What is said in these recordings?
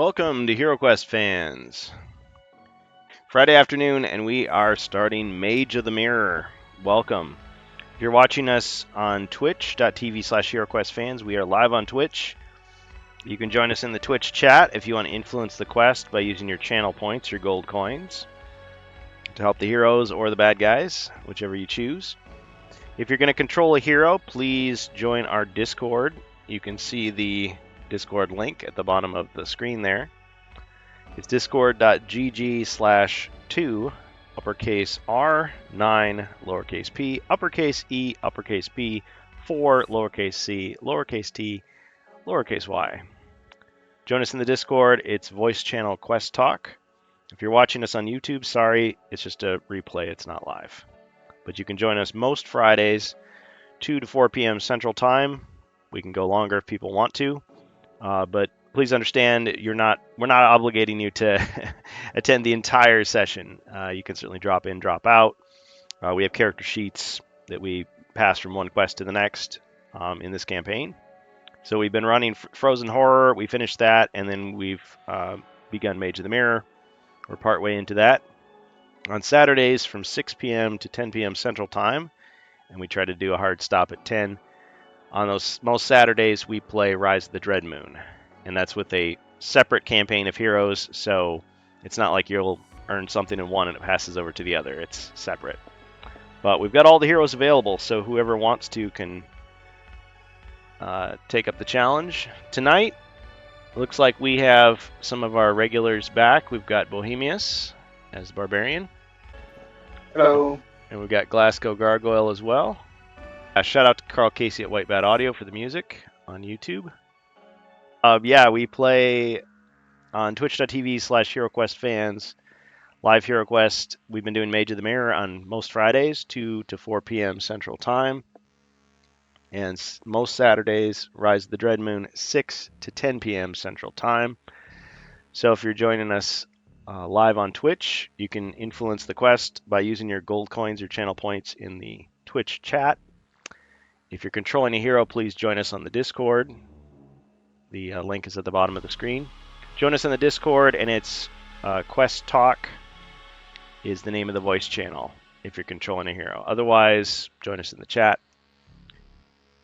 Welcome to HeroQuest fans. Friday afternoon, and we are starting Mage of the Mirror. Welcome. If you're watching us on twitch.tv/HeroQuest we are live on Twitch. You can join us in the Twitch chat if you want to influence the quest by using your channel points, your gold coins, to help the heroes or the bad guys, whichever you choose. If you're going to control a hero, please join our Discord. You can see the Discord link at the bottom of the screen there. It's discord.gg/2 uppercase R 9 lowercase p uppercase E uppercase B 4 lowercase c lowercase t lowercase y. Join us in the Discord. It's voice channel Quest Talk. If you're watching us on YouTube, sorry, it's just a replay. It's not live. But you can join us most Fridays, 2 to 4 p.m. Central Time. We can go longer if people want to. But please understand, we're not obligating you to attend the entire session. You can certainly drop in, drop out. We have character sheets that we pass from one quest to the next in this campaign. So we've been running Frozen Horror. We finished that, and then we've begun Mage of the Mirror. We're partway into that. On Saturdays from 6 p.m. to 10 p.m. Central Time, and we try to do a hard stop at 10. On those most Saturdays, we play Rise of the Dread Moon, and that's with a separate campaign of heroes, so it's not like you'll earn something in one and it passes over to the other. It's separate. But we've got all the heroes available, so whoever wants to can take up the challenge. Tonight, looks like we have some of our regulars back. We've got Bohemius as the Barbarian. Hello. And we've got Glasgow Gargoyle as well. Shout out to Carl Casey at White Bat Audio for the music on YouTube. Yeah, we play on twitch.tv/HeroQuest live HeroQuest. We've been doing Mage of the Mirror on most Fridays, 2 to 4 p.m. Central Time. And most Saturdays, Rise of the Dread Moon, 6 to 10 p.m. Central Time. So if you're joining us live on Twitch, you can influence the quest by using your gold coins or channel points in the Twitch chat. If you're controlling a hero, please join us on the Discord. The link is at the bottom of the screen. Join us on the Discord, and it's Quest Talk is the name of the voice channel if you're controlling a hero. Otherwise, join us in the chat.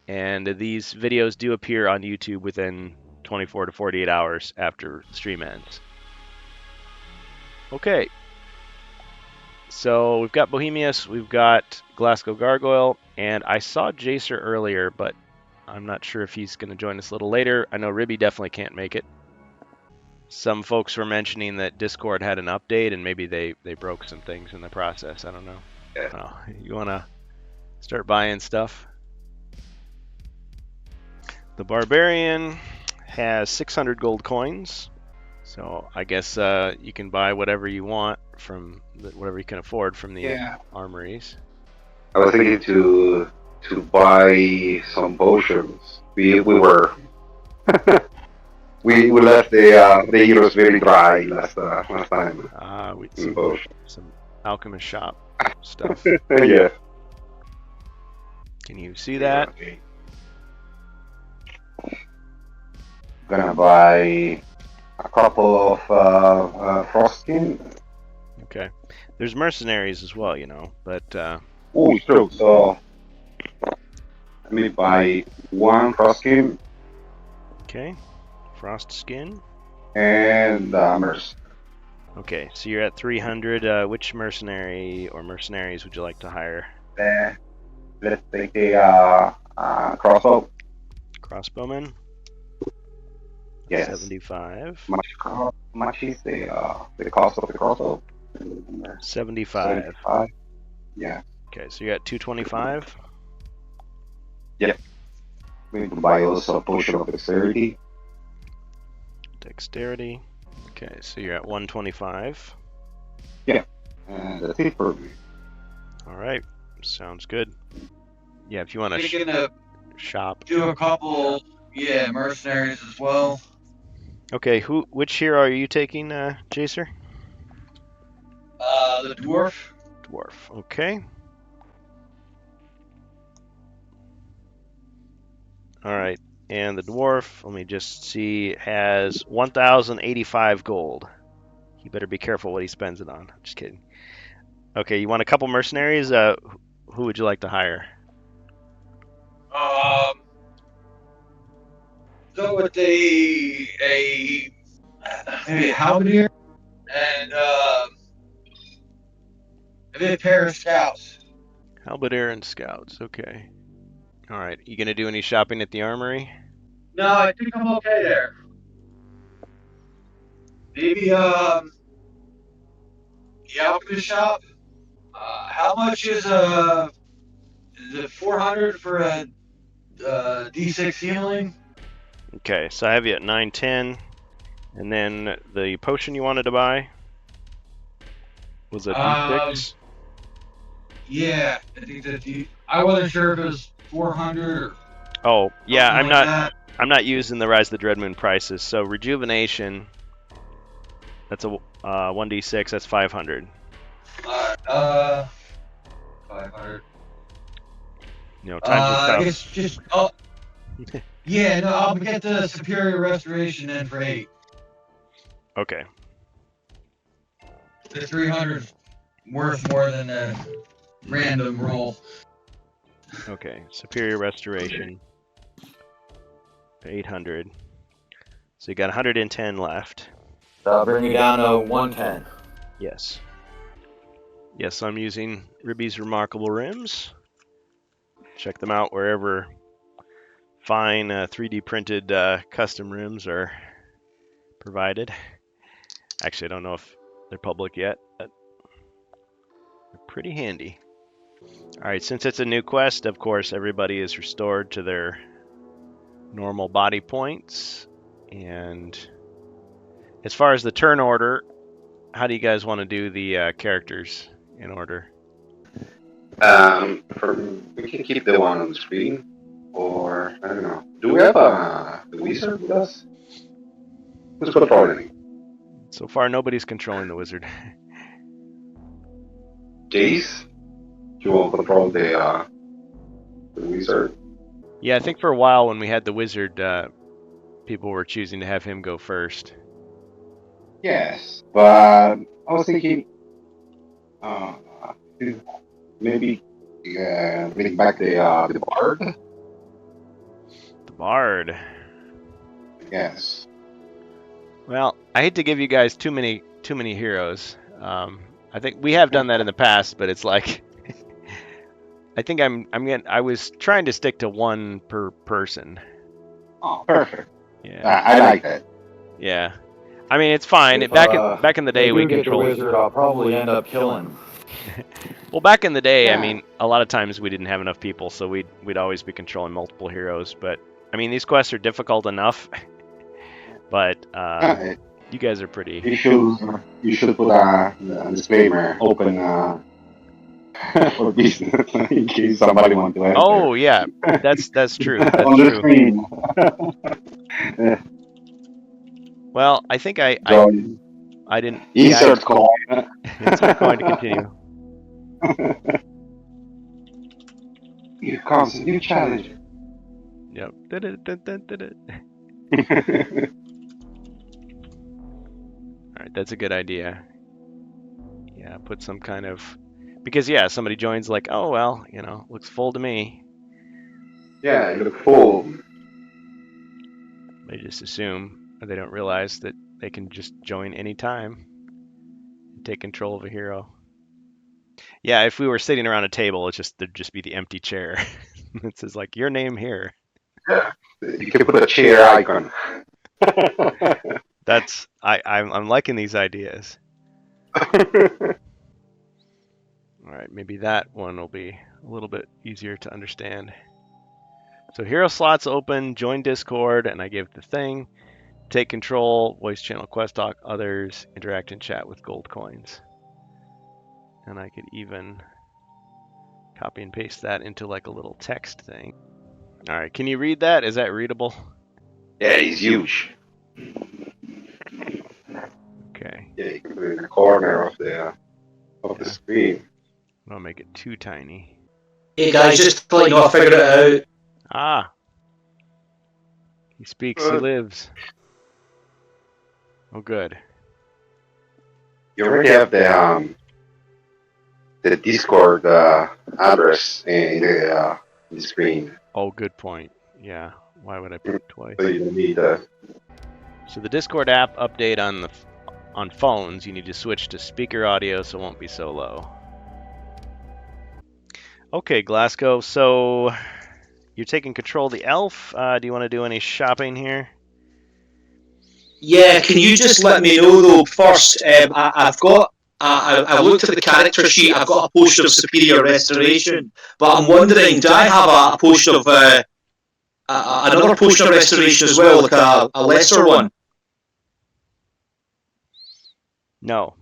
And these videos do appear on YouTube within 24 to 48 hours after the stream ends. Okay. So we've got Bohemius, we've got Glasgow Gargoyle, and I saw Jacer earlier, but I'm not sure if he's going to join us a little later. I know Ribby definitely can't make it. Some folks were mentioning that Discord had an update, and maybe they broke some things in the process. I don't know. Yeah. You want to start buying stuff? The Barbarian has 600 gold coins, so I guess you can buy whatever you want from whatever you can afford from the armories. I was thinking to buy some potions. We were we left the heroes very dry last time. Some alchemist shop stuff. Yeah. Can you see that? Okay. Gonna buy a couple of frostskin. Okay. There's mercenaries as well, but Oh, true. So let me buy one frostskin. Okay. Frost skin. And merc. Okay, so you're at 300. Which mercenary or mercenaries would you like to hire? Let's take a crossbow. Crossbowman? Yes. 75. How much is the cost of the crossbow? 75. Yeah. Okay, so you're at 225. Yep. We need to buy also a potion of dexterity. Dexterity. Okay, so you're at 125. Yeah. And that's it for me. All right, sounds good. Yeah, if you want to shop. Do a couple, mercenaries as well. Okay, which hero are you taking, Jacer? The dwarf. Dwarf, okay. All right. And the dwarf, let me just see, has 1,085 gold. He better be careful what he spends it on. Just kidding. Okay, you want a couple mercenaries? Who would you like to hire? Go with maybe a halberdier and maybe a pair of scouts. Halberdier and scouts. Okay. All right. You gonna do any shopping at the armory? No, I think I'm okay there. Maybe the alchemist shop. How much is it 400 for a D6 healing? Okay, so I have you at 910, and then the potion you wanted to buy was a D6. Yeah, I think I wasn't sure if it was 400 or Oh, yeah, something like that. I'm not using the Rise of the Dreadmoon prices. So rejuvenation, that's a 1d6. That's 500. 500. You know, times are I tough. guess just yeah, no, I'll get the superior restoration in for 8. Okay. The 300 's worth more than a random roll. Okay. Superior restoration. 800. So you got 110 left. That'll bring you down to 110. Yes. Yes, I'm using Ribby's Remarkable Rims. Check them out wherever fine 3D printed custom rims are provided. Actually, I don't know if they're public yet, but they're pretty handy. Alright, since it's a new quest, of course, everybody is restored to their normal body points. And as far as the turn order, how do you guys want to do the characters in order? We can keep the one on the screen, or I don't know. Do we have the wizard with us? Who's controlling? So far, nobody's controlling the wizard. Jace? You won't control the wizard? Yeah, I think for a while when we had the wizard, people were choosing to have him go first. Yes, but I was thinking maybe bring back the bard. The bard. Yes. Well, I hate to give you guys too many heroes. I think we have done that in the past, but it's like I think I was trying to stick to one per person. Oh, perfect. Yeah. I like that. Yeah. I mean, it's fine. If, Back in the day, if we you get the controlled. wizard, I'll probably end up killing. Well, back in the day, Yeah. I mean, a lot of times we didn't have enough people, so we'd always be controlling multiple heroes. But I mean, these quests are difficult enough. But you guys are pretty. You should put a disclaimer open for business in case somebody wants to enter. Oh yeah, that's true. That's on the true. screen. Well, I think I didn't. Insert coin. Insert coin to continue. Here comes a new challenger. Yep. All right, that's a good idea. Yeah, put some kind of, because yeah, somebody joins like, oh well, you know, looks full to me. Yeah, you look full. They just assume, or they don't realize that they can just join anytime and take control of a hero. Yeah, if we were sitting around a table, there'd just be the empty chair. It says like your name here. Yeah, you can put a chair icon. I'm liking these ideas. All right, maybe that one will be a little bit easier to understand. So hero slots open, join Discord, and I give the thing. Take control, voice channel, quest talk, others, interact and chat with gold coins. And I could even copy and paste that into like a little text thing. All right, can you read that? Is that readable? Yeah, it's huge. Okay. Yeah, you can put it in the corner of the screen. I'll make it too tiny. Hey guys, just to let you know, I figured it out. Ah. He speaks, he Good. lives. Oh, good. You already have the Discord address in the screen, Oh, good point. Yeah. Why would I put it twice? so you don't need So the Discord app update on phones, you need to switch to speaker audio so it won't be so low. Okay, Glasgow. So you're taking control of the elf. Do you want to do any shopping here? Yeah, can you just let me know though first? I've got. I looked at the character sheet. I've got a potion of superior restoration, but I'm wondering, do I have a potion of another potion of restoration as well, like a lesser one? No,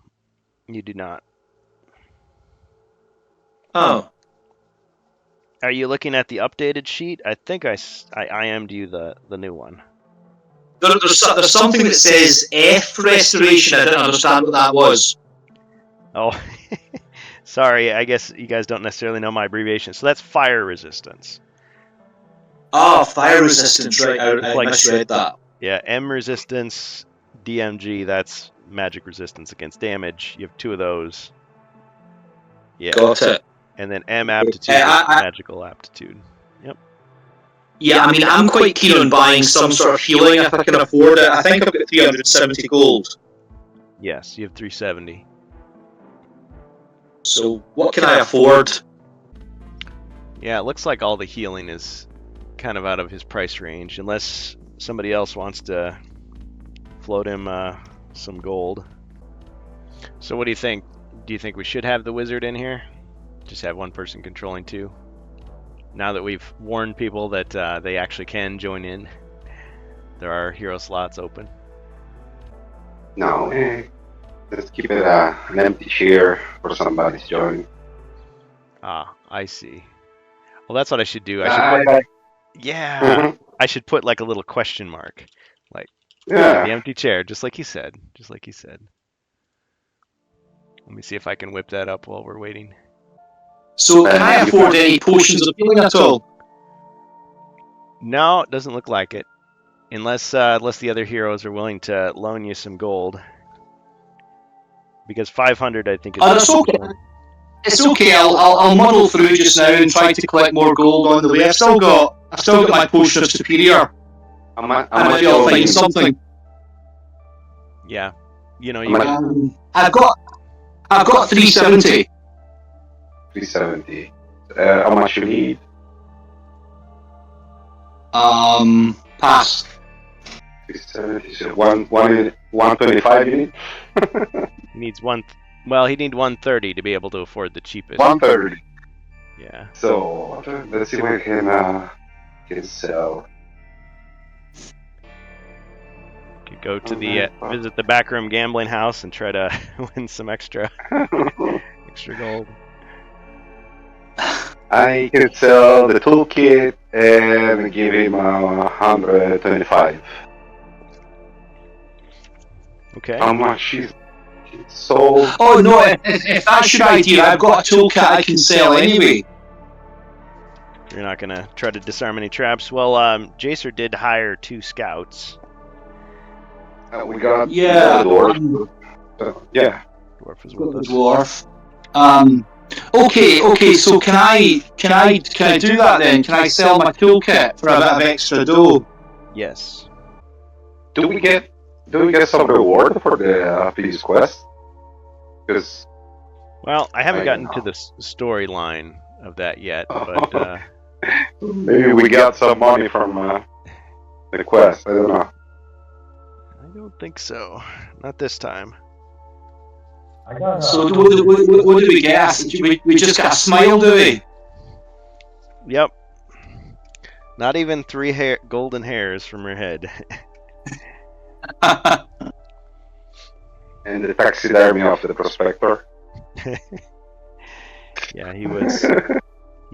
you do not. Oh, Are you looking at the updated sheet? I think I IM'd you the new one. there's something that says F restoration. I didn't understand what that was. Oh, sorry. I guess you guys don't necessarily know my abbreviation. So that's fire resistance. Ah, fire resistance. Right, I misread that. Yeah, M resistance, DMG. That's magic resistance against damage. You have 2 of those. Yeah. Got it. And then M aptitude, magical aptitude. Yep. Yeah, I mean, I'm quite keen on buying some sort of healing if I can afford it. I think I've got 370 gold. Yes, you have 370. So what can I afford? Yeah, it looks like all the healing is kind of out of his price range, unless somebody else wants to float him some gold. So what do you think? Do you think we should have the wizard in here? Just have one person controlling 2? Now that we've warned people that they actually can join in, there are hero slots open. No, let's keep it an empty chair for somebody to join. Ah, I see. Well, that's what I should do. I should put, yeah, I should put like a little question mark, like the Yeah. empty chair, just like he said. Just like he said. Let me see if I can whip that up while we're waiting. So can I afford any potions of healing at all? No, it doesn't look like it. Unless the other heroes are willing to loan you some gold. Because 500, I think, is... Oh, that's okay. It's okay. I'll muddle through just now and try to collect more gold on the way. I've still got my potion of superior. I might Maybe I'll find something. Yeah. You know, you I've got 370. 370. How much you need? Pass. 370. So 125 you need? he needs one... Well, he needs 130 to be able to afford the cheapest. 130. Yeah. So let's see what I can sell. Could go to the visit the backroom gambling house and try to win some extra gold. I can sell the toolkit and give him 125. Okay. How much is sold? Oh no! If that's your idea, I've got a toolkit I can sell anyway. You're not gonna try to disarm any traps. Well, Jacer did hire 2 scouts. We got Yeah. the dwarf. Yeah. Dwarf is with us. Dwarf. Okay. So can I do that then? Can I sell my toolkit for a bit of extra dough? Yes. Do we get some reward for the previous quest? Because Well, I haven't I gotten don't to know. the storyline of that yet, but maybe we got some money from the quest. I don't know. I don't think so. Not this time. So what do we get? We just got a smile, do we? Yep. Not even 3 golden hairs from her head. And the taxidermy of the prospector. Yeah, he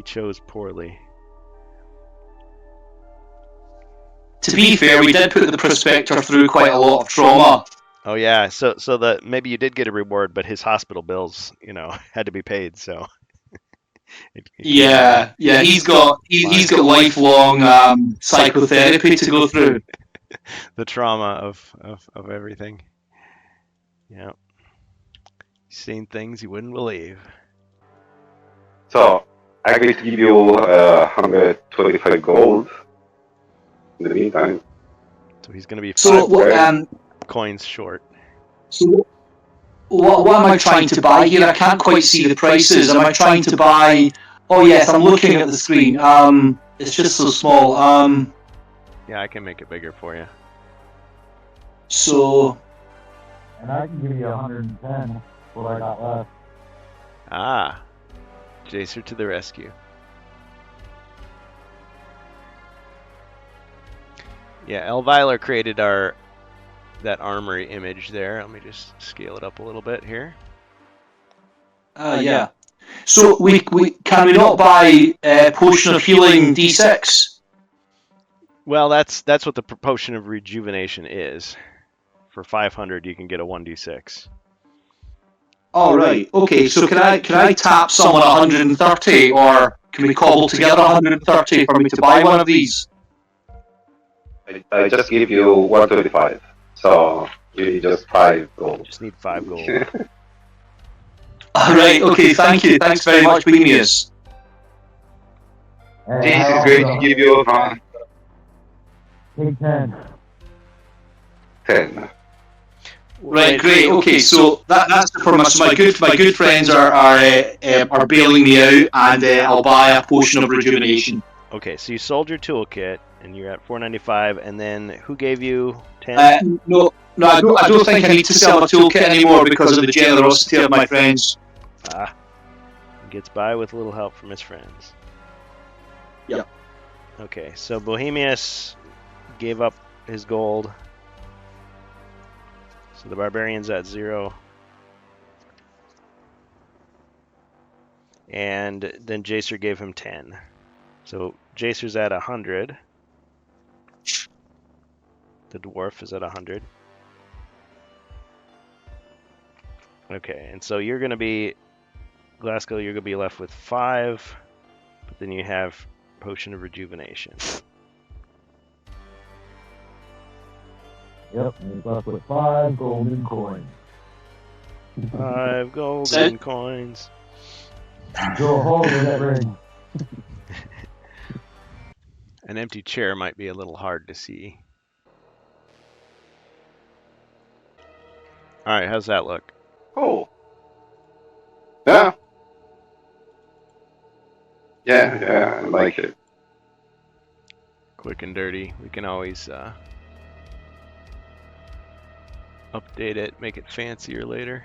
chose poorly. To be fair, we did put the prospector through quite a lot of trauma. Oh yeah, so maybe you did get a reward, but his hospital bills, had to be paid. So Yeah, yeah, he's got lifelong psychotherapy to go through. The trauma of everything. Yeah. He's seen things you wouldn't believe. So, I agree to give you 125 gold in the meantime. So he's going to be So, 5 coins short. so what am I trying to buy here? I can't quite see the prices. Am I trying to buy? Oh yes, I'm looking at the screen. It's just so small. Yeah, I can make it bigger for you. So And I can give you 110, what I got left. Ah, Jacer to the rescue. Yeah, Elviler created that armory image there. Let me just scale it up a little bit here. yeah. So we can we not buy potion of healing D6? Well, that's what the potion of rejuvenation is. For 500, you can get a 1d6. Oh right. Okay. So can I tap someone 130, or can we cobble together 130 for me to buy one of these? I just give you 125. So, you need just 5 gold. Just need 5 gold. All right. Okay. Thank you. Thanks very much, Bohemius. And This I is also great to give you take 10. 10. Right, great. Okay, so that's for my good friends are bailing me out, and I'll buy a potion of rejuvenation. Okay, so you sold your toolkit, and you're at 495, and then who gave you 10? No, I don't think I need to sell my toolkit anymore because of the generosity of my friends. Ah, he gets by with a little help from his friends. Yep. Okay, so Bohemius gave up his gold. So the barbarian's at 0. And then Jacer gave him 10. So Jacer's at 100. The dwarf is at 100. Okay, and so you're going to be, Glasgow, you're going to be left with 5. But then you have Potion of Rejuvenation. Yep, and he's left with 5 golden coins. 5 golden coins. Go home with that ring. An empty chair might be a little hard to see. Alright, how's that look? Oh. Yeah. Yeah, I like it. Quick and dirty. We can always update it, make it fancier later.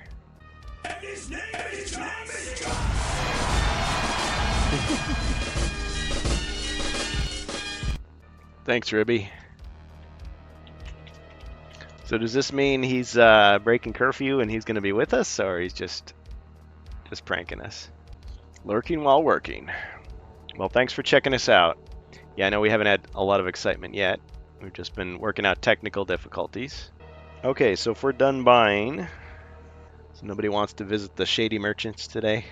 Thanks, Ribby. So does this mean he's breaking curfew and he's going to be with us, or he's just pranking us? Lurking while working. Well, thanks for checking us out. Yeah, I know we haven't had a lot of excitement yet. We've just been working out technical difficulties. Okay, so if we're done buying, so nobody wants to visit the Shady Merchants today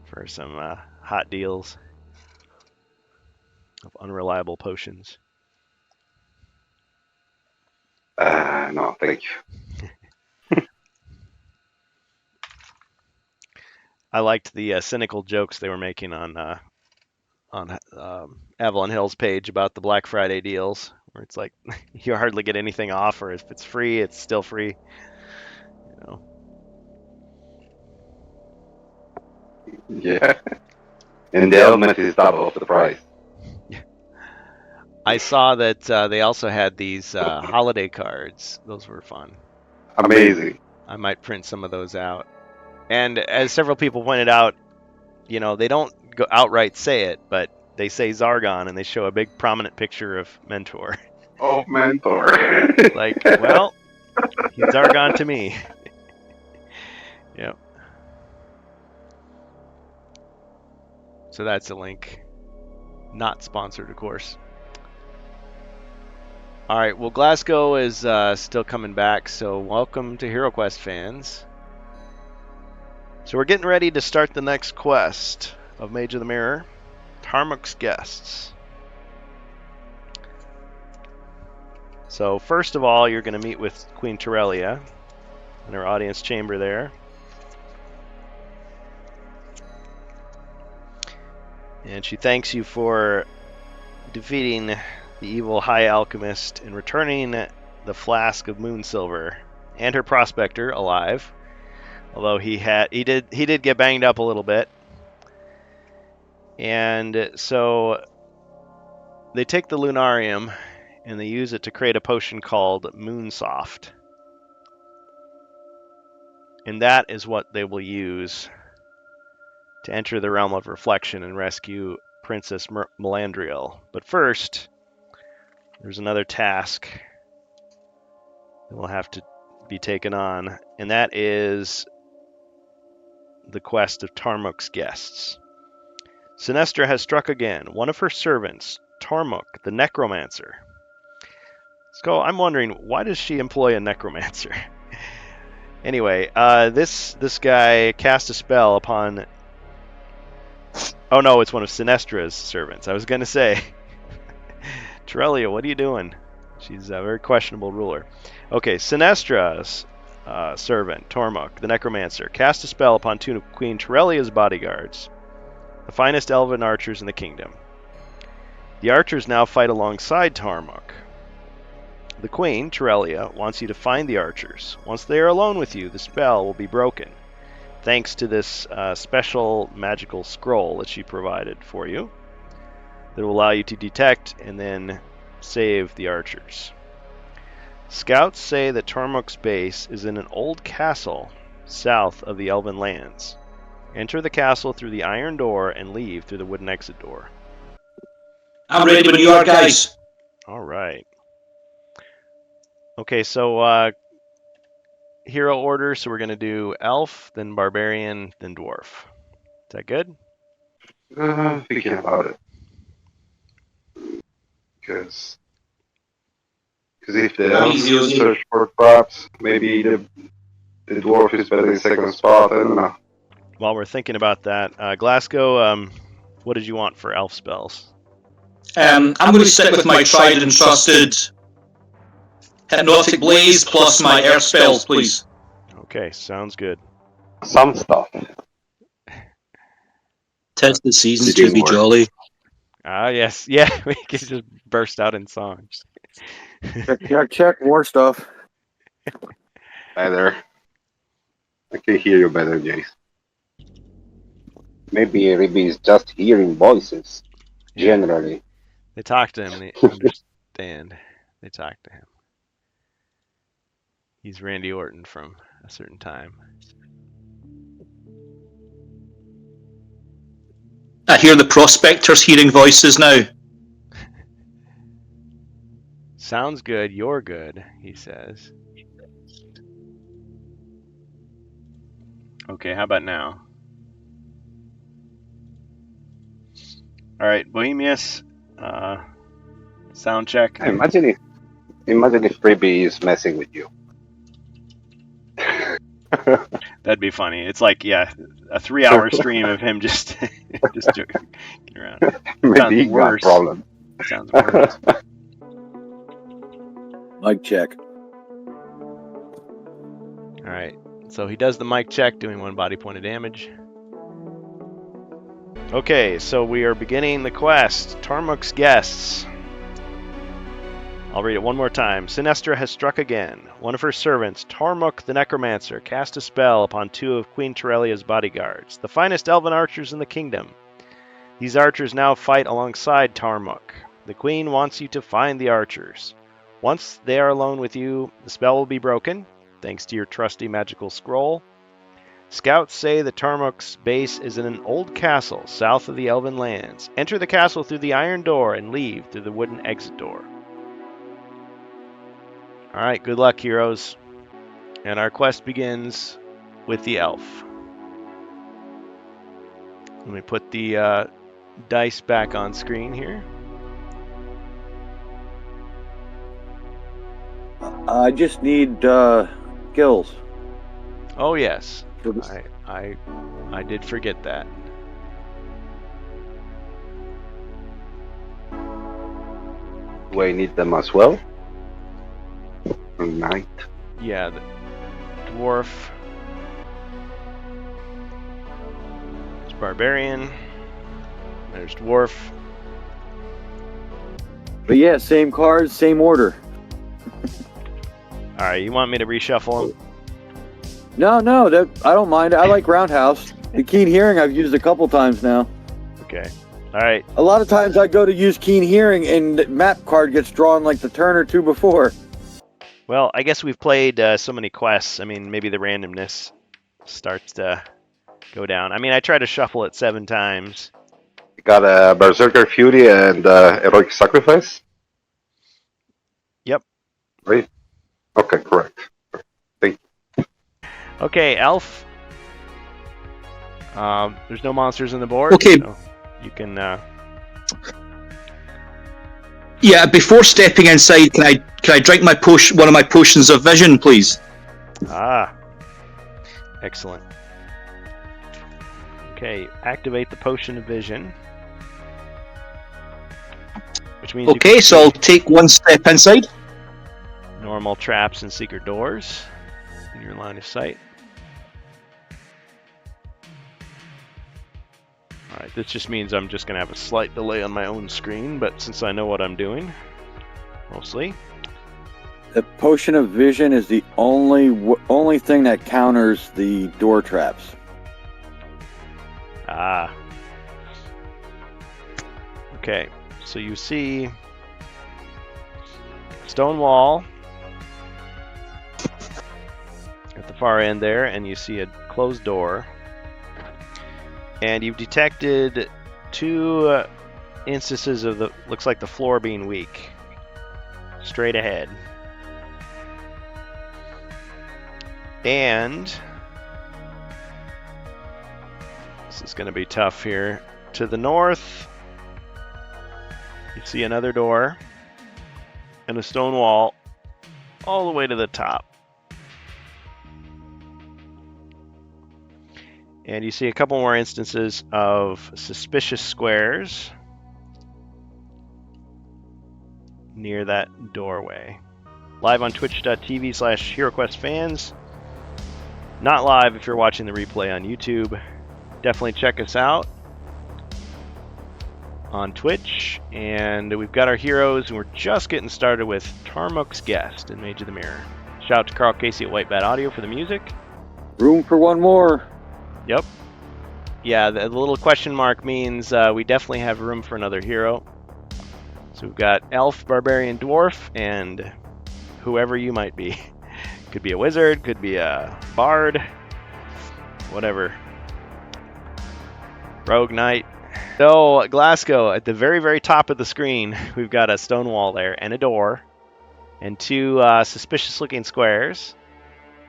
for some hot deals of unreliable potions. No, thank you. I liked the cynical jokes they were making on Avalon Hill's page about the Black Friday deals, where it's like you hardly get anything off, or if it's free, it's still free. You know. Yeah. And the element is double of the price. I saw that they also had these holiday cards. Those were fun. Amazing. I might print some of those out. And as several people pointed out, you know, they don't go outright say it, but they say Zargon, and they show a big prominent picture of Mentor. Oh, Mentor. Like, well, he's Zargon to me. Yep. So that's a link. Not sponsored, of course. All right, well, Glasgow is still coming back, so welcome to HeroQuest fans. So we're getting ready to start the next quest of Mage of the Mirror, Tarmuk's Guests. So first of all, you're going to meet with Queen Terelia in her audience chamber there. And she thanks you for defeating the evil High Alchemist and returning the flask of moon silver and her prospector alive. Although he did get banged up a little bit. And so they take the Lunarium and they use it to create a potion called Moonsoft. And that is what they will use to enter the Realm of Reflection and rescue Princess Melandriel. But first, there's another task that will have to be taken on, and that is the quest of Tarmuk's Guests. Sinestra has struck again. One of her servants, Tarmuk, the Necromancer. So I'm wondering, why does she employ a Necromancer? Anyway, this guy cast a spell upon... Oh no, it's one of Sinestra's servants. I was going to say, Terelia, what are you doing? She's a very questionable ruler. Okay, Sinestra's servant, Tarmuk, the Necromancer, cast a spell upon two of Queen Terelia's bodyguards, the finest elven archers in the kingdom. The archers now fight alongside Tarmuk. The Queen, Terelia, wants you to find the archers. Once they are alone with you, the spell will be broken, thanks to this special magical scroll that she provided for you that will allow you to detect and then save the archers. Scouts say that Tarmuk's base is in an old castle south of the Elven Lands. Enter the castle through the iron door and leave through the wooden exit door. I'm ready when you are, guys. All right. Okay, so hero order, so we're going to do elf, then barbarian, then dwarf. Is that good? Thinking about it. Because if the elf search for traps, maybe the dwarf is better in second spot. I don't know. While we're thinking about that, Glasgow, what did you want for elf spells? I'm going to stick with my tried and trusted Hypnotic Blaze plus my Earth spells, please. Okay, sounds good. Some stuff. Tis the season to be jolly. Ah, yes. Yeah, we can just burst out in songs. Check more stuff. Better. I can hear you better, Jace. Maybe Ribby is just hearing voices, generally. They talk to him, they understand. They talk to him. He's Randy Orton from a certain time. I hear the prospectors hearing voices now. Sounds good, you're good, he says. Okay, how about now? Alright, Bohemius, sound check. Imagine if Ribby is messing with you. That'd be funny. It's like, yeah, a 3-hour stream of him just joking around. Maybe he got a problem. Sounds worse. Mic check. Alright, so he does the mic check, doing 1 body point of damage. Okay, so we are beginning the quest. Tarmuk's Guests. I'll read it one more time. Sinestra has struck again. One of her servants, Tarmuk the Necromancer, cast a spell upon 2 of Queen Terelia's bodyguards, the finest elven archers in the kingdom. These archers now fight alongside Tarmuk. The Queen wants you to find the archers. Once they are alone with you, the spell will be broken, thanks to your trusty magical scroll. Scouts say that Tarmuk's base is in an old castle south of the Elven Lands. Enter the castle through the iron door and leave through the wooden exit door. Alright, good luck, heroes. And our quest begins with the elf. Let me put the dice back on screen here. I just need skills. Oh yes, I did forget that. Do I need them as well? Knight. Yeah, the dwarf. There's barbarian. There's dwarf. But yeah, same cards, same order. All right, you want me to reshuffle them? No, that I don't mind. I like Roundhouse. The Keen Hearing I've used a couple times now. Okay. All right. A lot of times I go to use Keen Hearing and the map card gets drawn like the turn or two before. Well, I guess we've played so many quests. I mean, maybe the randomness starts to go down. I mean, I tried to shuffle it 7 times. You got a Berserker Fury and Heroic Sacrifice? Yep. Right? Okay, correct. Okay, Elf. There's no monsters on the board. Okay. So you can. Yeah, before stepping inside, can I drink my one of my potions of vision, please? Excellent. Okay, activate the potion of vision. Which means you Okay, can so I'll see take one step inside. normal traps and secret doors in your line of sight. Alright, this just means I'm just going to have a slight delay on my own screen, but since I know what I'm doing, mostly. The Potion of Vision is the only thing that counters the door traps. Okay, so you see stone wall at the far end there, and you see a closed door. And you've detected 2 instances of looks like the floor being weak. Straight ahead. And this is going to be tough here. To the north, you see another door and a stone wall all the way to the top. And you see a couple more instances of suspicious squares near that doorway. Live on twitch.tv/HeroQuest fans. Not live if you're watching the replay on YouTube. Definitely check us out on Twitch. And we've got our heroes, and we're just getting started with Tarmuk's Guest in Mage of the Mirror. Shout out to Carl Casey at White Bat Audio for the music. Room for one more. Yep. Yeah, the little question mark means we definitely have room for another hero. So we've got Elf, Barbarian, Dwarf, and whoever you might be. Could be a wizard, could be a bard, whatever. Rogue Knight. So, Glasgow, at the very, very top of the screen, we've got a stone wall there, and a door, and 2 suspicious-looking squares.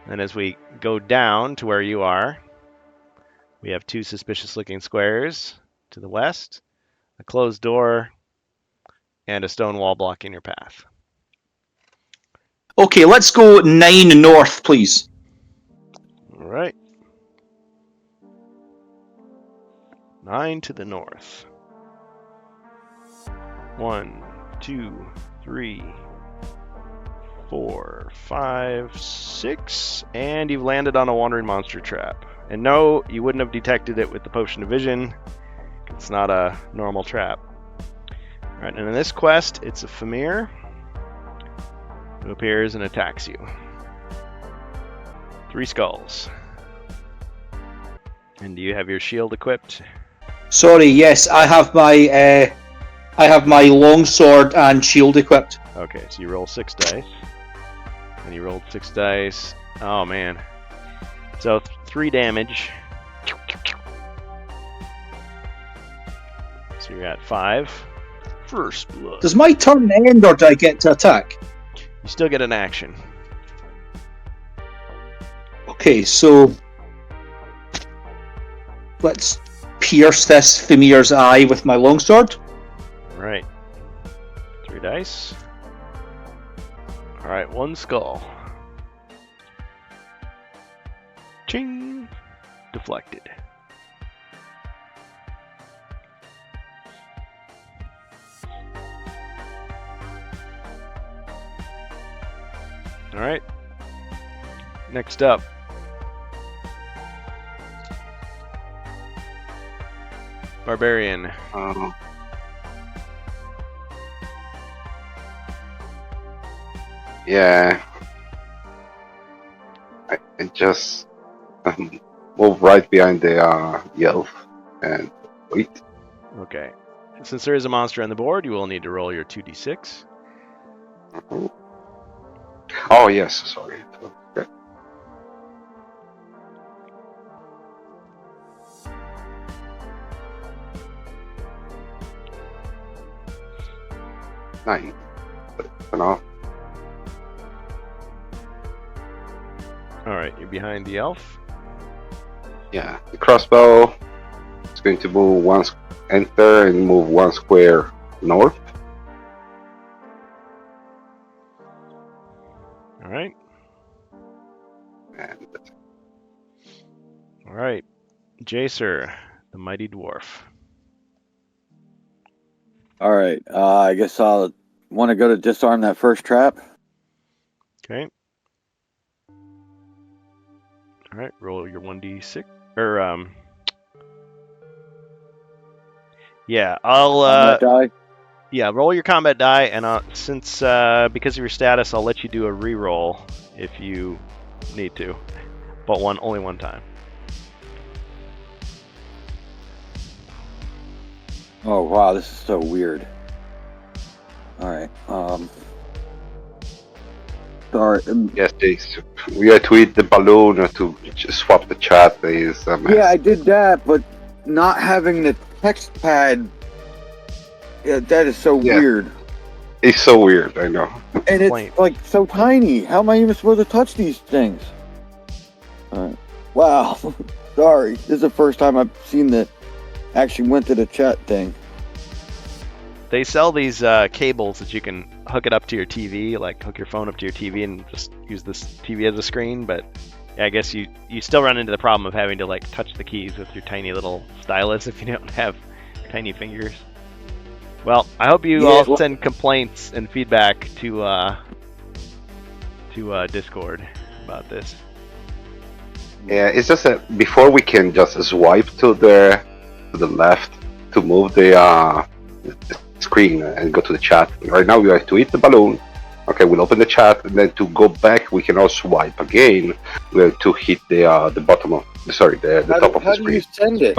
And as we go down to where you are, we have 2 suspicious-looking squares to the west, a closed door, and a stone wall blocking your path. Okay, let's go 9 north, please. All right. 9 to the north. 1, 2, 3, 4, 5, 6, and you've landed on a wandering monster trap. And no, you wouldn't have detected it with the Potion of Vision. It's not a normal trap. All right, and in this quest, it's a Famir who appears and attacks you. 3 skulls. And do you have your shield equipped? Sorry, yes, I have my longsword and shield equipped. Okay, so you roll 6 dice. And you rolled 6 dice. Oh man. So 3 damage. So you're at 5. First blood. Does my turn end or do I get to attack? You still get an action. Okay, so let's pierce this Famir's eye with my longsword. Alright. 3 dice. Alright, 1 skull. Ching! deflected. All right. Next up. Barbarian. Yeah. I just move right behind the elf and wait. Okay. Since there is a monster on the board, you will need to roll your 2d6. Oh yes, sorry. Okay. Nine. Enough. All right, you're behind the elf. Yeah, the crossbow is going to move enter and move 1 square north. All right. And All right. Jacer, the mighty dwarf. All right. I guess I'll want to go to disarm that first trap. Okay. All right, roll your 1d6 yeah, I'll Combat die. yeah, roll your combat die, and since because of your status, I'll let you do a reroll if you need to, but only one time. Oh wow, this is so weird. All right. Sorry. yes, we had to eat the balloon or to just swap the chat. Is Yeah, I did that, but not having the text pad. Yeah, that is so Yeah. weird. It's so weird. I know. And it's Point. like so tiny. How am I even supposed to touch these things? Alright. Wow. Sorry. This is the first time I've seen that actually went to the chat thing. They sell these cables that you can hook it up to your TV, like hook your phone up to your TV and just use this TV as a screen. But yeah, I guess you still run into the problem of having to like touch the keys with your tiny little stylus if you don't have tiny fingers. Well, I hope you all send complaints and feedback to Discord about this. Yeah, it's just that before we can just swipe to the left to move the screen and go to the chat. Right now we have to hit the balloon. Okay, we'll open the chat, and then to go back we can also swipe again. We have to hit the bottom of the top of the How do you screen. send it?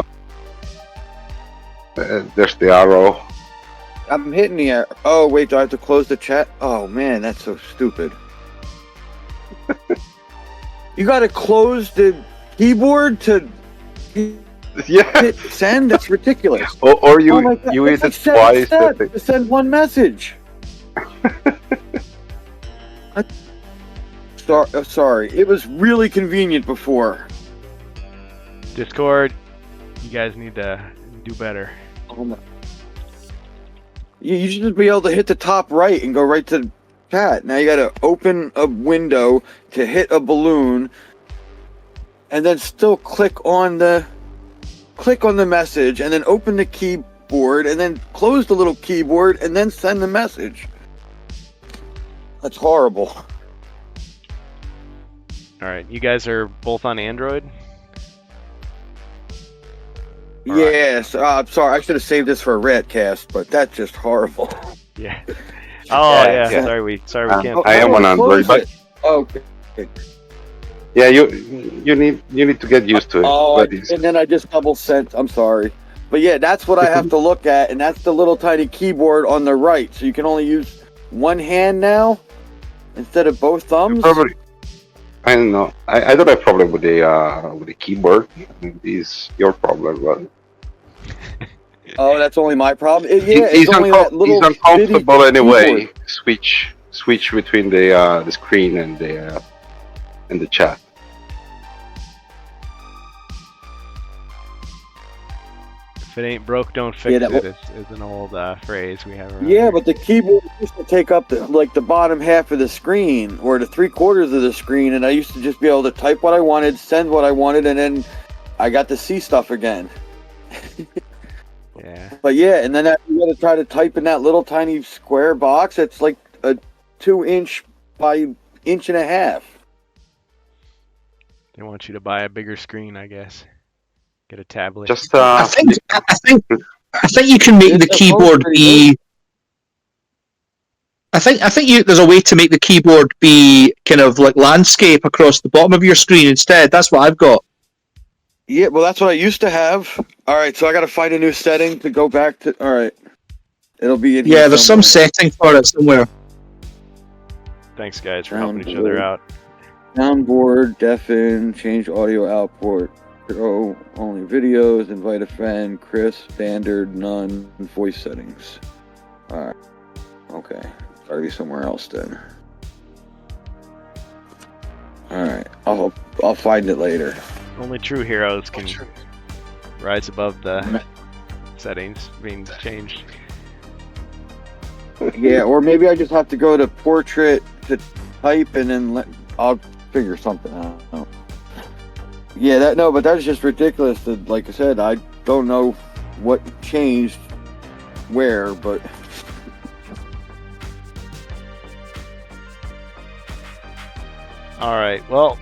There's the arrow. I'm hitting the arrow. Oh wait, do I have to close the chat? Oh man, that's so stupid. You gotta close the keyboard to Yeah. hit send? That's ridiculous. Or you Oh my God, you hit that's it like twice. seven steps to send one message. Sorry, it was really convenient before. Discord, you guys need to do better. Oh my. You should just be able to hit the top right and go right to chat. Now you gotta open a window to hit a balloon, and then still click on the message, and then open the keyboard, and then close the little keyboard, and then send the message. That's horrible. All right, you guys are both on Android. All Yes, I'm sorry. I should have saved this for a Ratcast, but that's just horrible. Yeah. Oh yeah. yeah. Sorry we can't. I am on How do Android, close but it? Okay. yeah, you need to get used to it. Oh, But it's- and then I just double sent. I'm sorry. But yeah, that's what I have to look at, and that's the little tiny keyboard on the right. So you can only use one hand now instead of both thumbs. probably, I don't know. I don't have problem with the keyboard. It's your problem, but Oh, that's only my problem. Yeah, he's it's only that little he's uncomfortable bitty anyway. keyboard. Switch between the screen and the chat. If it ain't broke, don't fix Yeah, that it. Is an old phrase we have around Yeah, here. but the keyboard used to take up the bottom half of the screen or the 3/4 of the screen, and I used to just be able to type what I wanted, send what I wanted, and then I got to see stuff again. Yeah. But yeah, and then you got to try to type in that little tiny square box. It's like a 2-inch by 1.5 inches. They want you to buy a bigger screen, I guess. Get a tablet. Just I think you can make the keyboard be. I think there's a way to make the keyboard be kind of like landscape across the bottom of your screen instead. That's what I've got. Yeah, well, that's what I used to have. All right, so I got to find a new setting to go back to. All right, it'll be in here Yeah, there's some somewhere. setting for it somewhere. Thanks, guys, for helping each other out. Soundboard, deafen, change audio output, show only videos, invite a friend, crisp, standard, none, voice settings. All right, okay, gotta be somewhere else then. All right, I'll find it later. Only true heroes can rise above the settings being changed. Yeah, or maybe I just have to go to portrait to type and then I'll figure something out. Yeah, but that's just ridiculous. That, like I said, I don't know what changed where, but All right. Well,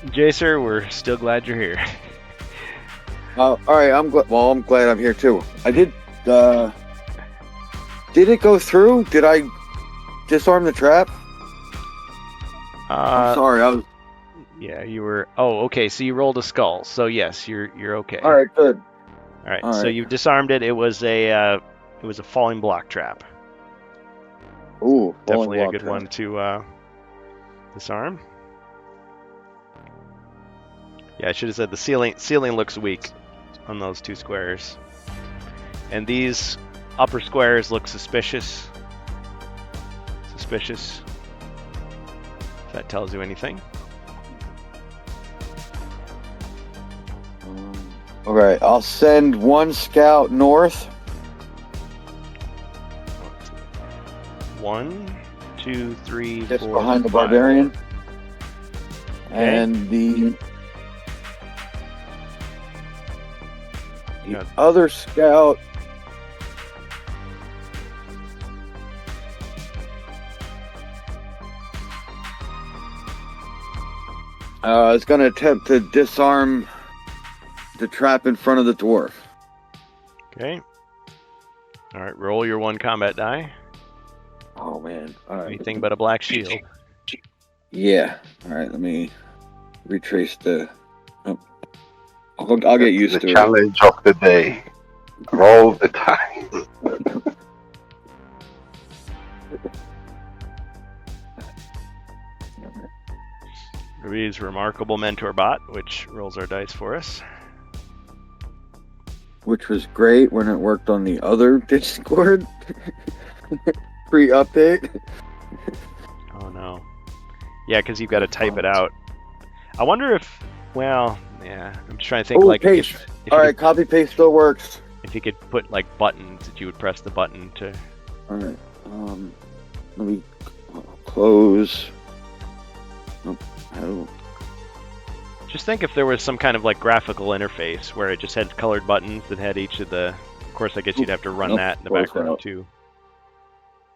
Jacer, we're still glad you're here. all right. I'm glad I'm here too. I did. Did it go through? Did I disarm the trap? I'm sorry. I was. Yeah, you were. Oh, okay. So you rolled a skull. So yes, you're okay. All right. Good. All right. All So right. you disarmed it. It was a falling block trap. Ooh, Definitely a good one to disarm. Yeah, I should have said the ceiling looks weak on those two squares. And these upper squares look suspicious. Suspicious. If that tells you anything. All right. I'll send one scout north. 1, 2, 3, Just 4, behind the 5. barbarian. Okay. And the Yeah. other scout is going to attempt to disarm the trap in front of the dwarf. Okay. All right, roll your 1 combat die. Oh man! All right. Anything but a black shield. Yeah. All right. Let me retrace the. Oh. I'll get used the to it. challenge of the day. Roll the dice. Ruby's remarkable mentor bot, which rolls our dice for us. Which was great when it worked on the other Discord pre-update. Oh no. Yeah, because you've got to type it out. I wonder if, well, yeah, I'm just trying to think Oh, like paste. if All you right, copy paste still works. if you could put like buttons that you would press the button to. All right. Let me close. Oh, Just think if there was some kind of like graphical interface where it just had colored buttons that had each of the. Of course, I guess you'd have to run Nope, that in the close background out. too.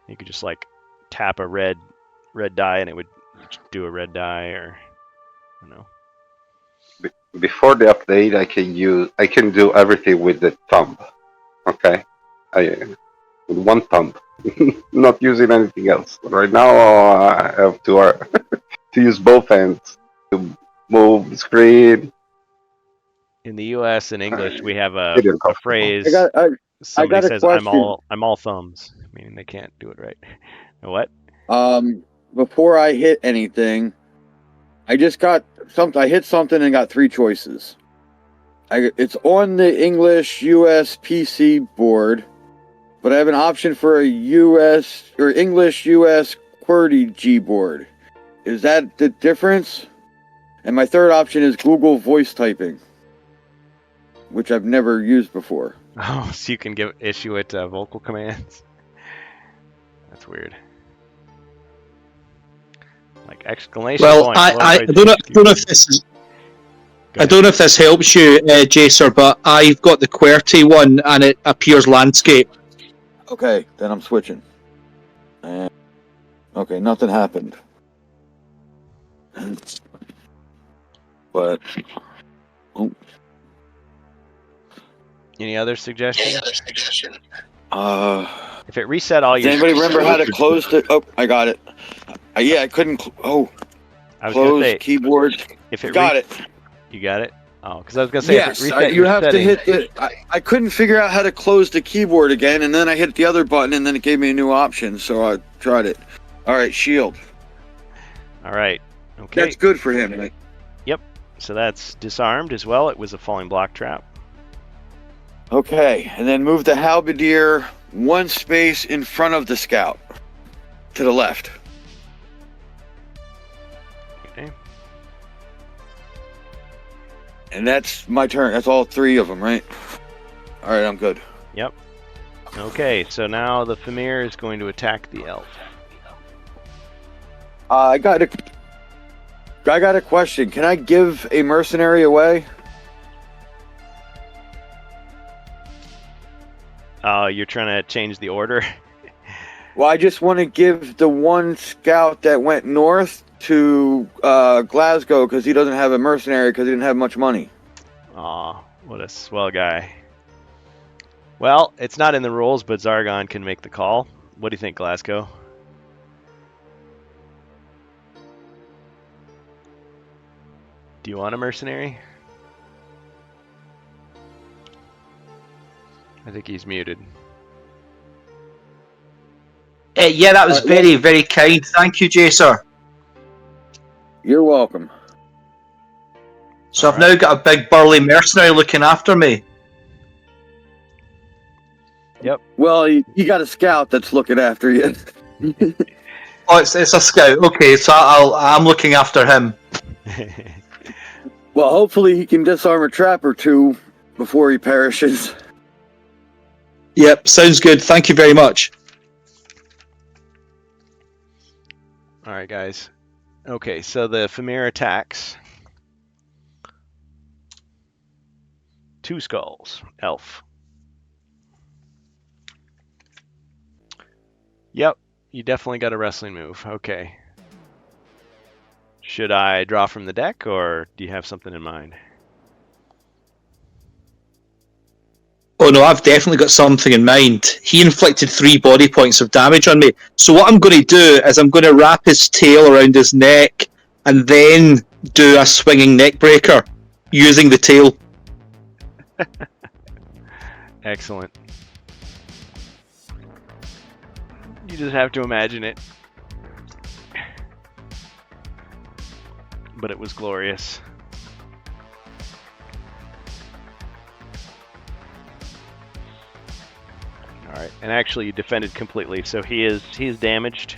You could just like tap a red die and it would do a red die, or I don't know. Before the update, I can do everything with the thumb. Okay, with one thumb, not using anything else. Right now, I have to to use both hands to move the screen. In the U.S. in English, we have a Pretty uncomfortable. phrase. I Somebody got a says, question. I'm all thumbs," meaning they can't do it right. What? Before I hit anything, I just got something. I hit something and got 3 choices. It's on the English US PC board, but I have an option for a US or English US QWERTY G board. Is that the difference? And my third option is Google voice typing, which I've never used before. Oh, so you can issue it vocal commands. That's weird. Like exclamation Well, point. I don't know if this is. I don't know if this helps you, Jacer, but I've got the QWERTY one and it appears landscape. Okay, then I'm switching. Okay, nothing happened. But Any other suggestions? If it reset all does your... anybody remember how to close the? Oh, I got it. Yeah, I couldn't. I was gonna Close say, keyboard. if it Got it. You got it? Oh, because I was gonna say, Yes, if it reset you your have setting, to hit the. I couldn't figure out how to close the keyboard again, and then I hit the other button, and then it gave me a new option, so I tried it. All right, shield. All right. Okay. That's good for him. So that's disarmed as well. It was a falling block trap. Okay, and then move the halberdier one space in front of the scout to the left. Okay. And that's my turn. That's all three of them, right? All right, I'm good. Yep. Okay, so now the Famir is going to attack the elf. I got a question. Can I give a mercenary away? You're trying to change the order? Well, I just want to give the one scout that went north to Glasgow because he doesn't have a mercenary because he didn't have much money. Aw, what a swell guy. Well, it's not in the rules, but Zargon can make the call. What do you think, Glasgow? Do you want a mercenary? I think he's muted. Yeah, that was very, very kind. Thank you, Jacer. You're welcome. So I've now got a big burly mercenary looking after me. Well, you got a scout that's looking after you. Oh, it's a scout. Okay, so I'm looking after him. Well, hopefully he can disarm a trap or two before he perishes. Yep, sounds good. Thank you very much. All right, guys. Okay, so the Famir attacks. 2 skulls. Elf. Yep, you definitely got a wrestling move. Okay. Should I draw from the deck, or do you have something in mind? Oh no, I've definitely got something in mind. He inflicted 3 body points of damage on me. So what I'm going to do is I'm going to wrap his tail around his neck and then do a swinging neck breaker using the tail. Excellent. You just have to imagine it. But it was glorious. Alright, and actually you defended completely, so he is damaged.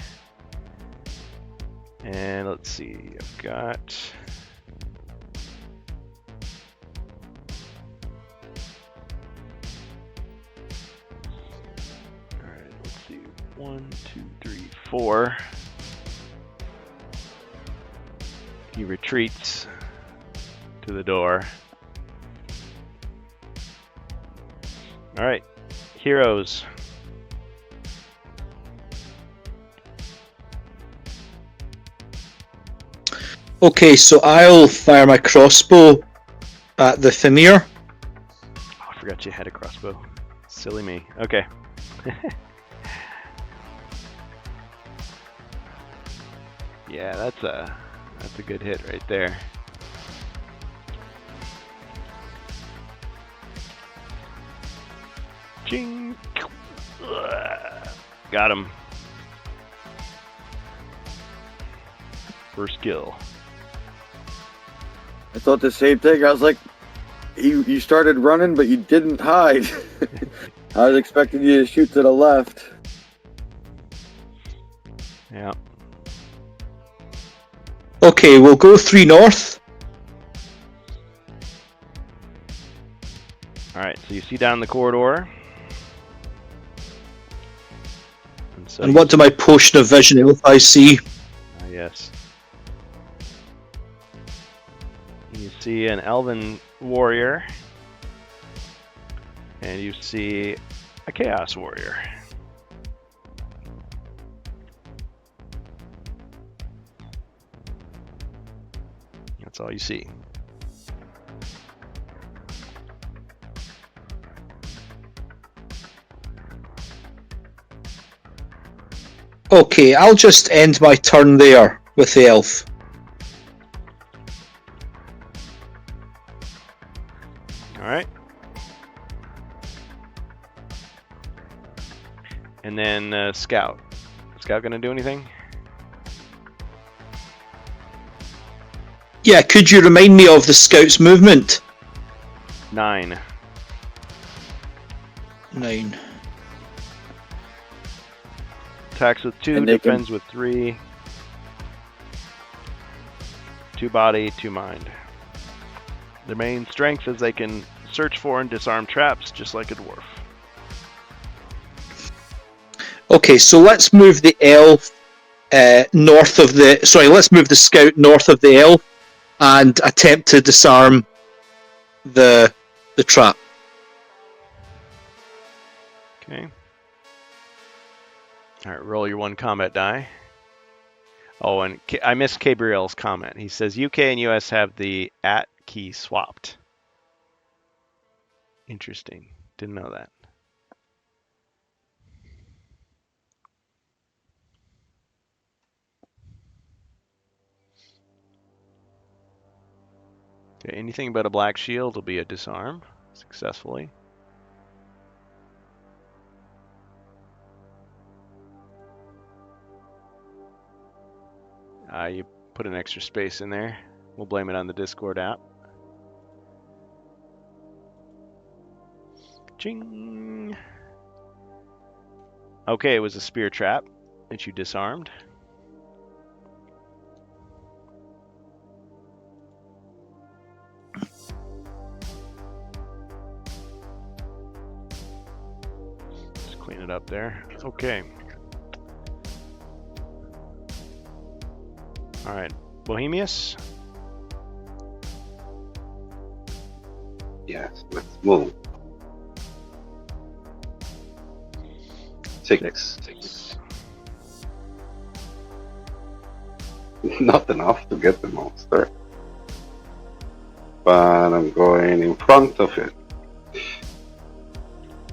And let's see, I've got... Alright, let's see. 1, 2, 3, 4. He retreats to the door. Alright, heroes. Okay, so I'll fire my crossbow at the Famir. Oh, I forgot you had a crossbow. Silly me. Okay. Yeah, that's a good hit right there. Ching. Got him. First kill. I thought the same thing. I was like, you started running, but you didn't hide. I was expecting you to shoot to the left. Yeah. Okay, we'll go 3 north. Alright, so you see down the corridor. So And what do my potion of vision elf I see? yes. You see an Elven Warrior. And you see a Chaos Warrior. That's all you see. Okay, I'll just end my turn there with the elf. Alright. And then Scout. Scout gonna do anything? Yeah, could you remind me of the scout's movement? 9. 9. Attacks with 2, And they can- defends with 3. 2 body, 2 mind. Their main strength is they can search for and disarm traps just like a dwarf. Okay, so let's move the elf north of the... Sorry, let's move the scout north of the elf and attempt to disarm the trap. Okay. Alright, roll your 1 combat die. Oh, and I missed Gabriel's comment. He says UK and US have the @ key swapped. Interesting. Didn't know that. Okay, anything but a black shield will be a disarm successfully. You put an extra space in there. We'll blame it on the Discord app. Ching! Okay, it was a spear trap that you disarmed. Just clean it up there. Okay. Alright, Bohemius? Yes, let's move. 6. Not enough to get the monster. But I'm going in front of it.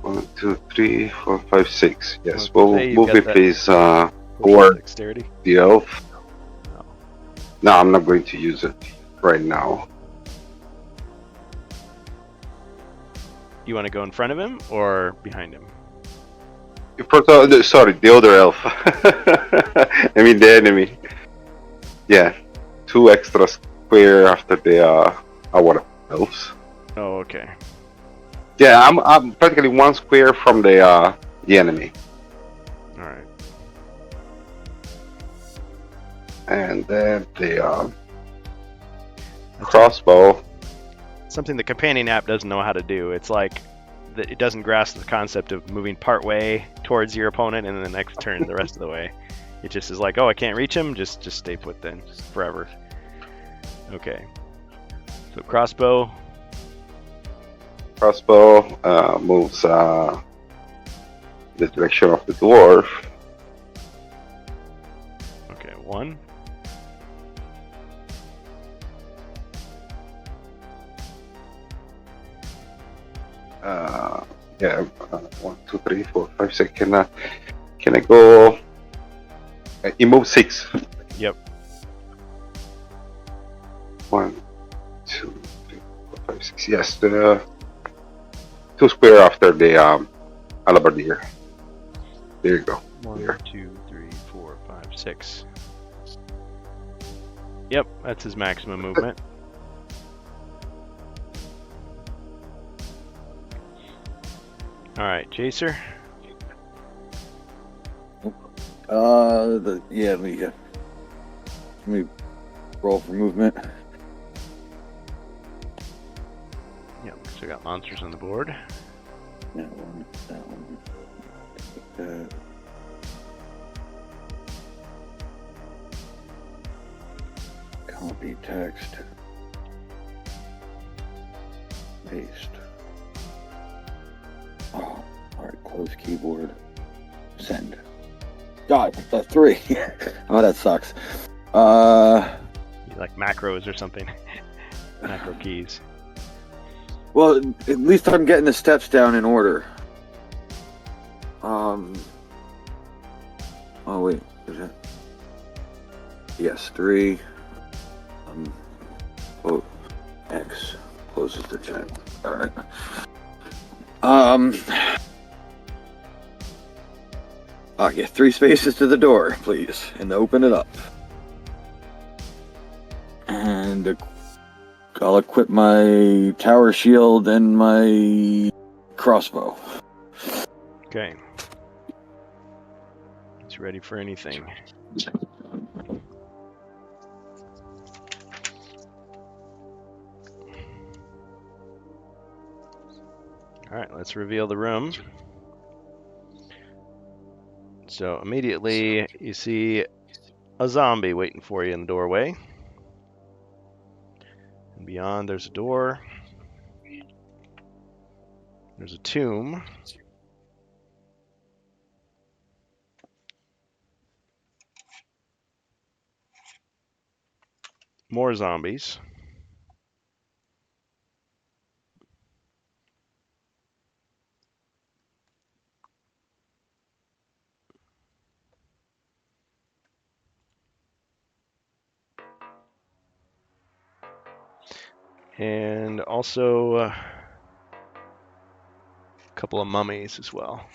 1, 2, 3, 4, 5, 6. Yes, we'll Say you've move got it, that please. Or dexterity? The elf. No. No, I'm not going to use it right now. You want to go in front of him or behind him? Sorry, the other elf. I mean the enemy. Yeah, 2 extra square after the our elves. Oh, okay. Yeah, I'm practically 1 square from the enemy, All right. and then the crossbow. Something the companion app doesn't know how to do. It's like that it doesn't grasp the concept of moving part way towards your opponent and then the next turn the rest of the way. It just is like, oh, I can't reach him. Just stay put then, forever. Okay. So crossbow. Crossbow moves the direction of the dwarf. Okay, 1. Yeah, 1, 2, 3, 4, 5, 6. Can I go? He moves 6. Yep. 1, 2, 3, 4, 5, 6. Yes, the 2 square after the alabardier. There you go. 1, Here. 2, 3, 4, 5, 6. Yep, that's his maximum movement. Alright, Jacer. Yeah, let me roll for movement. Yep, so we got monsters on the board. That one, that one. That. Copy text. Paste. Oh, alright, close keyboard. Send. God, that's 3. Oh, that sucks. Like macros or something. Macro keys. Well, at least I'm getting the steps down in order. Oh wait, is it? Yes, 3. Oh, X closes the chat. All right. Oh yeah, 3 spaces to the door, please, and open it up. And I'll equip my tower shield and my crossbow. Okay. It's ready for anything. Alright, let's reveal the room. So immediately you see a zombie waiting for you in the doorway. And beyond there's a door. There's a tomb. More zombies. And also a couple of mummies as well.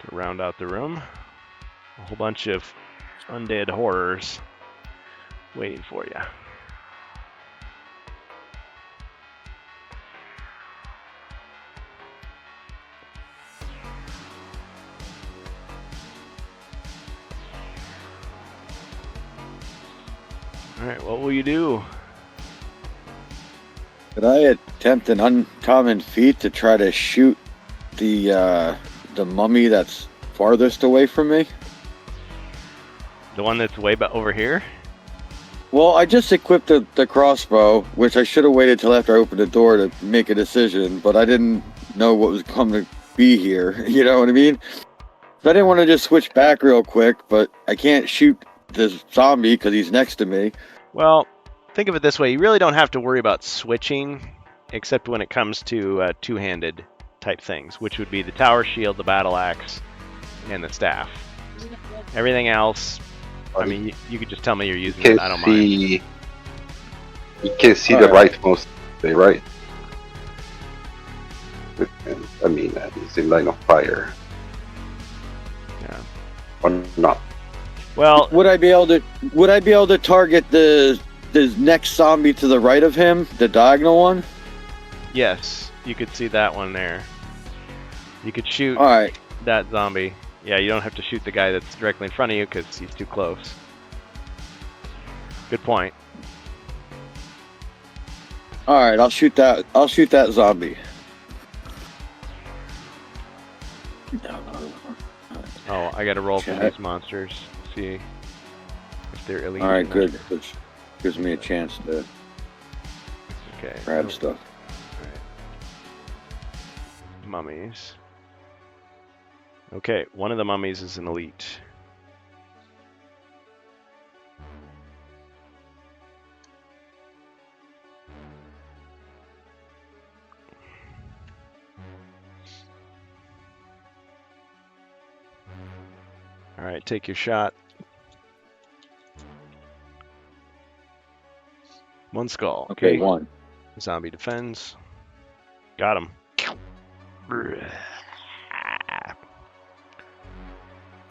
To round out the room, a whole bunch of undead horrors waiting for you. Alright, what will you do? Could I attempt an uncommon feat to try to shoot the mummy that's farthest away from me? The one that's way back over here? Well, I just equipped the crossbow, which I should have waited till after I opened the door to make a decision, but I didn't know what was coming to be here. You know what I mean? So I didn't want to just switch back real quick, but I can't shoot this zombie because he's next to me. Well, think of it this way. You really don't have to worry about switching, except when it comes to two-handed type things, which would be the tower shield, the battle axe, and the staff. Everything else, I mean, you could just tell me you're using it. I don't mind. You can see the rightmost, right? I mean, it's in line of fire. Yeah. Or not. Well, Would I be able to target the next zombie to the right of him, the diagonal one? yes, you could see that one there. You could shoot All right. that zombie. Yeah, you don't have to shoot the guy that's directly in front of you because he's too close. Good point. All right, I'll shoot that zombie. Oh, I got to roll for Chat. these monsters. See if they're elite. All right, good. Which gives me a chance to Okay. grab stuff. Mummies. Okay, one of the mummies is an elite. All right, take your shot. One skull. Okay, one. Zombie defends. Got him.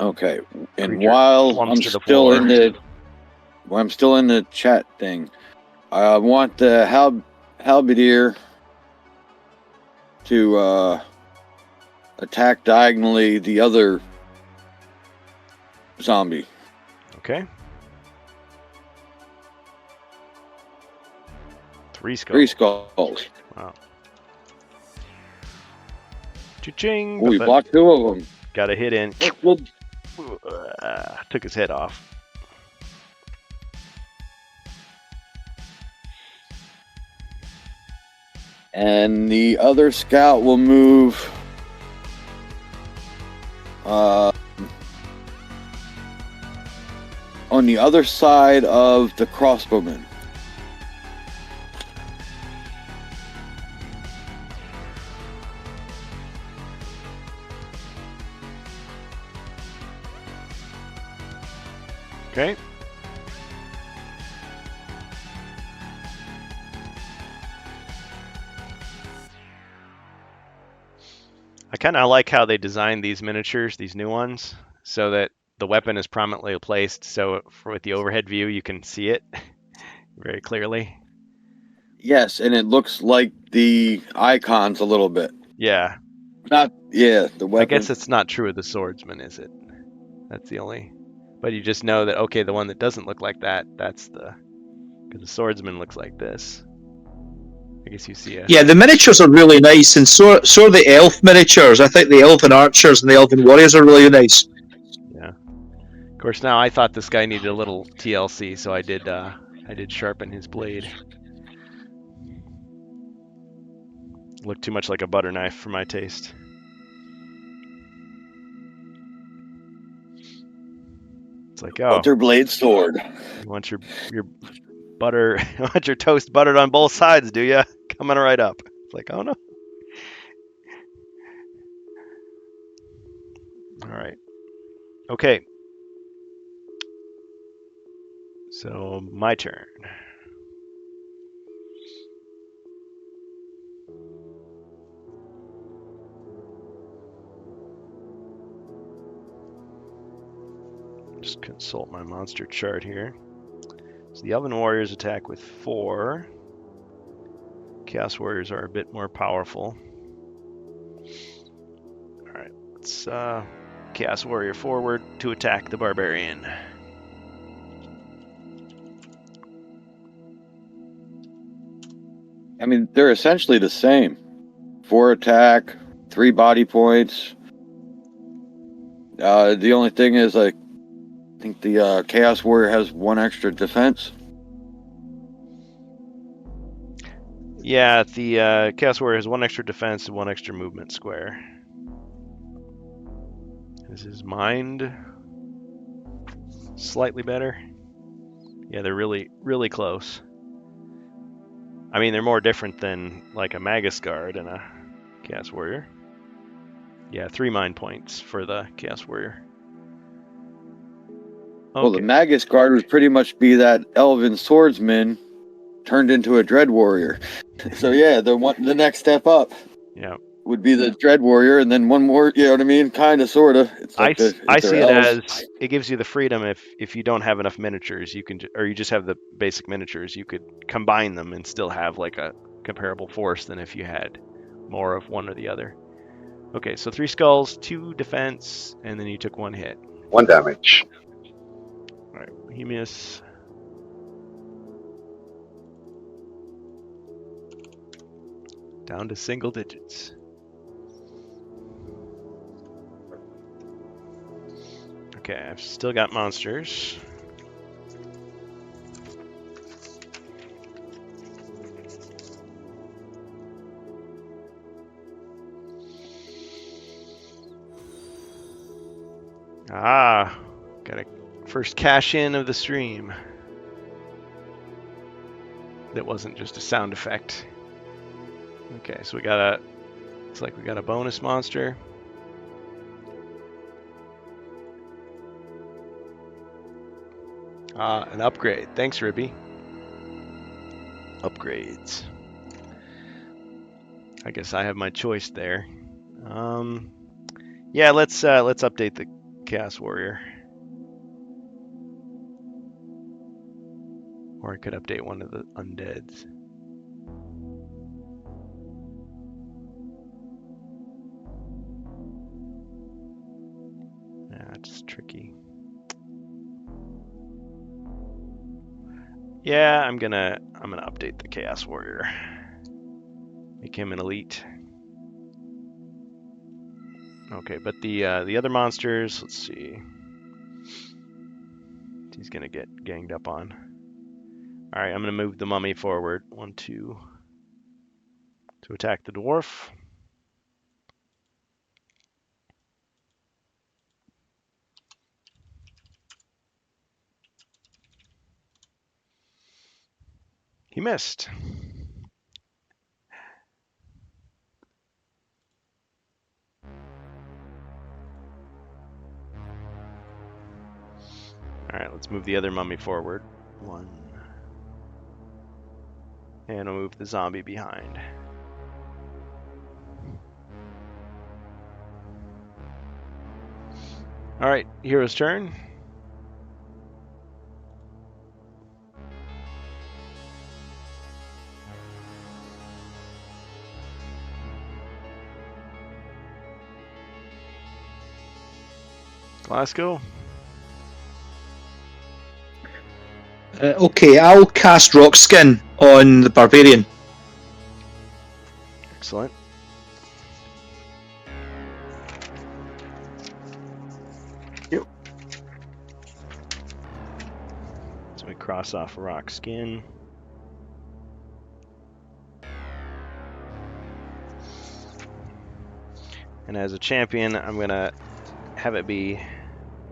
Okay, and Creature while plumps I'm to the still floor. in the chat thing, I want the halberdier to attack diagonally the other zombie. Okay. 3 skulls. 3 skulls. Wow. Cha-ching! Oh, we blocked 2 of them. Got a hit in. Well, Took his head off. And the other scout will move on the other side of the crossbowman. Okay. I kind of like how they designed these miniatures, these new ones, so that the weapon is prominently placed. So with the overhead view, you can see it very clearly. Yes, and it looks like the icons a little bit. Yeah. The I weapon. guess it's not true of the swordsman, is it? That's the only. But you just know that, okay, the one that doesn't look like that, that's the. Because the swordsman looks like this. I guess you see a. Yeah, the miniatures are really nice, and so are the elf miniatures. I think the elven archers and the elven warriors are really nice. Yeah. Of course, now I thought this guy needed a little TLC, so I did sharpen his blade. Looked too much like a butter knife for my taste. It's like, oh, Butter blade sword. you want your butter, you want your toast buttered on both sides, do ya? Coming right up. It's like, oh no. All right. Okay. So my turn. Just consult my monster chart here. So the Elven Warriors attack with 4. Chaos Warriors are a bit more powerful. Alright, let's Chaos Warrior forward to attack the Barbarian. I mean, they're essentially the same. 4 attack, 3 body points. The only thing is, I think the Chaos Warrior has 1 extra defense. Yeah, the Chaos Warrior has 1 extra defense and 1 extra movement square. Is his mind slightly better? Yeah, they're really, really close. I mean, they're more different than like a Magus Guard and a Chaos Warrior. Yeah, 3 mind points for the Chaos Warrior. Okay. Well, the Magus Guard would pretty much be that Elven Swordsman turned into a Dread Warrior. So yeah, the next step up. Yeah. Would be the Dread Warrior, and then one more. You know what I mean? Kind of, sort of. I see it as it gives you the freedom if you don't have enough miniatures, you can, or you just have the basic miniatures, you could combine them and still have like a comparable force than if you had more of one or the other. Okay, so 3 skulls, 2 defense, and then you took 1 hit. 1 damage. All right, Bohemius. Down to single digits. Okay, I've still got monsters. Ah, got a first cash in of the stream. That wasn't just a sound effect. Okay, so looks like we got a bonus monster. An upgrade. Thanks, Ribby. Upgrades. I guess I have my choice there. Yeah, let's update the Chaos Warrior. Or I could update one of the undeads. Yeah, it's tricky. Yeah, I'm gonna update the Chaos Warrior. Make him an elite. Okay, but the other monsters, let's see. He's gonna get ganged up on. All right, I'm gonna move the mummy forward. 1, 2, to attack the dwarf. He missed. All right, let's move the other mummy forward. 1. And we'll move the zombie behind. All right, hero's turn. Glasgow. Okay, I'll cast Rock Skin on the Barbarian. Excellent. Yep. So we cross off Rock Skin. And as a champion, I'm going to have it be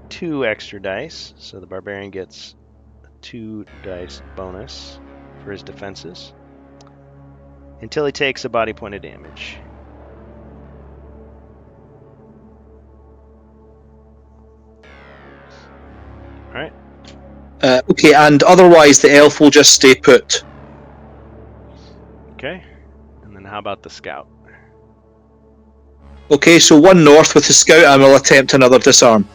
2 extra dice. So the Barbarian gets 2 dice bonus for his defenses until he takes a body point of damage. Alright. Okay, and otherwise the elf will just stay put. Okay. And then how about the scout? Okay, so 1 north with the scout and we'll attempt another disarm.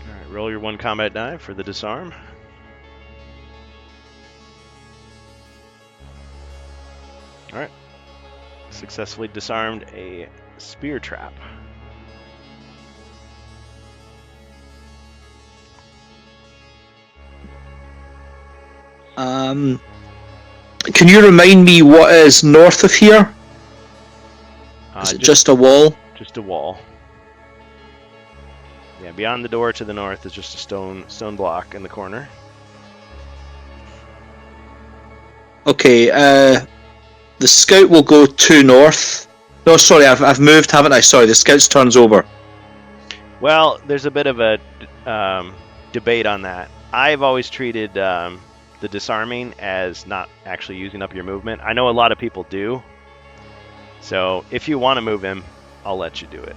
Alright, roll your 1 combat die for the disarm. Alright. Successfully disarmed a spear trap. Can you remind me what is north of here? Is it just a wall? Just a wall. Yeah, beyond the door to the north is just a stone block in the corner. Okay, the scout will go 2 north. No, sorry, I've moved, haven't I? Sorry, the scout's turn's over. Well, there's a bit of a debate on that. I've always treated the disarming as not actually using up your movement. I know a lot of people do. So if you want to move him, I'll let you do it.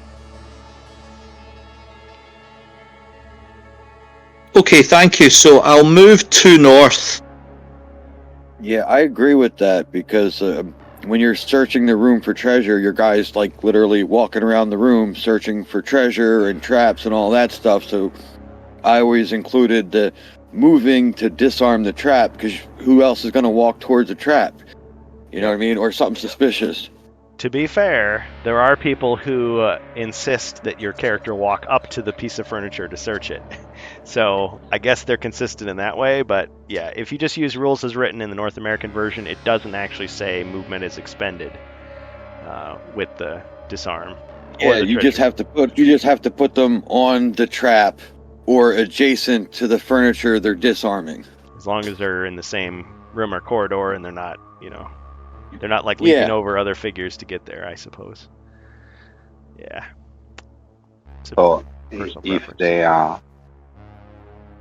Okay, thank you. So I'll move 2 north. Yeah, I agree with that because when you're searching the room for treasure, your guy's like literally walking around the room searching for treasure and traps and all that stuff. So I always included the moving to disarm the trap because who else is going to walk towards a trap? You know what I mean? Or something suspicious. To be fair, there are people who insist that your character walk up to the piece of furniture to search it. So I guess they're consistent in that way, but yeah, if you just use rules as written in the North American version, it doesn't actually say movement is expended with the disarm. Yeah, you just have to put them on the trap or adjacent to the furniture they're disarming. As long as they're in the same room or corridor and they're not, they're not like leaping over other figures to get there, I suppose. Yeah. So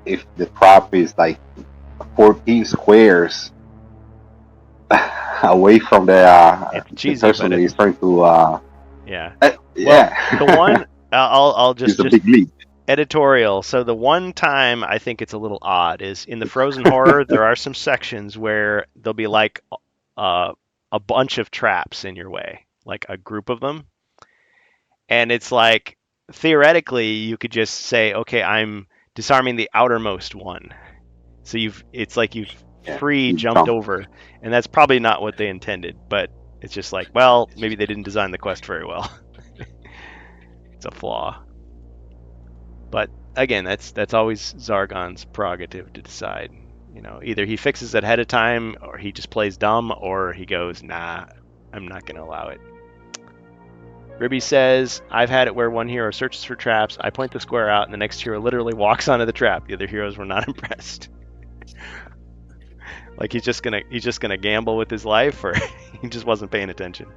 if the prop is like 14 squares away from the person he's trying to yeah. Yeah. Well, the one I'll just it's a big leap. Editorial. So the one time I think it's a little odd is in the Frozen Horror. There are some sections where there'll be like a bunch of traps in your way, like a group of them, and it's like theoretically you could just say, okay, I'm disarming the outermost one. So it's like you've free jumped over, and that's probably not what they intended, but it's just like, well, maybe they didn't design the quest very well. It's a flaw. But again, that's always Zargon's prerogative to decide. Either he fixes it ahead of time, or he just plays dumb, or he goes, nah, I'm not going to allow it. Ribby says, I've had it where one hero searches for traps, I point the square out, and the next hero literally walks onto the trap. The other heroes were not impressed. Like he's just gonna gamble with his life, or He just wasn't paying attention.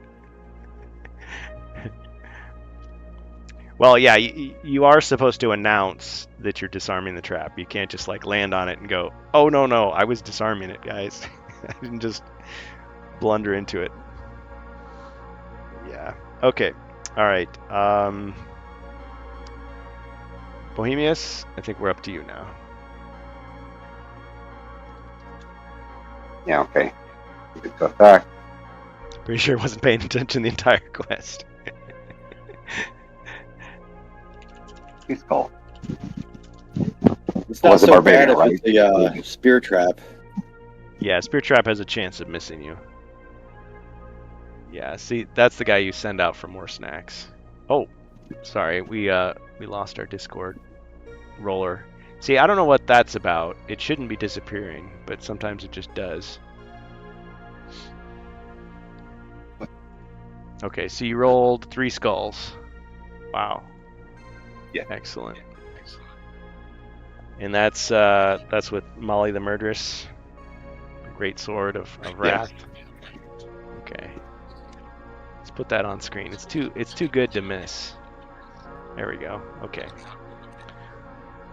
Well, yeah, you are supposed to announce that you're disarming the trap. You can't just like land on it and go, "Oh no, I was disarming it, guys." I didn't just blunder into it. Yeah. Okay. All right. Bohemius, I think we're up to you now. Yeah, okay. Good to attack. Pretty sure I wasn't paying attention the entire quest. Please call. It's not Was a so bad barbarian, if it's a spear trap. Yeah, Spear Trap has a chance of missing you. Yeah, see, that's the guy you send out for more snacks. Oh, sorry, we lost our Discord roller. See, I don't know what that's about. It shouldn't be disappearing, but sometimes it just does. Okay, so you rolled 3 skulls. Wow. Yeah. Excellent. And that's with Molly the Murderess. Great Sword of Wrath. Okay. Let's put that on screen. It's too good to miss. There we go. Okay.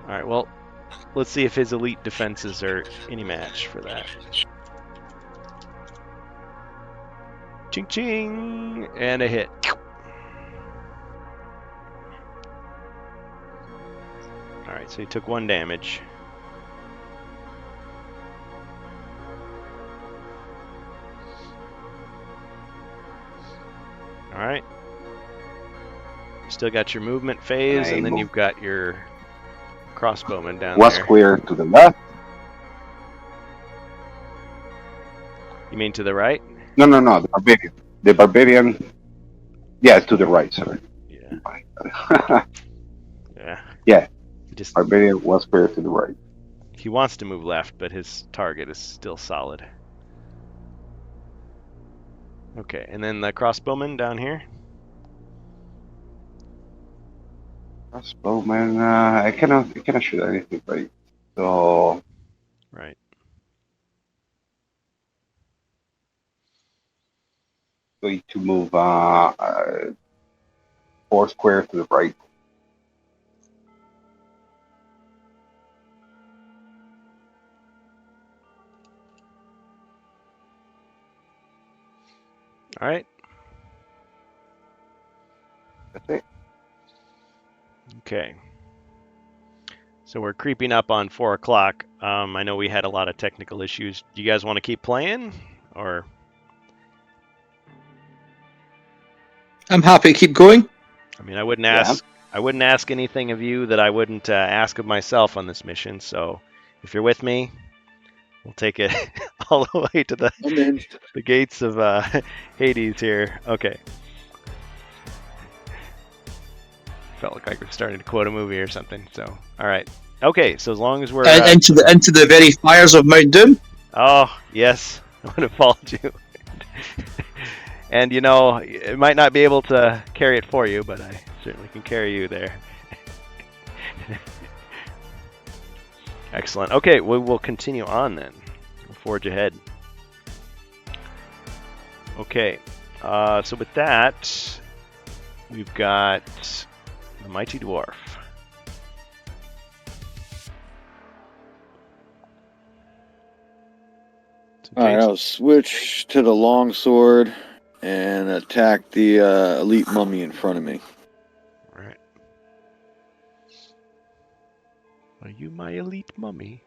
Alright, well, let's see if his elite defenses are any match for that. Ching ching! And a hit. Alright, so he took 1 damage. Alright. You still got your movement phase, and then you've got your crossbowman down Was there. square to the left. You mean to the right? No, the barbarian. The barbarian. Yeah, it's to the right, sorry. Yeah. Yeah. Yeah. He just Barbarian was square to the right. he wants to move left, but his target is still solid. Okay, and then the crossbowman down here. Crossbowman, I cannot shoot anything, right? So Right. going to move 4 square to the right. All right. That's it. Okay. So we're creeping up on 4 o'clock. I know we had a lot of technical issues. Do you guys want to keep playing, or? I'm happy to keep going. I mean, I wouldn't ask anything of you that I wouldn't ask of myself on this mission. So, if you're with me, we'll take it all the way to the gates of Hades here. Okay. Felt like we're starting to quote a movie or something. So, all right. Okay. So as long as we're Into the very fires of Mount Doom. oh yes, I would have followed you. And you know, it might not be able to carry it for you, but I certainly can carry you there. Excellent. Okay, we will continue on then. We'll forge ahead. Okay, so with that, we've got the Mighty Dwarf. Alright, I'll switch to the longsword and attack the elite mummy in front of me. Alright. Are you my elite mummy?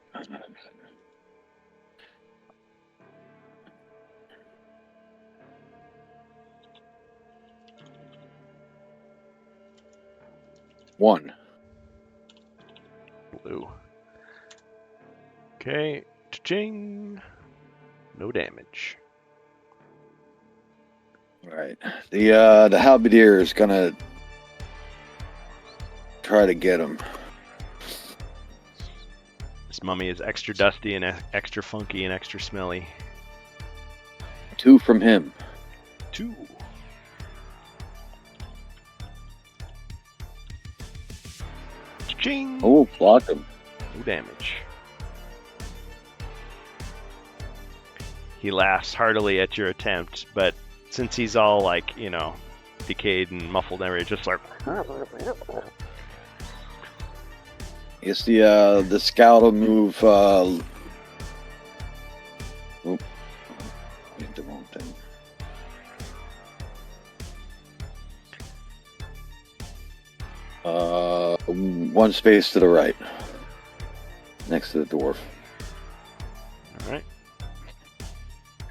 One. Blue. Okay, cha-ching. No damage. Alright. The halberdier is gonna try to get him. This mummy is extra dusty and extra funky and extra smelly. 2 from him. 2. Cha-ching. Oh, block him. No damage. He laughs heartily at your attempt, but since he's all like, you know, decayed and muffled and everything, just like. I guess the scout will move. Oop. Hit the wrong thing. One space to the right, next to the dwarf. All right.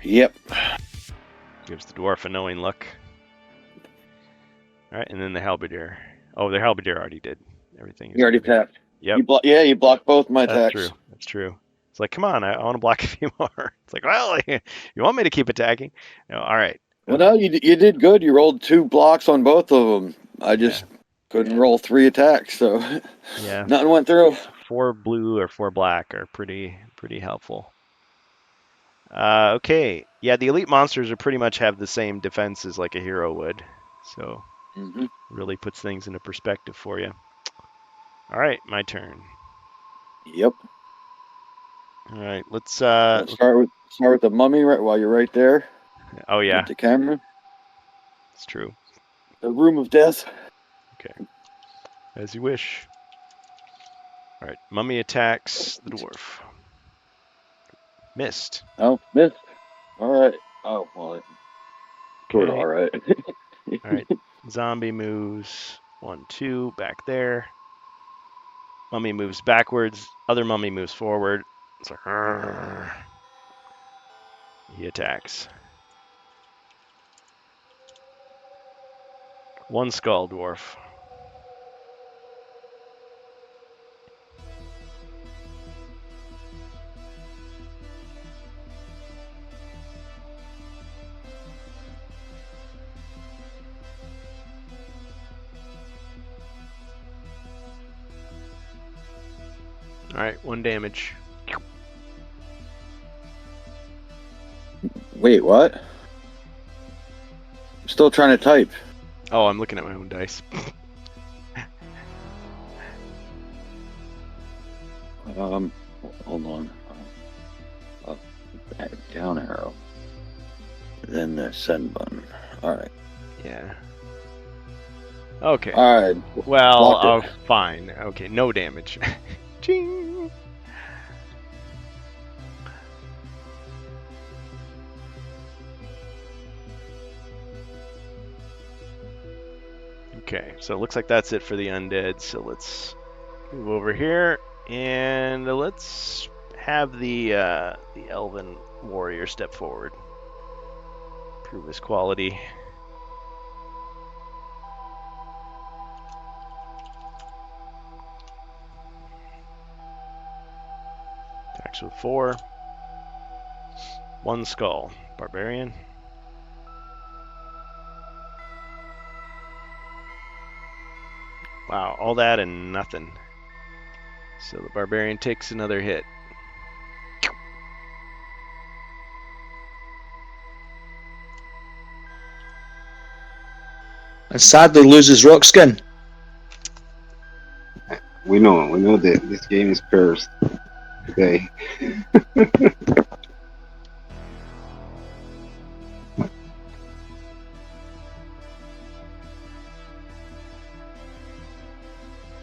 Yep. Gives the dwarf a knowing look. All right, and then the halberdier. Oh, the halberdier already did everything. You already tapped. Yep. You blocked both my That's attacks. true. That's true. It's like, come on, I want to block a few more. It's like, well, you want me to keep attacking? No, all right. Well, no, you did good. You rolled 2 blocks on both of them. I just couldn't roll 3 attacks, so Yeah. nothing went through. 4 blue or 4 black are pretty helpful. Okay. Yeah, the elite monsters are pretty much have the same defenses like a hero would. So really puts things into perspective for you. All right, my turn. Yep. All right, let's Start with the mummy right while you're right there. Oh yeah, With the camera. it's true. The room of death. Okay. As you wish. All right, mummy attacks the dwarf. Missed. Oh, missed. All right. Oh, well, sort of Okay. all right. All right, zombie moves 1, 2 back there. Mummy moves backwards. Other mummy moves forward. It's like, "Arrgh." He attacks. 1 skull dwarf. All right, 1 damage. Wait, what? I'm still trying to type. Oh, I'm looking at my own dice. Hold on. Back down arrow. Then the send button. All right. Yeah. Okay. All right. Well, Blocked it. fine. Okay, no damage. Ching. Okay, so it looks like that's it for the undead. So let's move over here and let's have the elven warrior step forward. Prove his quality. Attacks with 4. 1 skull. Barbarian. Wow, all that and nothing. So the barbarian takes another hit. And sadly loses Rockskin. We know that this game is cursed today.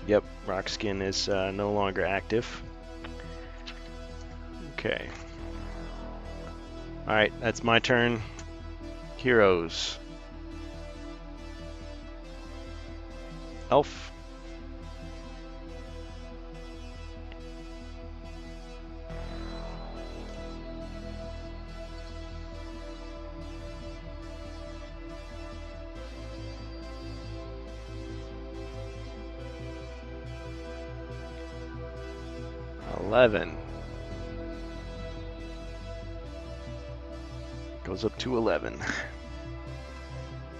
Yep, Rockskin is no longer active. Okay. Alright, that's my turn. Heroes. Elf. $11. Goes up to 11.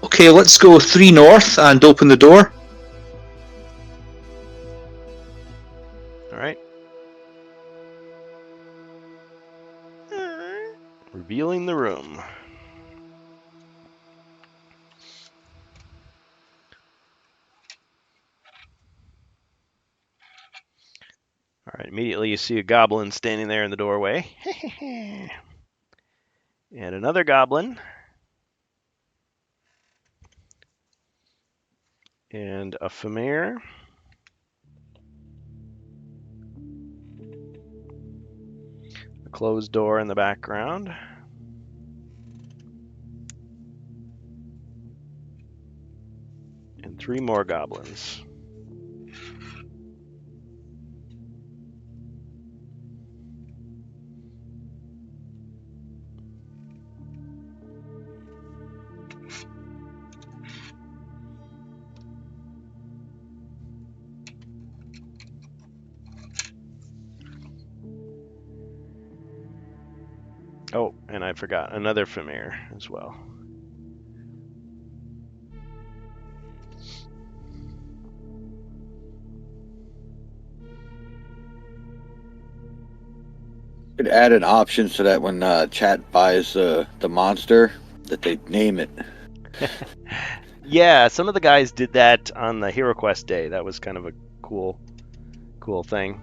Okay, let's go 3 north and open the door. Alright. Revealing the room. Alright, immediately you see a goblin standing there in the doorway. And another goblin. And a Famir. A closed door in the background. And 3 more goblins. Oh, and I forgot another Famir as well. Could add an option so that when chat buys the monster, that they name it. Yeah, some of the guys did that on the Hero Quest day. That was kind of a cool thing.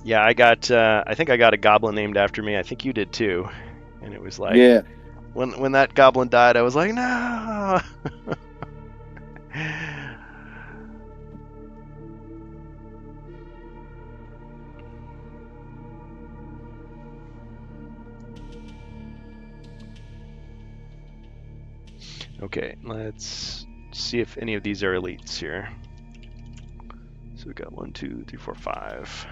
Yeah, I think I got a goblin named after me. I think you did too. And it was like, Yeah. when that goblin died, I was like, no. Okay, let's see if any of these are elites here. So we got 1, 2, 3, 4, 5.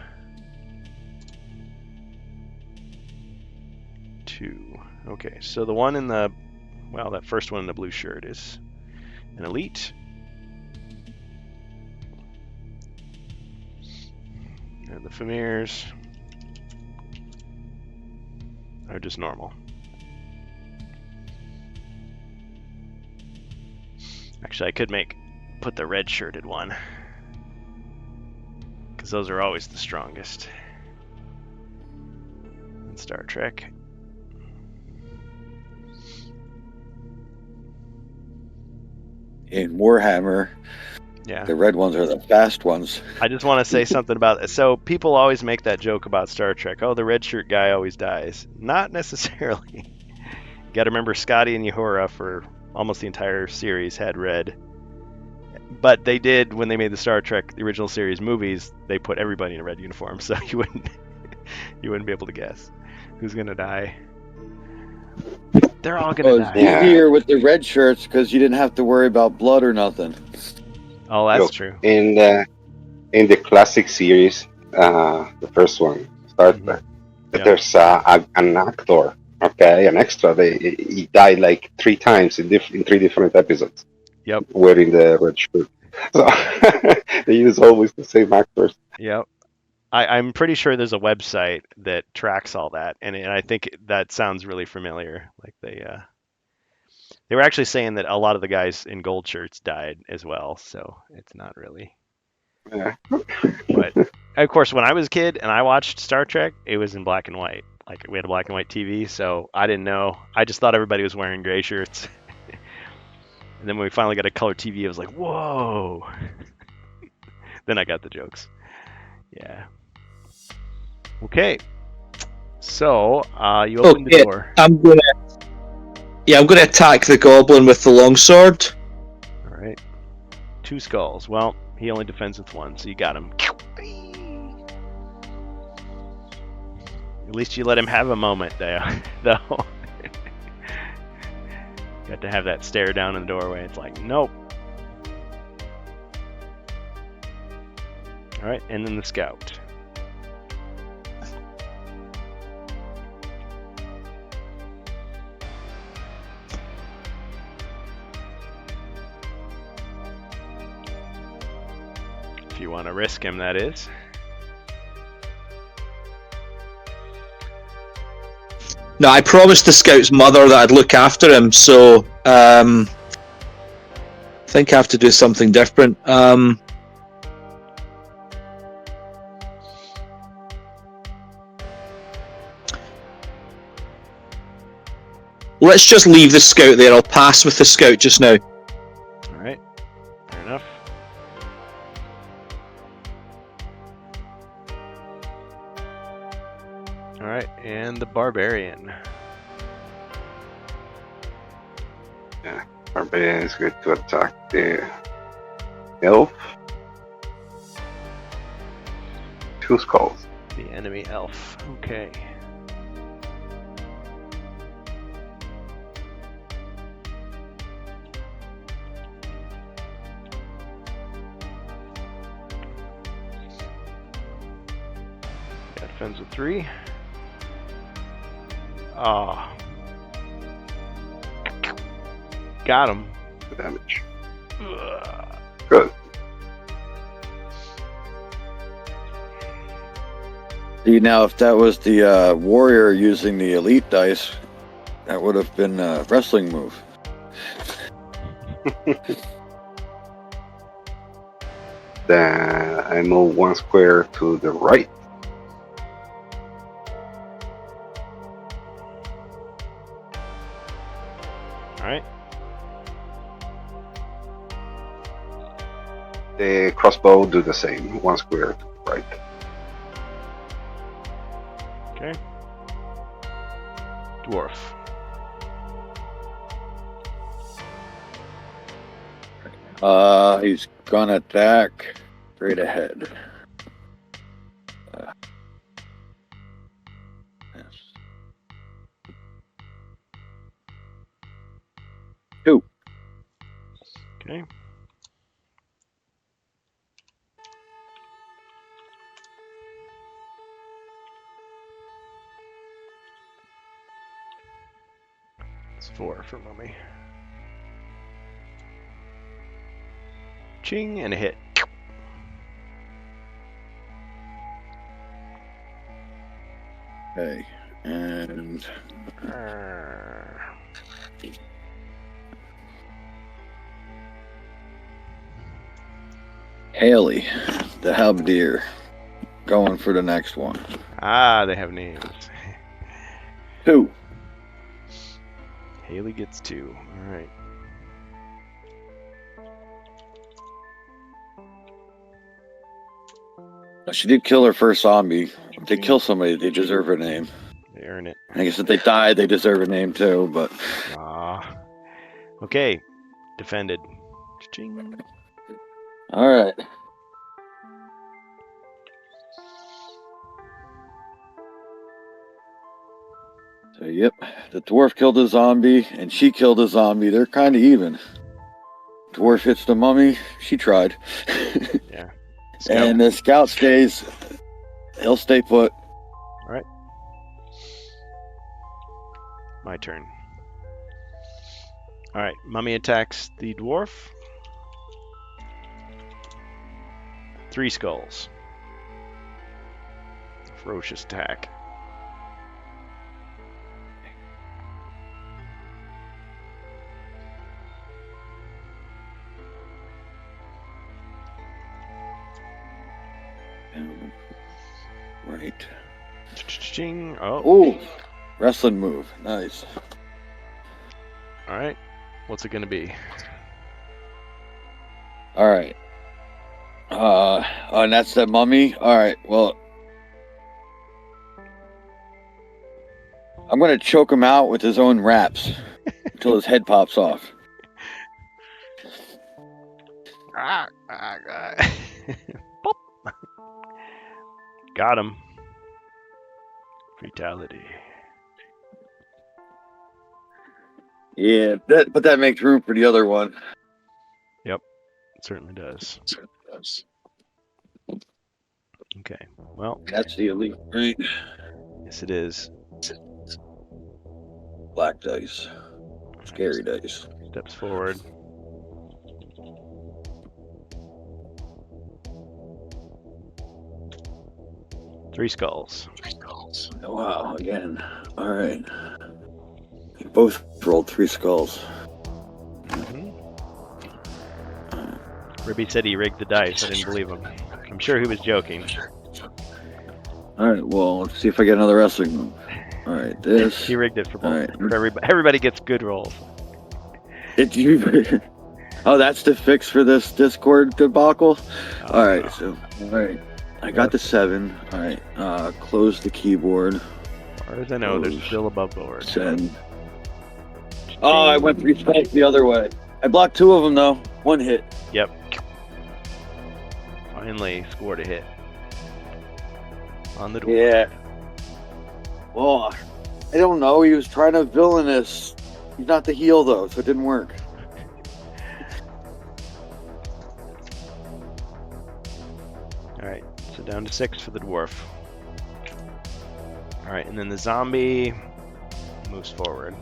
2. Okay, so the one in the, well, that first one in the blue shirt is an elite. And the Famirs are just normal. Actually, I could put the red shirted one, because those are always the strongest in Star Trek. In Warhammer, Yeah. the red ones are the fast ones. I just want to say something about it. So people always make that joke about Star Trek. Oh, the red shirt guy always dies. Not necessarily. You got to remember Scotty and Uhura for almost the entire series had red. But they did, when they made the Star Trek, the original series movies, they put everybody in a red uniform, so you wouldn't be able to guess who's gonna die. They're all gonna Well, it's die. easier with the red shirts because you didn't have to worry about blood or nothing. Oh, that's Look, true. In the classic series, the first one, Star Trek, Yeah. there's an actor, okay, an extra. He died like 3 times in 3 different episodes. Yep. Wearing the red shirt. So they use always the same actors. Yep. I'm pretty sure there's a website that tracks all that, and I think that sounds really familiar. Like they were actually saying that a lot of the guys in gold shirts died as well, so it's not really. Yeah. But of course, when I was a kid and I watched Star Trek, it was in black and white. Like we had a black and white TV, so I didn't know. I just thought everybody was wearing gray shirts. And then when we finally got a color TV, I was like, whoa. Then I got the jokes. Yeah. Okay. So you open the door. I'm gonna attack the goblin with the longsword. All right. 2 skulls. Well, he only defends with 1, so you got him. At least you let him have a moment there, though. Got to have that stare down in the doorway. It's like, nope. All right, and then the scout. If you want to risk him, that is. No, I promised the scout's mother that I'd look after him, so I think I have to do something different. Let's just leave the scout there. I'll pass with the scout just now. All right, fair enough. All right, and the barbarian. Barbarian is going to attack the elf. 2 skulls. The enemy elf. Okay. Yeah, defends with 3. Ah. Got him. Damage. Ugh. Good. See, now if that was the warrior using the elite dice, that would have been a wrestling move. Then I move 1 square to the right. Alright. The crossbow do the same. 1 square to the right. Okay. Dwarf. He's gonna attack straight ahead. Yes. 2. Okay. It's 4 for mummy. Ching and a hit. Okay, and Haley, the halberdier, going for the next one. Ah, they have names. 2. Haley gets 2. Alright. She did kill her first zombie. If they kill somebody, they deserve a name. They earn it. I guess if they die, they deserve a name too, but... Ah. Okay. Defended. Ching. Alright. So, yep. The dwarf killed a zombie, and she killed a zombie. They're kind of even. Dwarf hits the mummy. She tried. Yeah. And the scout stays. He'll stay put. My turn. Alright, mummy attacks the dwarf. 3 skulls. Ferocious attack. Right. Ching. Oh. Ooh. Wrestling move. Nice. Alright. What's it gonna be? Alright. Oh, and that's the mummy? Alright, well. I'm gonna choke him out with his own wraps until his head pops off. Pop. Got him. Fatality. Yeah, but that makes room for the other one. Yep, it certainly does. Okay, well. That's the elite, right? Yes, it is. Black dice. Scary dice. Steps forward. Three skulls. Oh, wow, again. Alright. You both rolled 3 skulls. Ribby said he rigged the dice. I didn't believe him. I'm sure he was joking. Alright, well, let's see if I get another wrestling move. Alright, this. He rigged it for both. Alright. For everybody gets good rolls. Oh, that's the fix for this Discord debacle? Alright, so, alright. I got the 7. Alright, close the keyboard. As far as I know, there's still above board. Send. Oh, I went 3 spikes the other way. I blocked 2 of them though. 1 hit. Yep. Finally scored a hit. On the door. Yeah. Well, I don't know. He was trying to villainous. He's not the heel though, so it didn't work. Alright, so down to 6 for the dwarf. Alright, and then the zombie moves forward.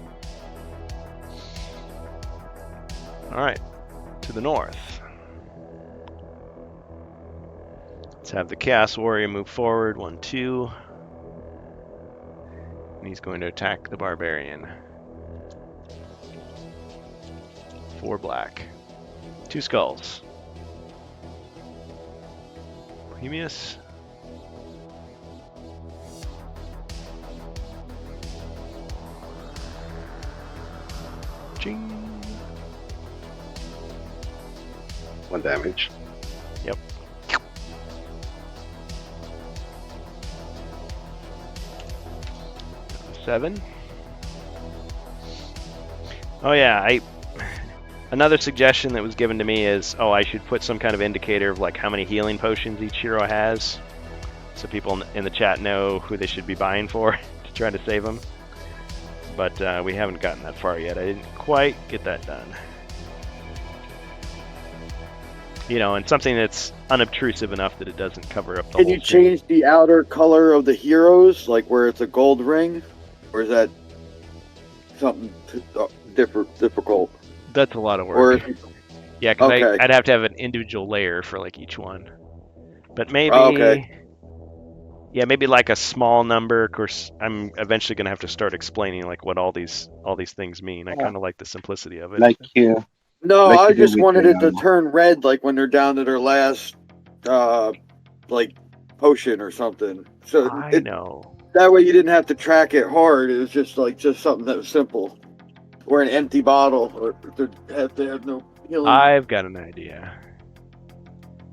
Alright, to the north. Let's have the Chaos Warrior move forward. 1, 2. And he's going to attack the Barbarian. 4 black. 2 skulls. Bohemius. Ching. 1 damage. Yep. Seven. Oh yeah, another suggestion that was given to me is, I should put some kind of indicator of like how many healing potions each hero has, so people in the chat know who they should be buying for to try to save them. But we haven't gotten that far yet. I didn't quite get that done. You know, and something that's unobtrusive enough that it doesn't cover up the whole Can you change the outer color of the heroes, like where it's a gold ring? Or is that something difficult? That's a lot of work. Or yeah, because okay. I'd have to have an individual layer for like each one. But maybe, yeah, maybe like a small number. Of course, I'm eventually gonna have to start explaining like what all these things mean. I kind of like the simplicity of it. Like no, like I you do just with wanted the, it to turn red, like when they're down to their last, like potion or something. So I know. That way you didn't have to track it hard. It was just something that was simple. Or an empty bottle, or they have no healing. I've got an idea.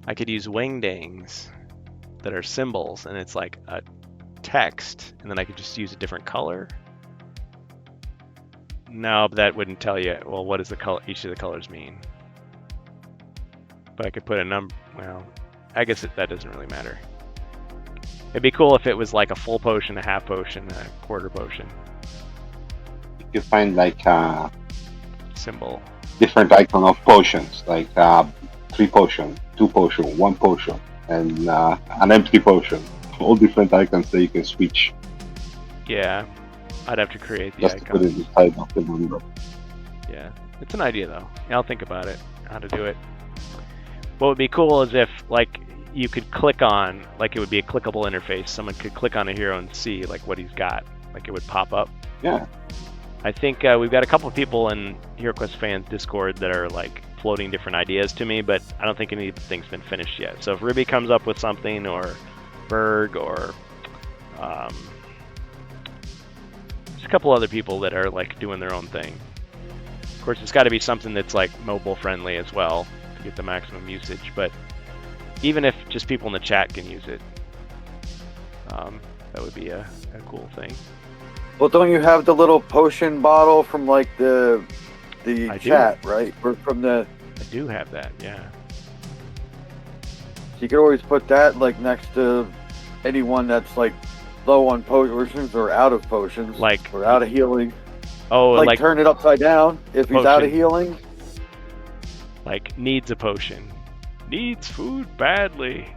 I could use wingdings that are symbols, and it's like a text, and then I could just use a different color. No, but that wouldn't tell you, well, what does the color, each of the colors mean? But I could put a number, well, I guess that doesn't really matter. It'd be cool if it was like a full potion, a half potion, a quarter potion. you find like a symbol, different icon of potions, like 3 potion, 2 potion, 1 potion, and an empty potion. All different icons that you can switch. Yeah, I'd have to create the just icon. to put it inside of the window. Yeah, it's an idea though. I'll think about it, how to do it. What would be cool is if like you could click on, like it would be a clickable interface. Someone could click on a hero and see like what he's got. Like it would pop up. Yeah. I think we've got a couple of people in HeroQuest fans Discord that are like floating different ideas to me, but I don't think anything's been finished yet. So if Ruby comes up with something, or Berg, or just a couple other people that are like doing their own thing. Of course, it's got to be something that's like mobile friendly as well to get the maximum usage. But even if just people in the chat can use it, that would be a cool thing. Well, don't you have the little potion bottle from like the I chat, do. right? Or from the. I do have that, yeah. So you could always put that like next to anyone that's like low on potions or out of potions, Like, or out of healing. oh, Like turn it upside down if he's out of Potion. healing. like needs a potion, needs food badly.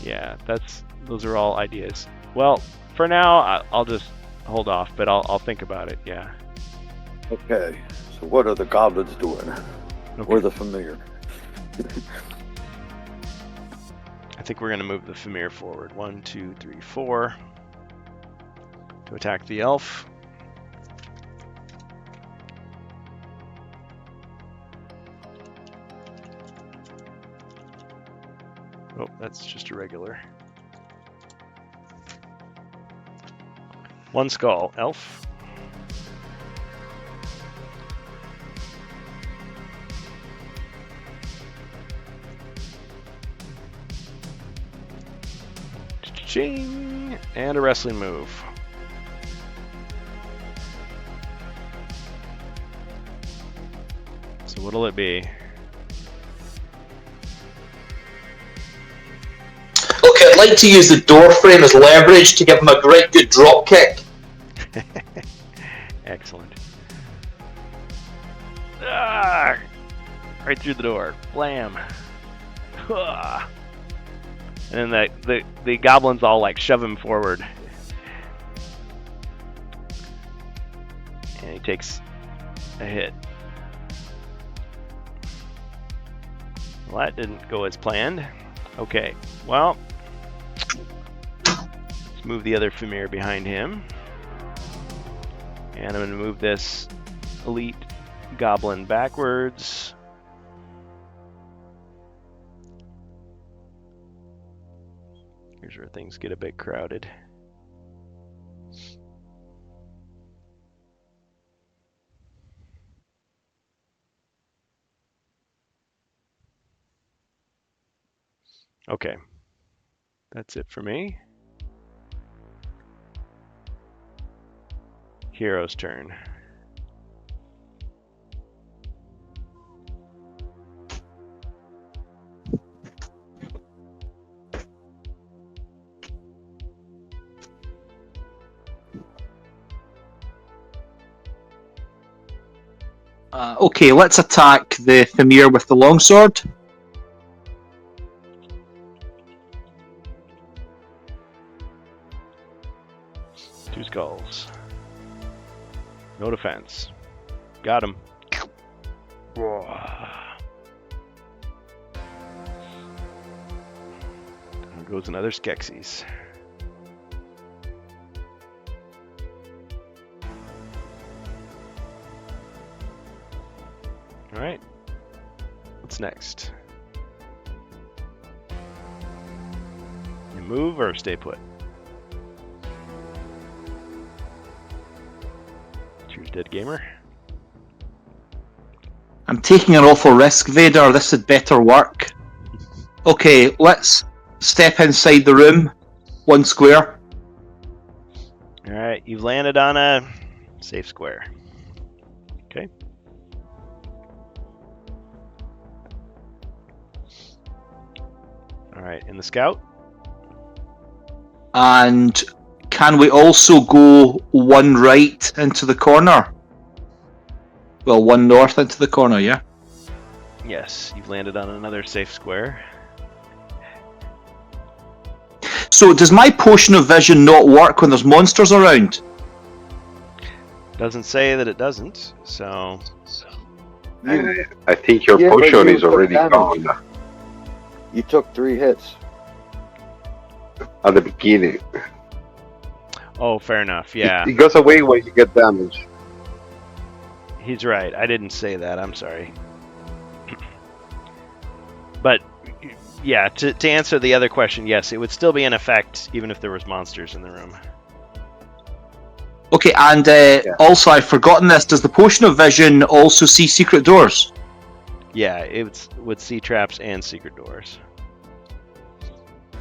Yeah, those are all ideas. Well, for now, I'll just hold off, but I'll think about it. Yeah. Okay. So what are the goblins doing? Okay. Or the familiar? I think we're gonna move the Famir forward. 1, 2, 3, 4 to attack the elf. Oh, that's just a regular. 1 skull, elf. Ching! And a wrestling move. So what'll it be? Okay, I'd like to use the door frame as leverage to give him a great good drop kick. Excellent. Ah! Right through the door. Blam. Ah. And then the goblins all like shove him forward. And he takes a hit. Well, that didn't go as planned. Okay, well, let's move the other Fimir behind him. And I'm going to move this elite goblin backwards. Here's where things get a bit crowded. Okay, that's it for me. Hero's turn. Okay, let's attack the Fimir with the longsword. Two skulls. No defense. Got him. There goes another Skeksis. Alright. What's next? You move or stay put? Choose dead gamer. I'm taking an awful risk, Vader. This had better work. Okay, let's step inside the room. 1 square. Alright, you've landed on a safe square. Okay. Alright, in the scout. And can we also go 1 right into the corner? Well, 1 north into the corner, yeah? Yes, you've landed on another safe square. So does my potion of vision not work when there's monsters around? Doesn't say that it doesn't, so... I think your Yeah, but potion you is already took gone damage. You took 3 hits. at the beginning. Oh, fair enough, yeah. It goes away when you get damage. He's right, I didn't say that, I'm sorry. But, yeah, to answer the other question, yes, it would still be in effect even if there was monsters in the room. Okay, and also I've forgotten this. Does the potion of vision also see secret doors? Yeah, it would see traps and secret doors.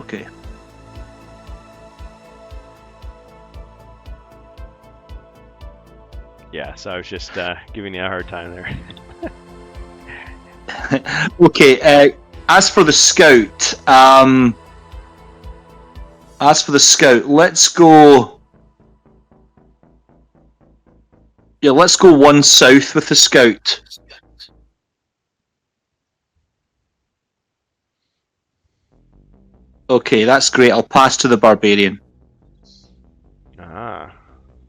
Okay. Yeah, so I was just giving you a hard time there. Okay, as for the scout, let's go. Yeah, let's go 1 south with the scout. Okay, that's great. I'll pass to the barbarian. Ah.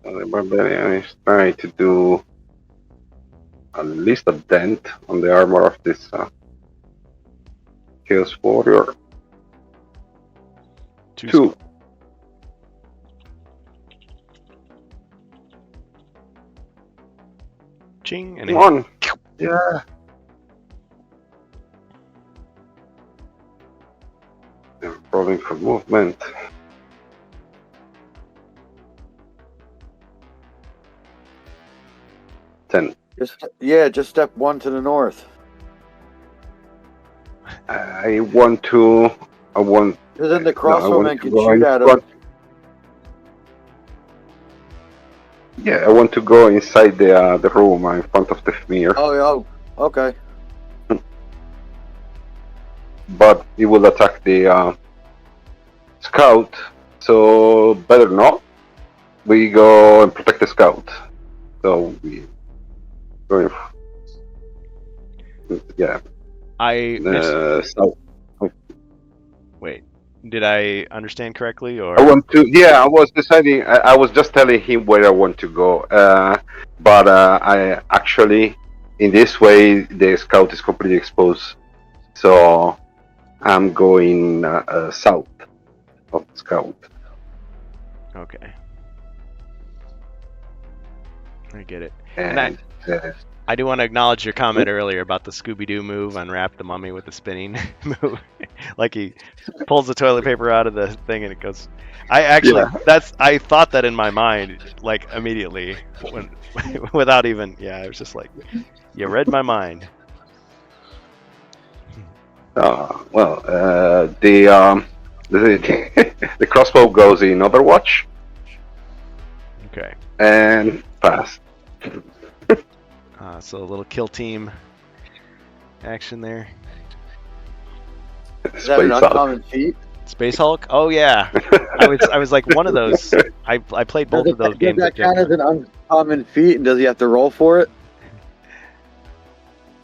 The barbarian is trying to do at least a dent on the armor of this Chaos Warrior. 2. Ching, and 1. Yeah. They're rolling for movement. Just step 1 to the north. I want to. Because then the crossbowman can go shoot in at him. front. Yeah, I want to go inside the room in front of the Fimir. Oh, Okay. but it will attack the scout. So better not. We go and protect the scout. So we going. Yeah. I missed. So Wait, did I understand correctly, I or want to. Yeah, I was deciding. I was just telling him where I want to go. But I actually, in this way, the scout is completely exposed. So I'm going south of the scout. okay? I get it. And And I do want to acknowledge your comment earlier about the Scooby-Doo move, unwrap the mummy with the spinning move. Like he pulls the toilet paper out of the thing and it goes. I actually, I thought that in my mind, like immediately, when, without even, yeah, I was just like, you read my mind. the crossbow goes in Overwatch Okay. and pass. So a little kill team action there. Is that an Space Hulk. uncommon feat? Space Hulk? Oh yeah. I was like one of those. I played both of those games. Does that count as an uncommon feat, and does he have to roll for it?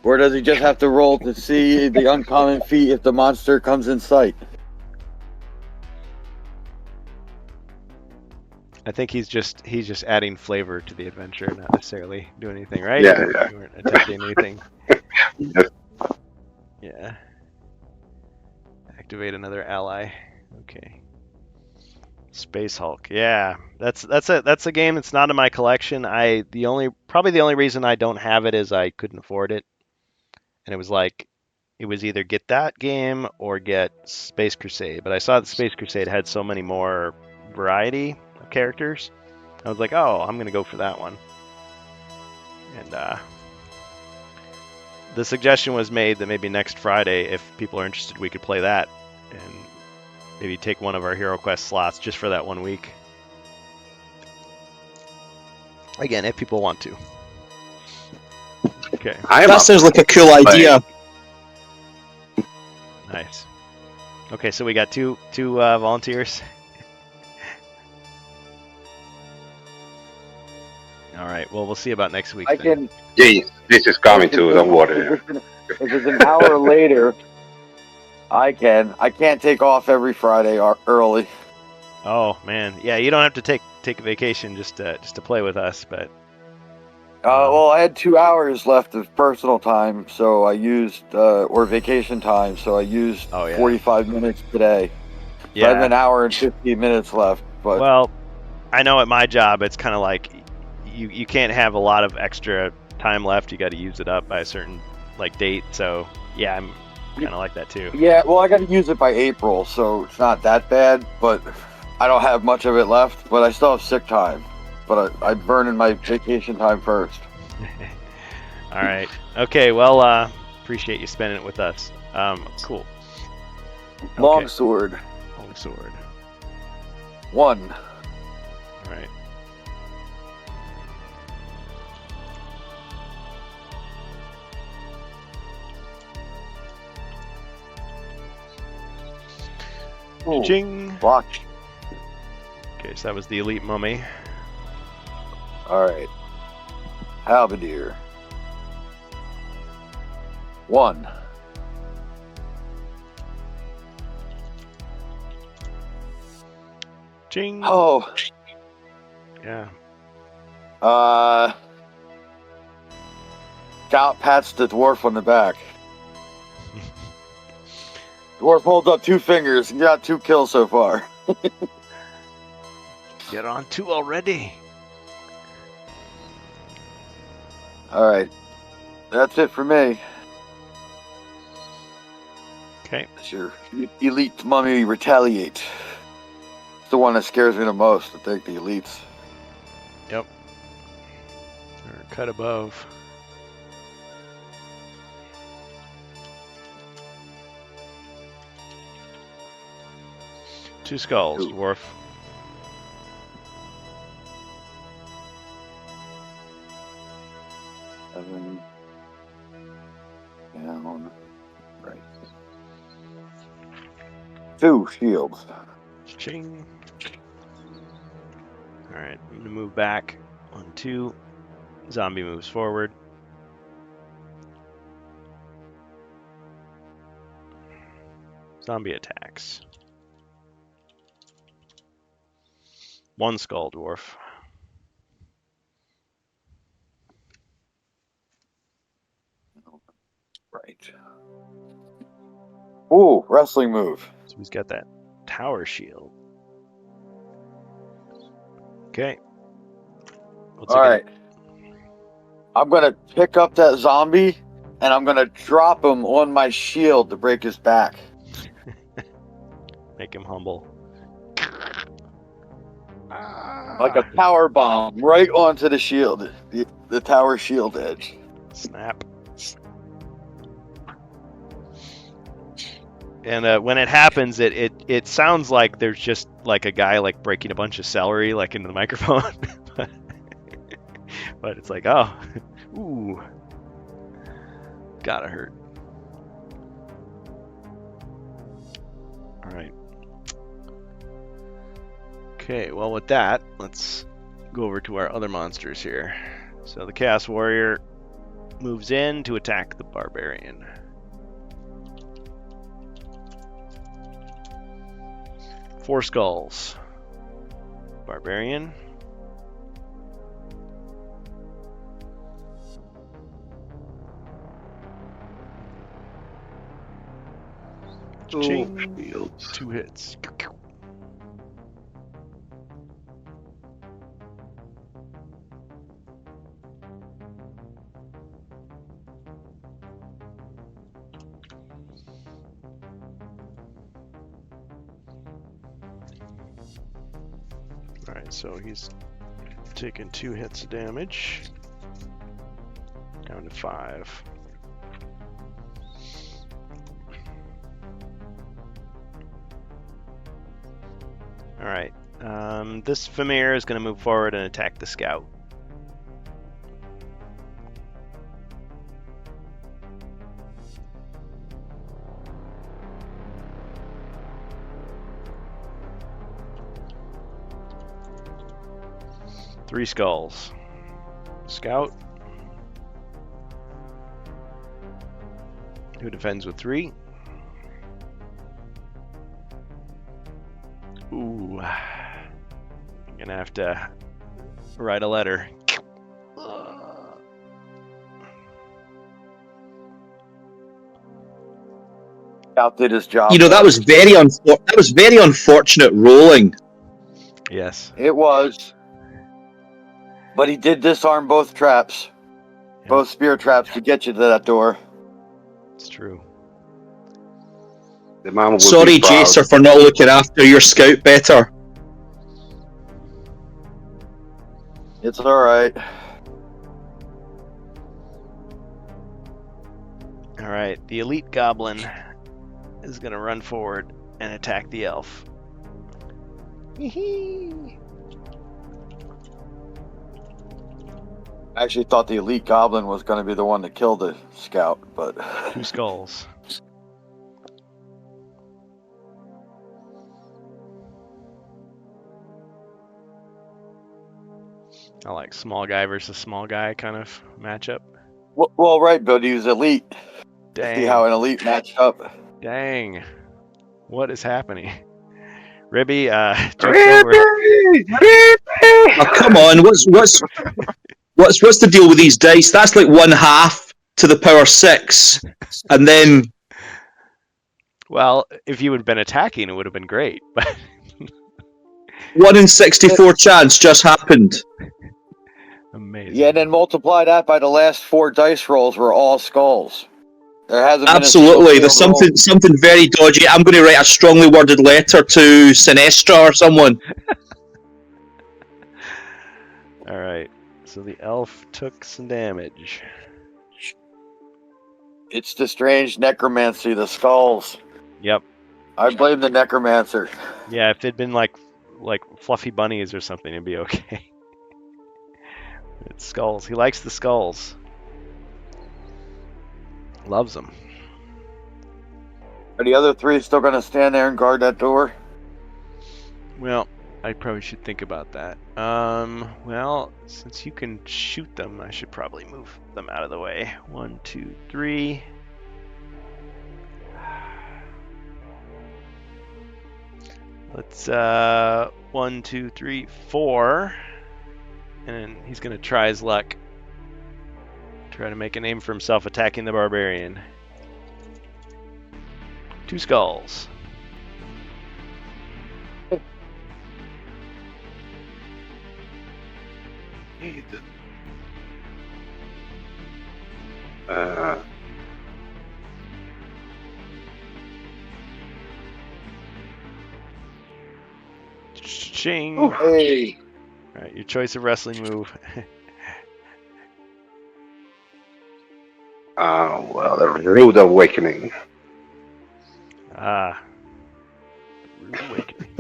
Or does he just have to roll to see the uncommon feat if the monster comes in sight? I think he's just adding flavor to the adventure, not necessarily doing anything, right? Yeah, yeah. You weren't attempting anything. Yes. Yeah. Activate another ally. Okay. Space Hulk. Yeah, that's a game that's not in my collection. Probably the only reason I don't have it is I couldn't afford it, and it was either get that game or get Space Crusade. But I saw that Space Crusade had so many more variety of characters. I was like, oh, I'm gonna go for that one. And the suggestion was made that maybe next Friday, if people are interested, we could play that and maybe take one of our Hero Quest slots just for that 1 week. Again, if people want to. Okay, That sounds like a cool idea. nice. Okay, so we got two volunteers. All right. Well, we'll see about next week. I then. can. Yes, this is coming too. Don't worry. If it's an hour later, I can. I can't take off every Friday early. Oh man, yeah. You don't have to take a vacation just to play with us, but Well, I had 2 hours left of personal time, so I used or vacation time, so I used 45 minutes today. So I have yeah. an hour and 15 minutes left. But Well, I know at my job it's kind of like you can't have a lot of extra time left. You got to use it up by a certain date. So yeah, I'm kind of like that too. yeah, well, I got to use it by April, so it's not that bad. But I don't have much of it left. But I still have sick time. But I burn in my vacation time first. All right. Okay. Well, appreciate you spending it with us. Cool. Longsword. Longsword. 1. All right. Ooh, Ching. block. Okay, so that was the elite mummy. All right. Halberdier. 1. Ching. Oh. Yeah. Scout pats the dwarf on the back. Dwarf holds up 2 fingers and got 2 kills so far. Get on 2 already. Alright. That's it for me. Okay. That's your elite mummy retaliate. It's the one that scares me the most, I think, the elites. Yep. Or cut above. Two skulls, Ooh. dwarf. 2 shields. Ching. All right, I'm gonna move back on 2. Zombie moves forward. Zombie attacks. 1 skull dwarf. Right. Ooh, wrestling move. So he's got that tower shield. Okay. What's it All gonna- right. I'm gonna pick up that zombie and I'm gonna drop him on my shield to break his back. Make him humble. Like a power bomb right onto the shield, the tower shield edge. Snap. And when it happens, it sounds like there's just like a guy like breaking a bunch of celery like into the microphone, but it's like, oh, ooh, gotta hurt. All right. Okay, well with that, let's go over to our other monsters here. So the Chaos Warrior moves in to attack the Barbarian. Four skulls. Barbarian. Ching. Shields. 2 hits. Alright, so he's taking 2 hits of damage. Down to 5. Alright, this Famir is going to move forward and attack the scout. Three skulls. Scout. Who defends with 3? Ooh. I'm gonna have to write a letter. Scout did his job. You know, that was very unfortunate rolling. Yes. It was. But he did disarm both traps. Yeah. Both spear traps to get you to that door. It's true. The man will Sorry, be proud. Jacer, for not looking after your scout better. It's alright. Alright, the elite goblin is gonna run forward and attack the elf. I actually thought the elite goblin was going to be the one to kill the scout, but 2 skulls. I like small guy versus small guy kind of matchup. well, right, but he was elite. See how Dang. an elite matched up. Dang. What is happening? Ribby, jumps over. Oh, come on, what's the deal with these dice? That's like 1/2 to the power 6, and then Well, if you had been attacking, it would have been great. But 1 in 64 chance just happened. amazing. Yeah, and then multiply that by the last 4 dice rolls were all skulls. There hasn't been a Absolutely, there's single failed roll. something very dodgy. I'm going to write a strongly worded letter to Sinestra or someone. All right. So the elf took some damage. It's the strange necromancy, the skulls. Yep. I blame the necromancer. Yeah, if it'd been like fluffy bunnies or something, it'd be okay. It's skulls. He likes the skulls. Loves them. Are the other three still gonna stand there and guard that door? Well, I probably should think about that. Well, since you can shoot them, I should probably move them out of the way. 1, 2, 3. Let's 1, 2, 3, 4. And he's gonna try his luck. Try to make a name for himself attacking the barbarian. 2 skulls. Ching. Ooh. Hey. All right, your choice of wrestling move. Well, the rude awakening. Ah. Rude awakening.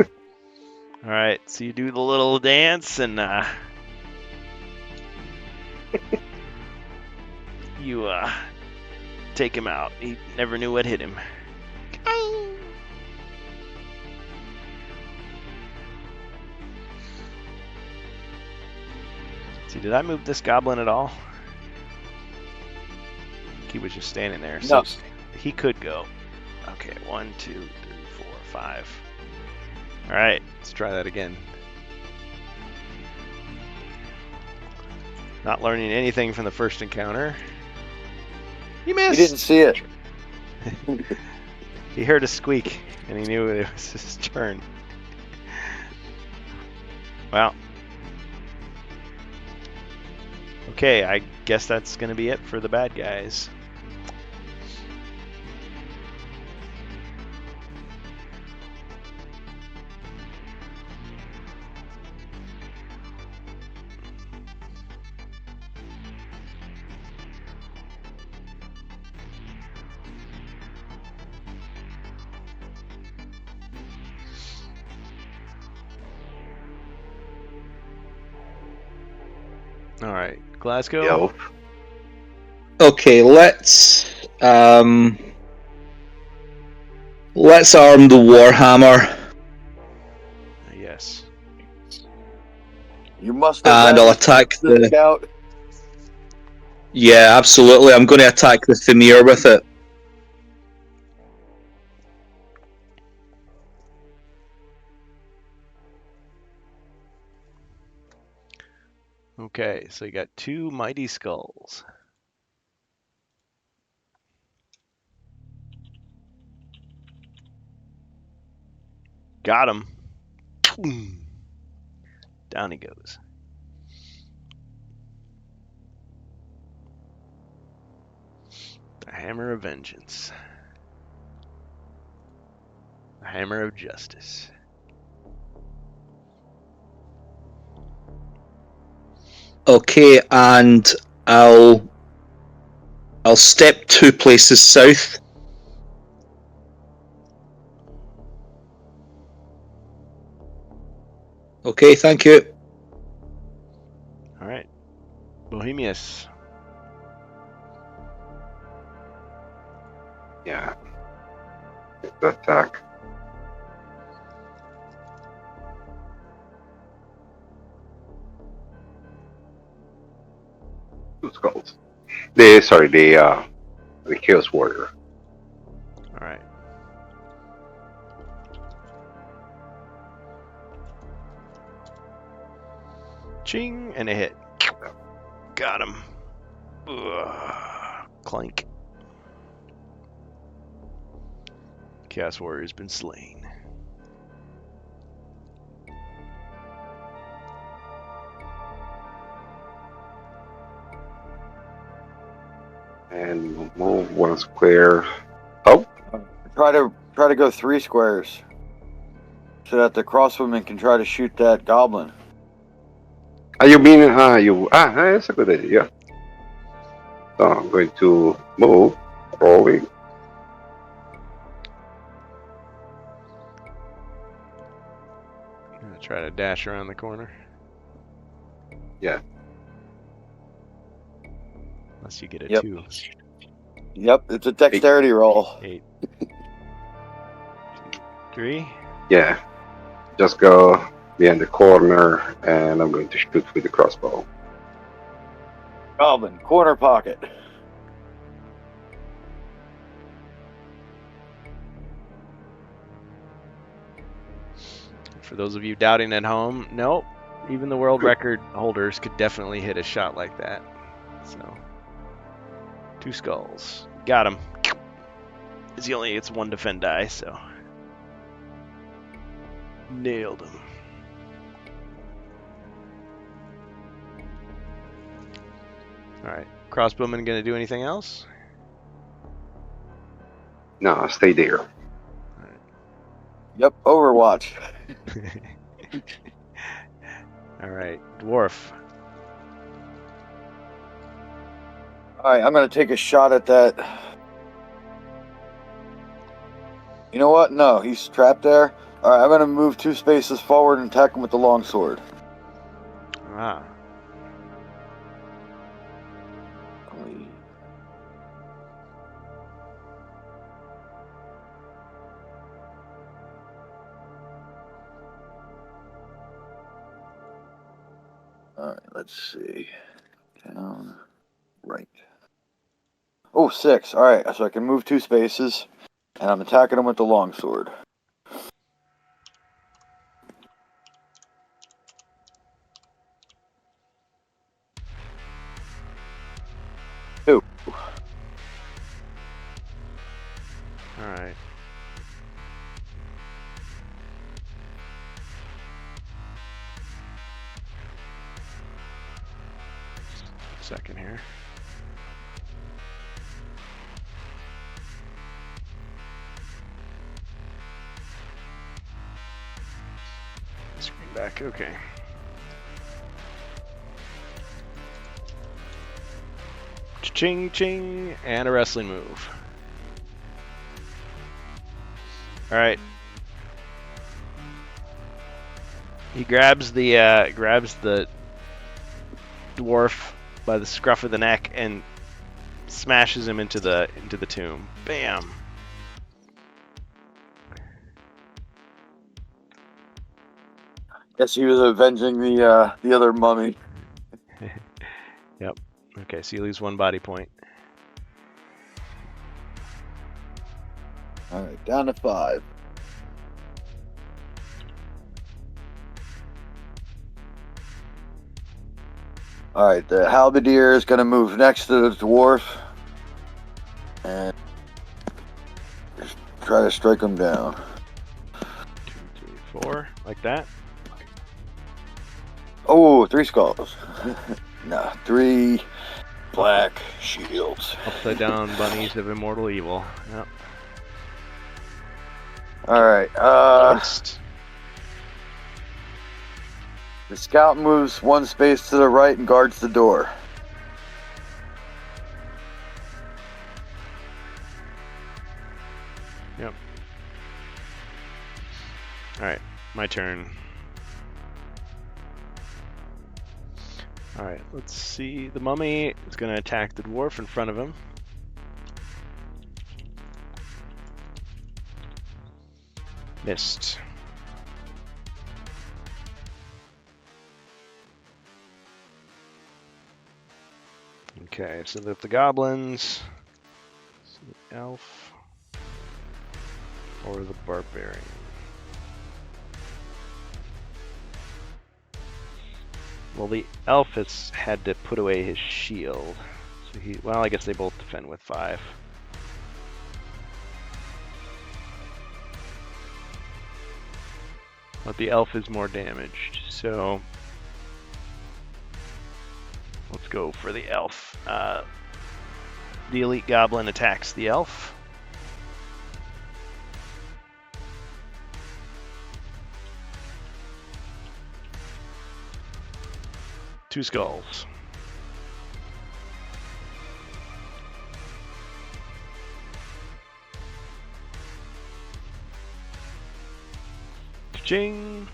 All right, so you do the little dance and you take him out. He never knew what hit him. See, did I move this goblin at all? He was just standing there. So No. he could go. Okay, 1, 2, 3, 4, 5. All right, let's try that again. Not learning anything from the first encounter. He You missed. didn't see it. He heard a squeak, and he knew it was his turn. Well. Okay, I guess that's going to be it for the bad guys. All right, Glasgow. Yo. Okay, let's arm the Warhammer, Yes. You must and have I'll attack the. scout. Yeah, absolutely. I'm going to attack the Thamir with it. Okay, so you got 2 mighty skulls. Got him. Down he goes. The hammer of vengeance. The hammer of justice. Okay, and I'll step 2 places south. Okay, thank you. All right. Bohemius. Yeah. The attack. Two skulls. The Chaos Warrior. All right. Ching, and a hit. Got him. Ugh. Clank. Chaos Warrior's been slain. And move 1 square. Oh, Try to go 3 squares, so that the crossbowman can try to shoot that goblin. you mean that's a good idea. So I'm going to move, rolling. I'm gonna try to dash around the corner. Yeah. Unless you get a Yep. 2. Yep, it's a dexterity roll. 8. 3. Yeah. Just go behind the corner, and I'm going to shoot with the crossbow. Goblin, corner pocket. For those of you doubting at home, nope. Even the world record holders could definitely hit a shot like that. So, 2 skulls. Got him. He only gets 1 defend die, so. Nailed him. Alright. Crossbowman gonna do anything else? No, stay there. Yep, Overwatch. Alright. Dwarf. Alright, I'm gonna take a shot at that. You know what? No, he's trapped there. Alright, I'm gonna move 2 spaces forward and attack him with the longsword. Ah. Alright, let's see. Down, right. Oh, 6. Alright, so I can move 2 spaces. And I'm attacking him with the longsword. Alright. Second here. Screen back, okay. Ching ching, and a wrestling move. Alright. He grabs the dwarf by the scruff of the neck and smashes him into the tomb. Bam. Guess he was avenging the other mummy. Yep. Okay, so you lose 1 body point. Alright, down to 5. Alright, the halberdier is going to move next to the dwarf. And just try to strike him down. 2, 3, 4, like that. Oh, 3 skulls. Nah, 3 black shields. Upside down bunnies of immortal evil. Yep. Alright, Missed. the scout moves 1 space to the right and guards the door. Yep. Alright, my turn. Alright, let's see. The mummy is going to attack the dwarf in front of him. Missed. Okay, so the goblins, so the elf, or the barbarian. Well, the elf has had to put away his shield. So well, I guess they both defend with 5. But the elf is more damaged, so let's go for the elf. The elite goblin attacks the elf. Two skulls. Ching!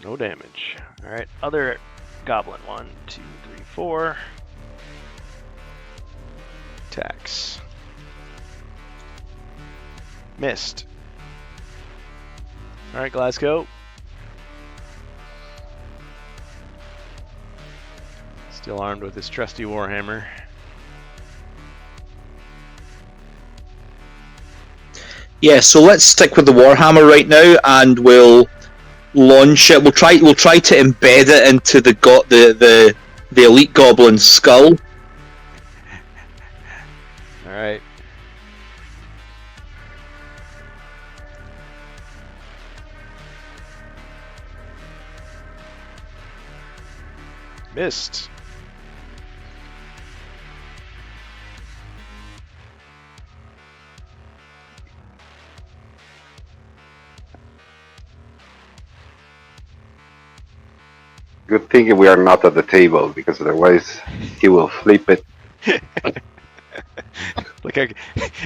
No damage. Alright, other goblin. 1, 2, 3, 4. Attacks. Missed. All right, Glasgow. Still armed with his trusty warhammer. Yeah, so let's stick with the Warhammer right now, and we'll launch it. We'll try to embed it into the elite goblin skull. All right. Missed. Good thing we are not at the table because otherwise he will flip it. Like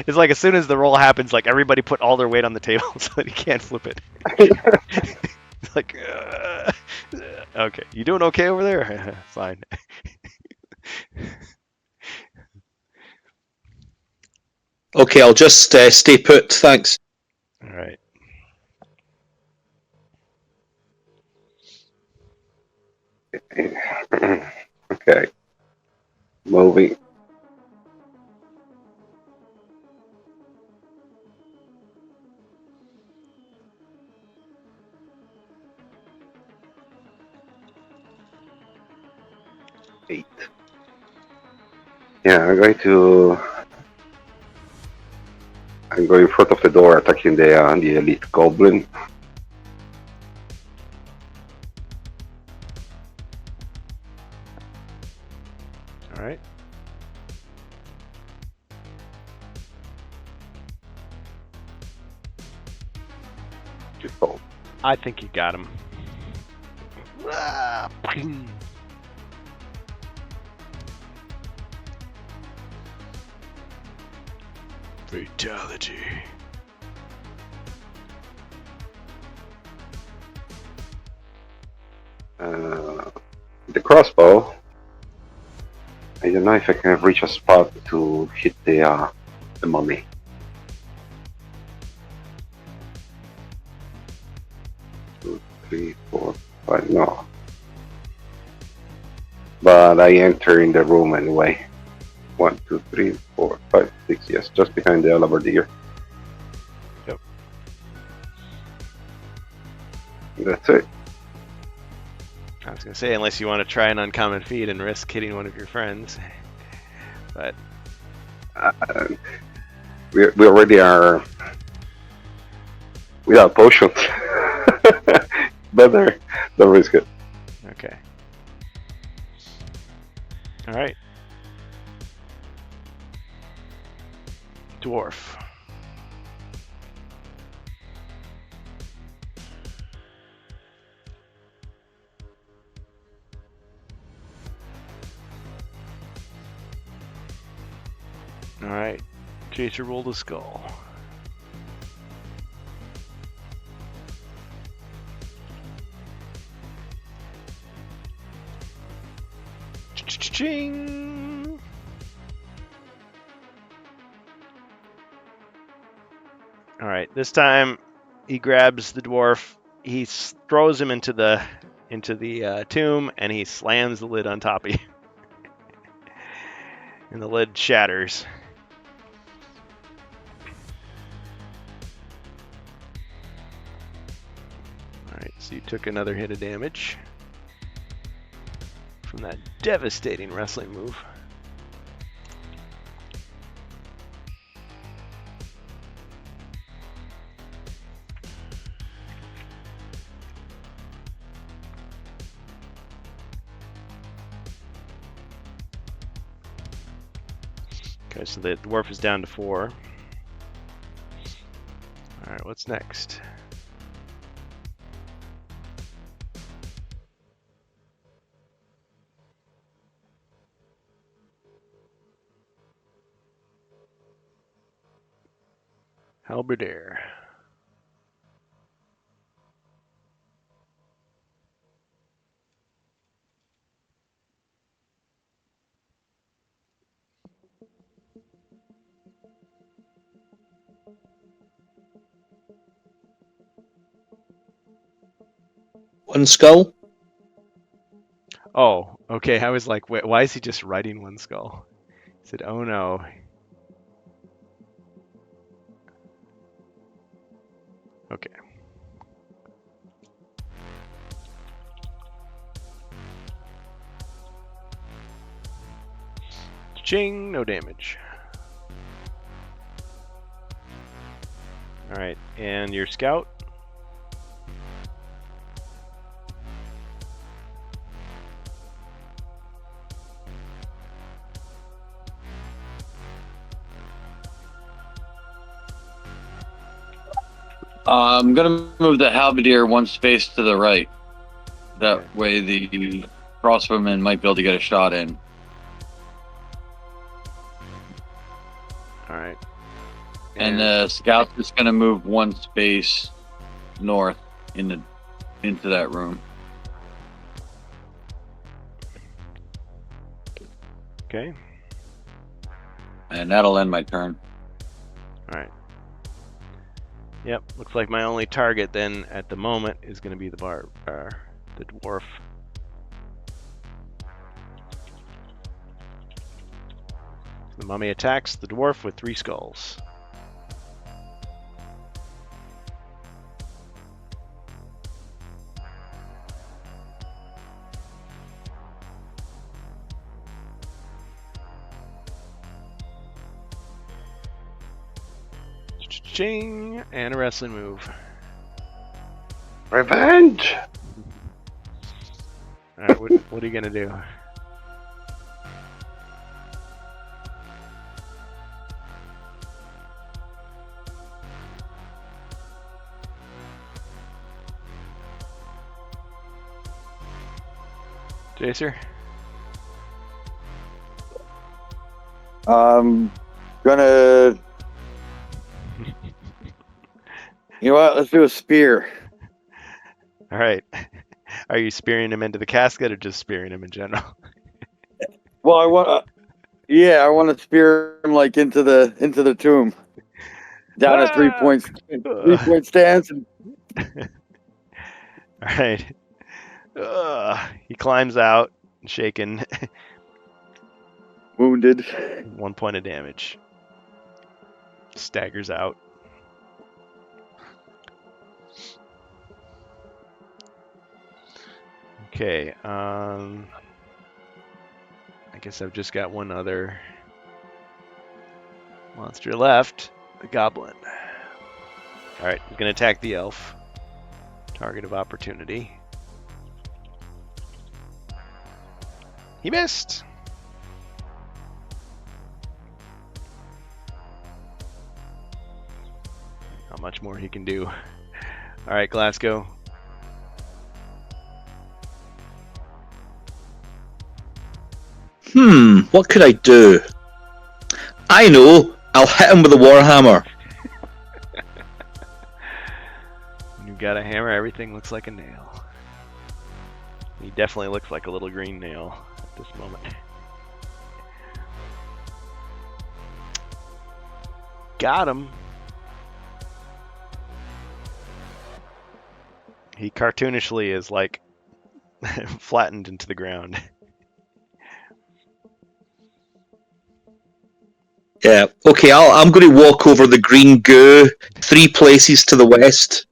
it's like as soon as the roll happens, like everybody put all their weight on the table so that he can't flip it. It's like, okay, you doing okay over there? Fine. Okay, I'll just stay put. Thanks. All right. Okay. Moving. Eight. Yeah, I'm going in front of the door, attacking the elite goblin. All right. Good call. I think you got him. Ah, ping. Fatality. The crossbow. I don't know if I can reach a spot to hit the mummy. Two, three, four, five. No. But I enter in the room anyway. 1, 2, 3, 4, 5, 6. Yes, just behind the alabardier. Yep. That's it. I was gonna say, unless you want to try an uncommon feat and risk hitting one of your friends, but We already are without potions. Better. Don't risk it. okay. All right. Dwarf. All right. Chaser rolled a skull. Ching. All right. This time, he grabs the dwarf. He throws him into the tomb, and he slams the lid on top of you. And the lid shatters. Alright, so you took another hit of damage from that devastating wrestling move. Okay, so the dwarf is down to 4. Alright, what's next? Halberdier. one skull. Oh, okay. I was like, wait, why is he just writing one skull? He said, oh no. Okay. Ching, no damage. Alright, and your scout? I'm gonna move the halberdier one space to the right. That way the crossbowman might be able to get a shot in. Alright. And the scout's just gonna move one space north into that room. Okay. And that'll end my turn. Alright. Yep, looks like my only target then at the moment is going to be the the dwarf. The mummy attacks the dwarf with 3 skulls. Ching, and a wrestling move. Revenge! Alright, what are you gonna do? Jacer? Gonna. You know what? Let's do a spear. Alright. Are you spearing him into the casket or just spearing him in general? Well, I want. Yeah, I want to spear him like into the tomb. Down at 3 points, 3 point stance. And... Alright. He climbs out, shaken. Wounded. 1 point of damage. Staggers out. Okay, I guess I've just got one other monster left, the goblin. Alright, he's gonna attack the elf. Target of opportunity. He missed! Not much more he can do. Alright, Glasgow. What could I do? I know! I'll hit him with a warhammer. When you've got a hammer, everything looks like a nail. He definitely looks like a little green nail at this moment. Got him! He cartoonishly is like flattened into the ground. Yeah, okay, I'm going to walk over the green goo 3 places to the west.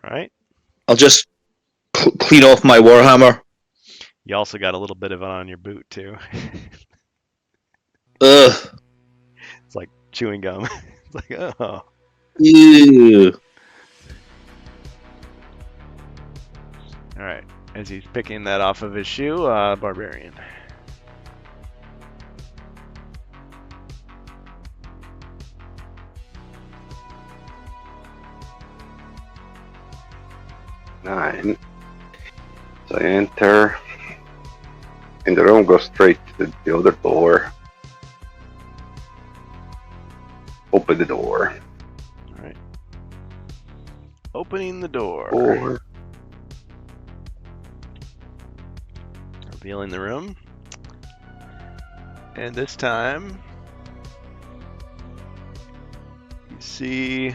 Alright. I'll just clean off my warhammer. You also got a little bit of it on your boot, too. Ugh. It's like chewing gum. It's like, oh. Ew. Alright. As he's picking that off of his shoe, Barbarian. Nine. So I enter in the room, go straight to the other door. Open the door. Alright. Opening the door. Door. Revealing the room. And this time, you see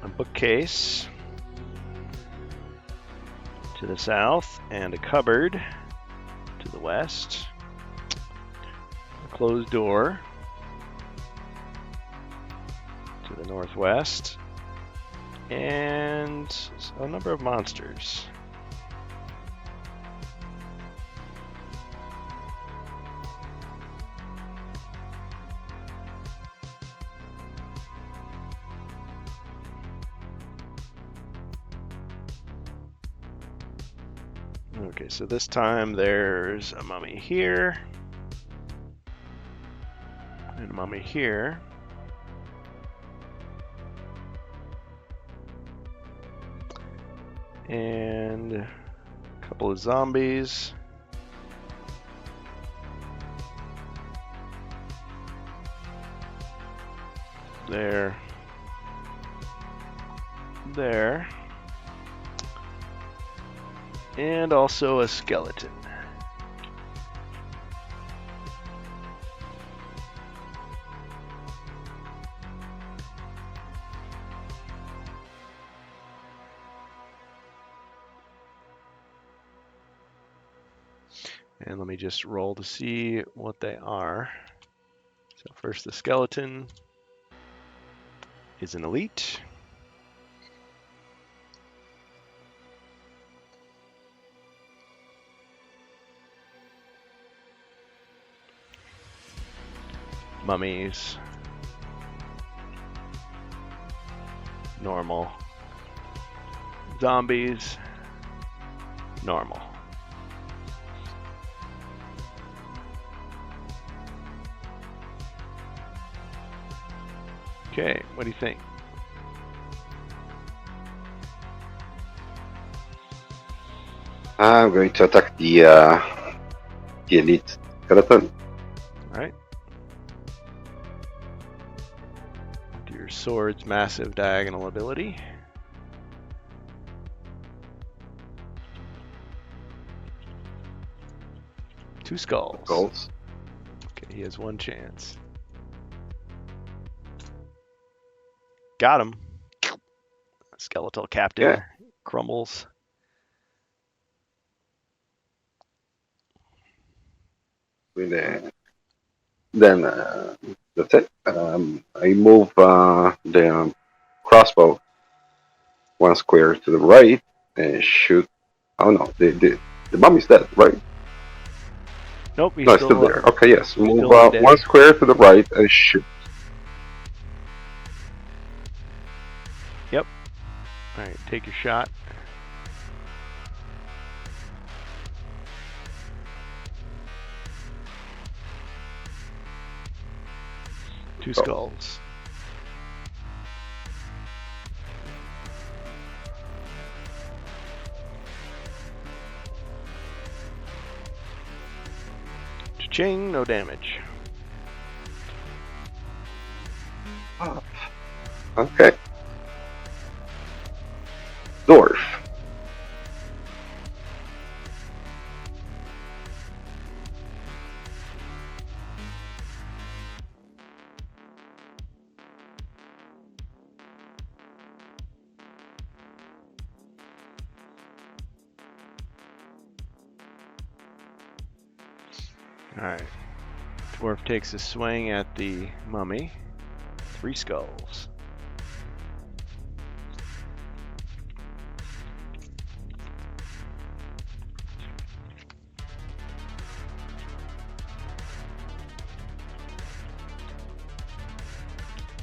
a bookcase to the south, and a cupboard to the west. A closed door to the northwest, and a number of monsters. Okay, so this time there's a mummy here, and a mummy here. And a couple of zombies. There. There. And also a skeleton. And let me just roll to see what they are. So first, the skeleton is an elite. Mummies. Normal. Zombies. Normal. Okay, what do you think? I'm going to attack the elite skeleton. Alright. With your sword's massive diagonal ability. Two skulls. Goals. Okay, he has one chance. Got him. Skeletal captain Yeah. crumbles. Then that's it. I move the crossbow one square to the right and shoot. Oh no, the mummy's dead, right? Nope, he's No, it's still still there. Okay, yes. Move still dead. one square to the right and shoot. Alright, take your shot. Two skulls. Cha-ching, no damage. Okay. Dwarf. Alright. Dwarf takes a swing at the mummy. 3 skulls.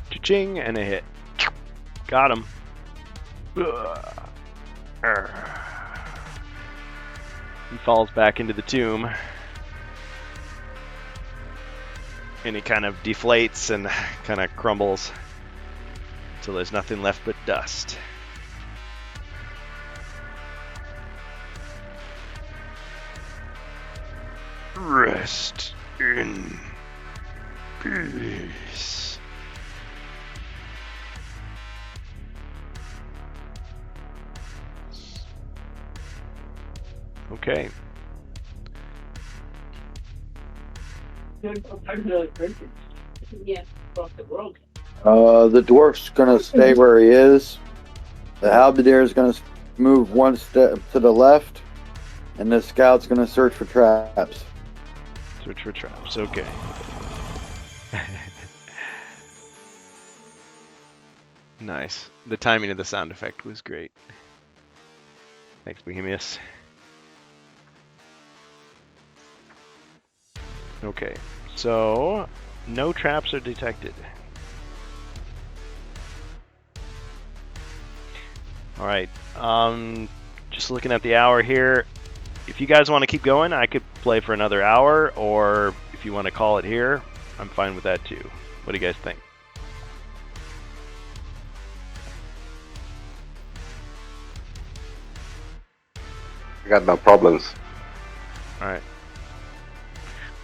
Cha-ching, and a hit. Got him. He falls back into the tomb. And he kind of deflates and kind of crumbles until there's nothing left but dust. Rest in peace. Okay. Yeah, across the world. The dwarf's gonna stay where he is. The halberdier is gonna move one step to the left, and the scout's gonna search for traps. Search for traps. Okay. Nice. The timing of the sound effect was great. Thanks, Bohemius. Okay, so no traps are detected. All right. Just looking at the hour here. If you guys want to keep going, I could play for another hour, or if you want to call it here, I'm fine with that too. What do you guys think? I got no problems. All right.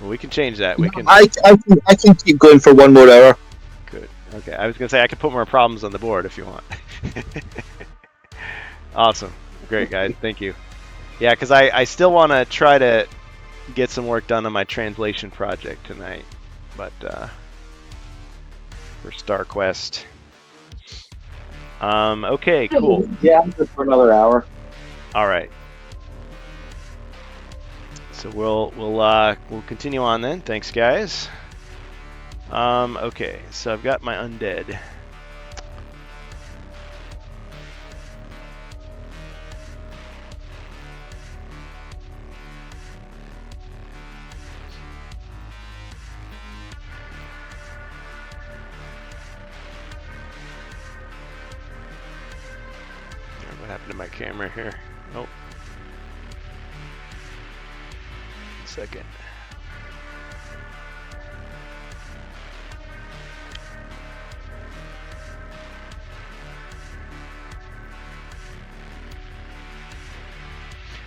Well, we can change that. We can. I can keep going for 1 more hour. Good. Okay. I was gonna say I could put more problems on the board if you want. Awesome. Great, guys. Thank you. Yeah, because I still want to try to get some work done on my translation project tonight, but for StarQuest. Okay. Cool. Yeah, I'm good for another hour. All right. So we'll continue on then. Thanks, guys. Okay, so I've got my undead. What happened to my camera here? Oh. Second.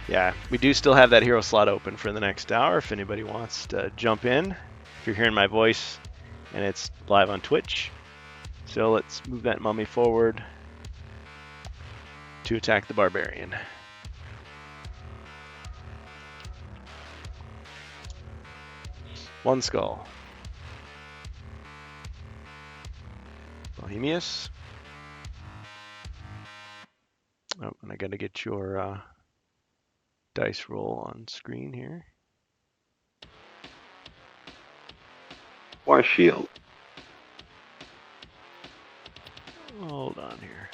Yeah, we do still have that hero slot open for the next hour if anybody wants to jump in. If you're hearing my voice and it's live on Twitch. So let's move that mummy forward to attack the barbarian. One skull. Bohemius. Oh, and I gotta get your dice roll on screen here. One shield. Hold on here.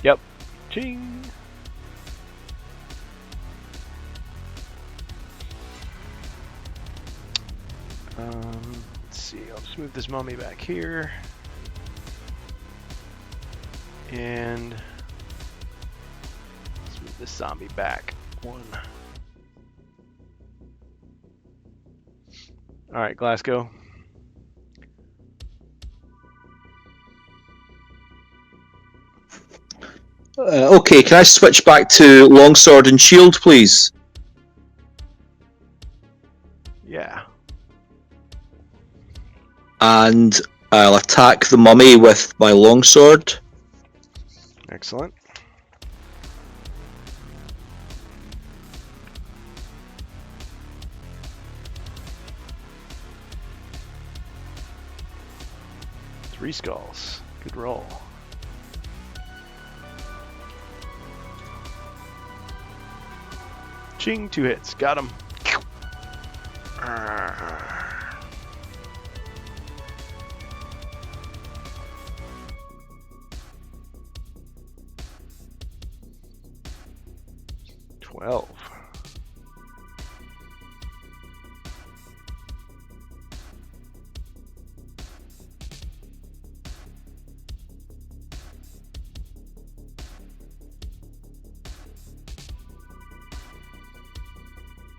Yep. Ching. Let's see. I'll just move this mummy back here. And let's move this zombie back. One. All right, Glasgow. Okay, can I switch back to longsword and shield, please? Yeah. And I'll attack the mummy with my longsword. Excellent. Three skulls. Good roll. Ching, 2 hits. Got him. $12.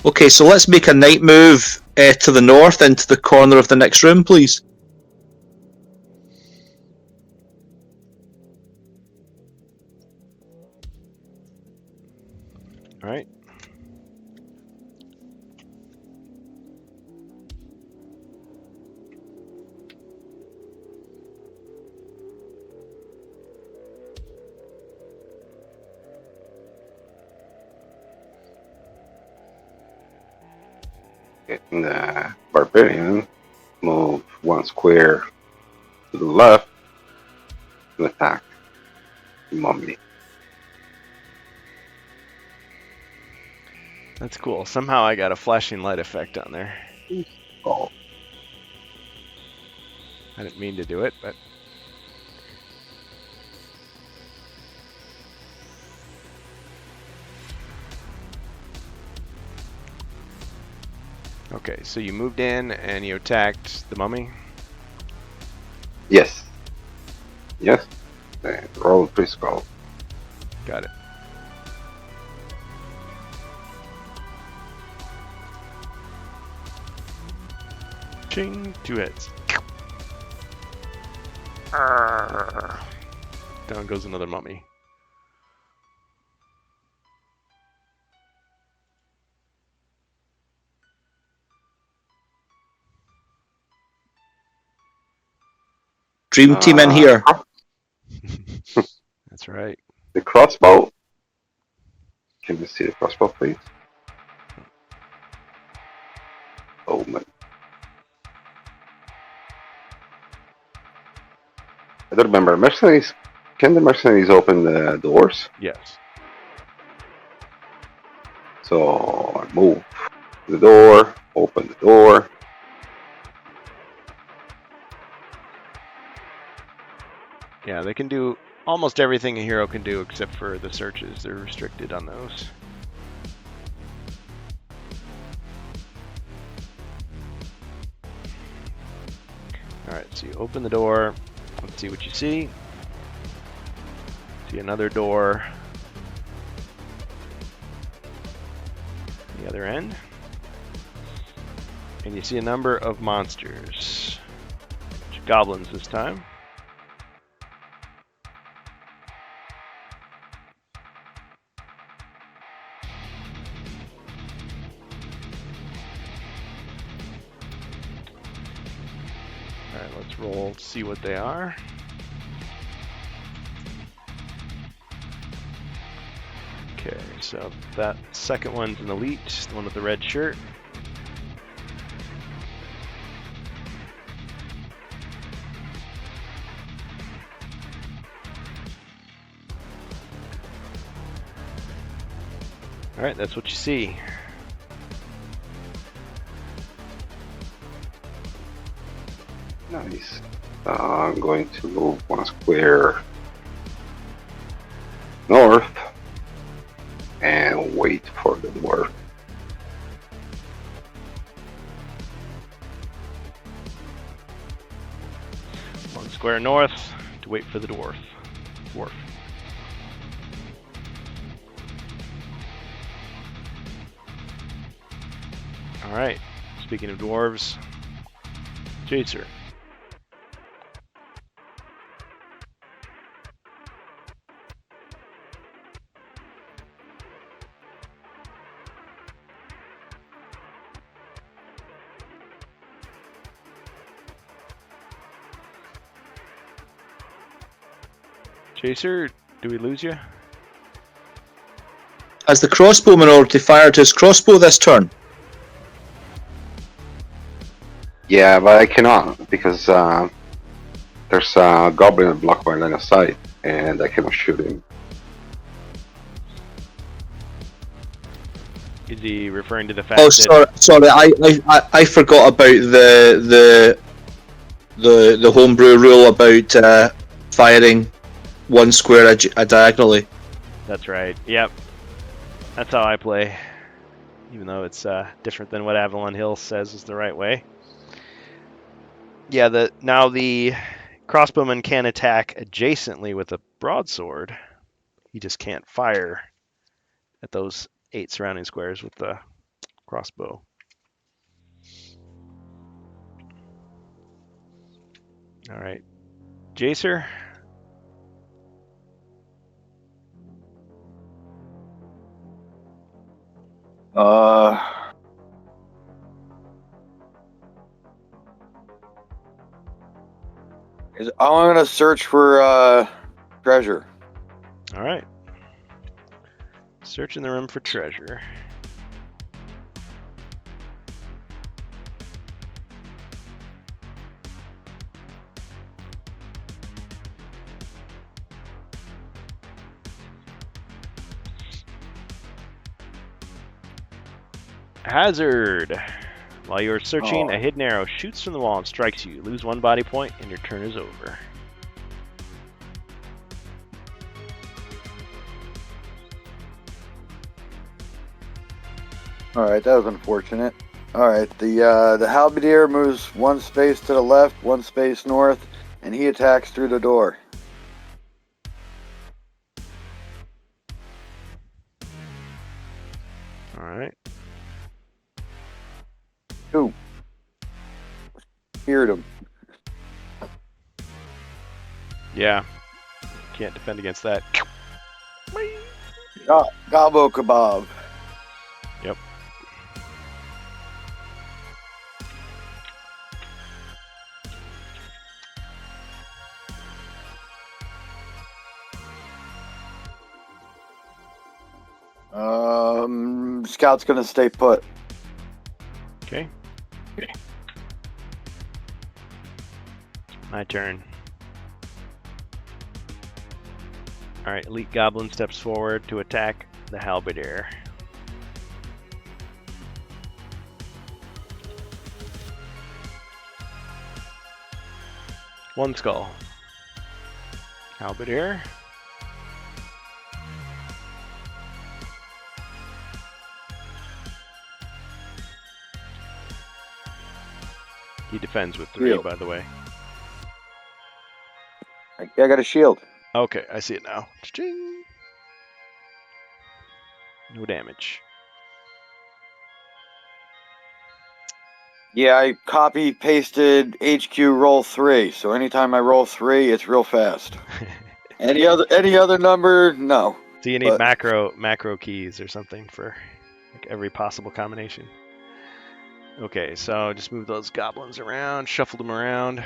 Okay, so let's make a night move to the north into the corner of the next room, please. All right. And the barbarian move 1 square to the left to attack the mummy. That's cool. Somehow I got a flashing light effect on there. Oh, I didn't mean to do it, but okay, so you moved in and you attacked the mummy. yes. Yes. And roll pre-skull. Got it. Ching, 2 hits. Arrgh. Down goes another mummy. Dream team in here. That's right. The crossbow. Can you see the crossbow, please? Oh my. I don't remember. Mercenaries. Can the mercenaries open the doors? Yes. So I move the door, open the door. Yeah, they can do almost everything a hero can do except for the searches. They're restricted on those. Alright, so you open the door. Let's see what you see. See another door. The other end. And you see a number of monsters. Goblins this time. Alright, let's roll to see what they are. Okay, so that second one's an elite, the one with the red shirt. Alright, that's what you see. Nice. I'm going to move 1 square north and wait for the dwarf. One square north to wait for the dwarf. Alright, speaking of dwarves, Jacer. Jacer, do we lose you? Has the crossbowman already fired his crossbow this turn? Yeah, but I cannot because there's a goblin blocked my line of sight and I cannot shoot him. Is he referring to the fact Oh, that... sorry. I forgot about the homebrew rule about firing 1 square diagonally. That's right, yep. That's how I play. Even though it's different than what Avalon Hill says is the right way. Yeah, now the crossbowman can attack adjacently with a broadsword. He just can't fire at those 8 surrounding squares with the crossbow. Alright. Jacer? I'm gonna search for treasure. Alright. Search in the room for treasure. Hazard. While you are searching, Oh. a hidden arrow shoots from the wall and strikes you. Lose 1 body point, and your turn is over. All right, that was unfortunate. All right, the halberdier moves 1 space to the left, 1 space north, and he attacks through the door. All right. Ooh. Feared him. Yeah. Can't defend against that. Gobbo kebab. Yep. Scout's gonna stay put. Okay. My turn. Alright, Elite Goblin steps forward to attack the Halberdier. One skull. Halberdier. He defends with 3, Shield. by the way. I got a shield. Okay, I see it now. Cha-ching. No damage. Yeah, I copy pasted HQ roll 3. So anytime I roll 3, it's real fast. Any other number, no. So you need But- macro keys or something for like every possible combination. Okay, so just move those goblins around, shuffle them around.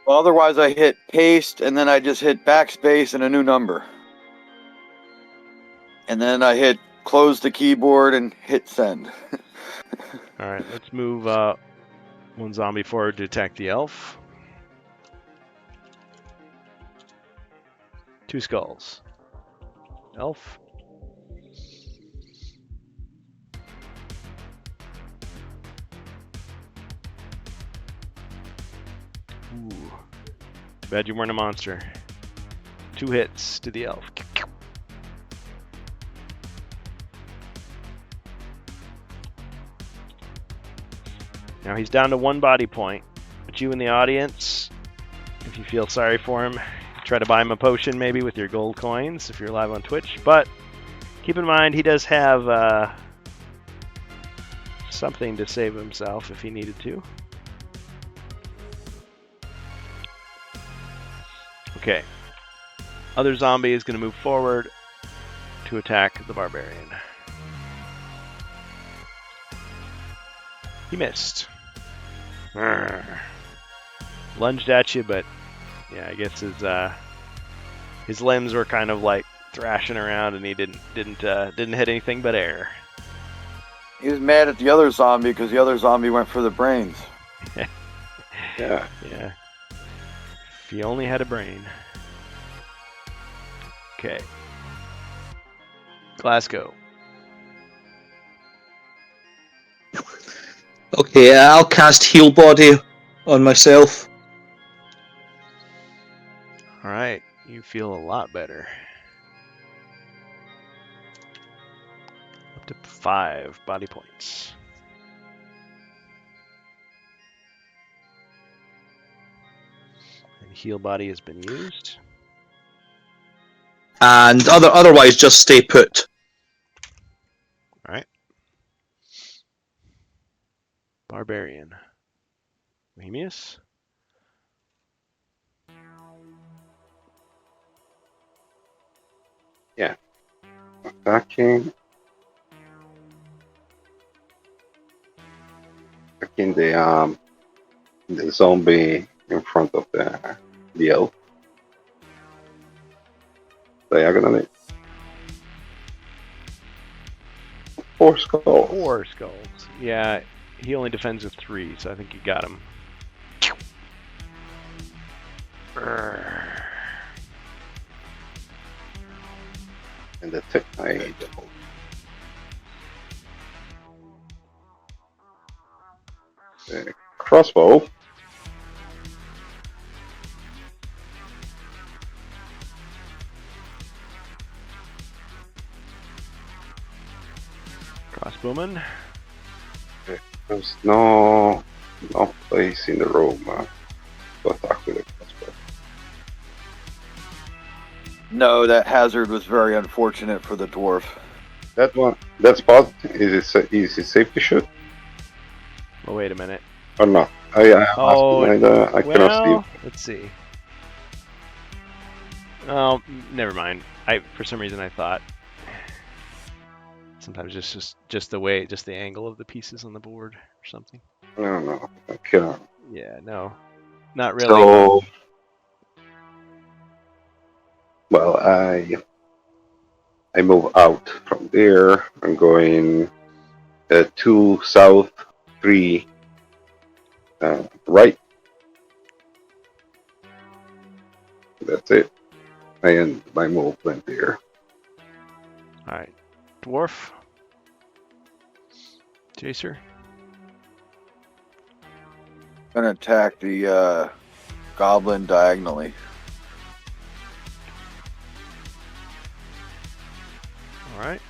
Well, otherwise I hit paste and then I just hit backspace and a new number. And then I hit close the keyboard and hit send. All right, let's move one zombie forward to attack the elf. 2 skulls. Elf. Ooh. Too bad you weren't a monster. 2 hits to the elf. Now he's down to 1 body point, but you in the audience, if you feel sorry for him, try to buy him a potion maybe with your gold coins if you're live on Twitch. But keep in mind he does have something to save himself if he needed to. Okay. Other zombie is going to move forward to attack the barbarian. He missed. Urgh. Lunged at you, but yeah, I guess his limbs were kind of like thrashing around, and he didn't hit anything but air. He was mad at the other zombie because the other zombie went for the brains. Yeah. Yeah. If he only had a brain. Okay. Glasgow. Okay, I'll cast Heal Body on myself. All right, you feel a lot better. Up to 5 body points. And heal body has been used. And otherwise, just stay put. All right. Barbarian. Bohemius. Attacking the zombie in front of the elf. Diagonally. 4 skulls. 4 skulls. Yeah, he only defends with 3, so I think you got him. Urgh. And that's it. Crossbow. Crossbowman. There's no place in the room to attack with a crossbow. No, that hazard was very unfortunate for the dwarf. That one, that spot, is it safe to shoot Oh, wait a minute. or not? I Oh, I cannot well, see. let's see. Oh, never mind. For some reason I thought sometimes just the way, just the angle of the pieces on the board or something. No, I cannot. Yeah, no, not really. So, well, I move out from there. I'm going 2 south, 3 right. That's it. I end my movement there. All right, dwarf, chaser. Gonna attack the goblin diagonally. All right.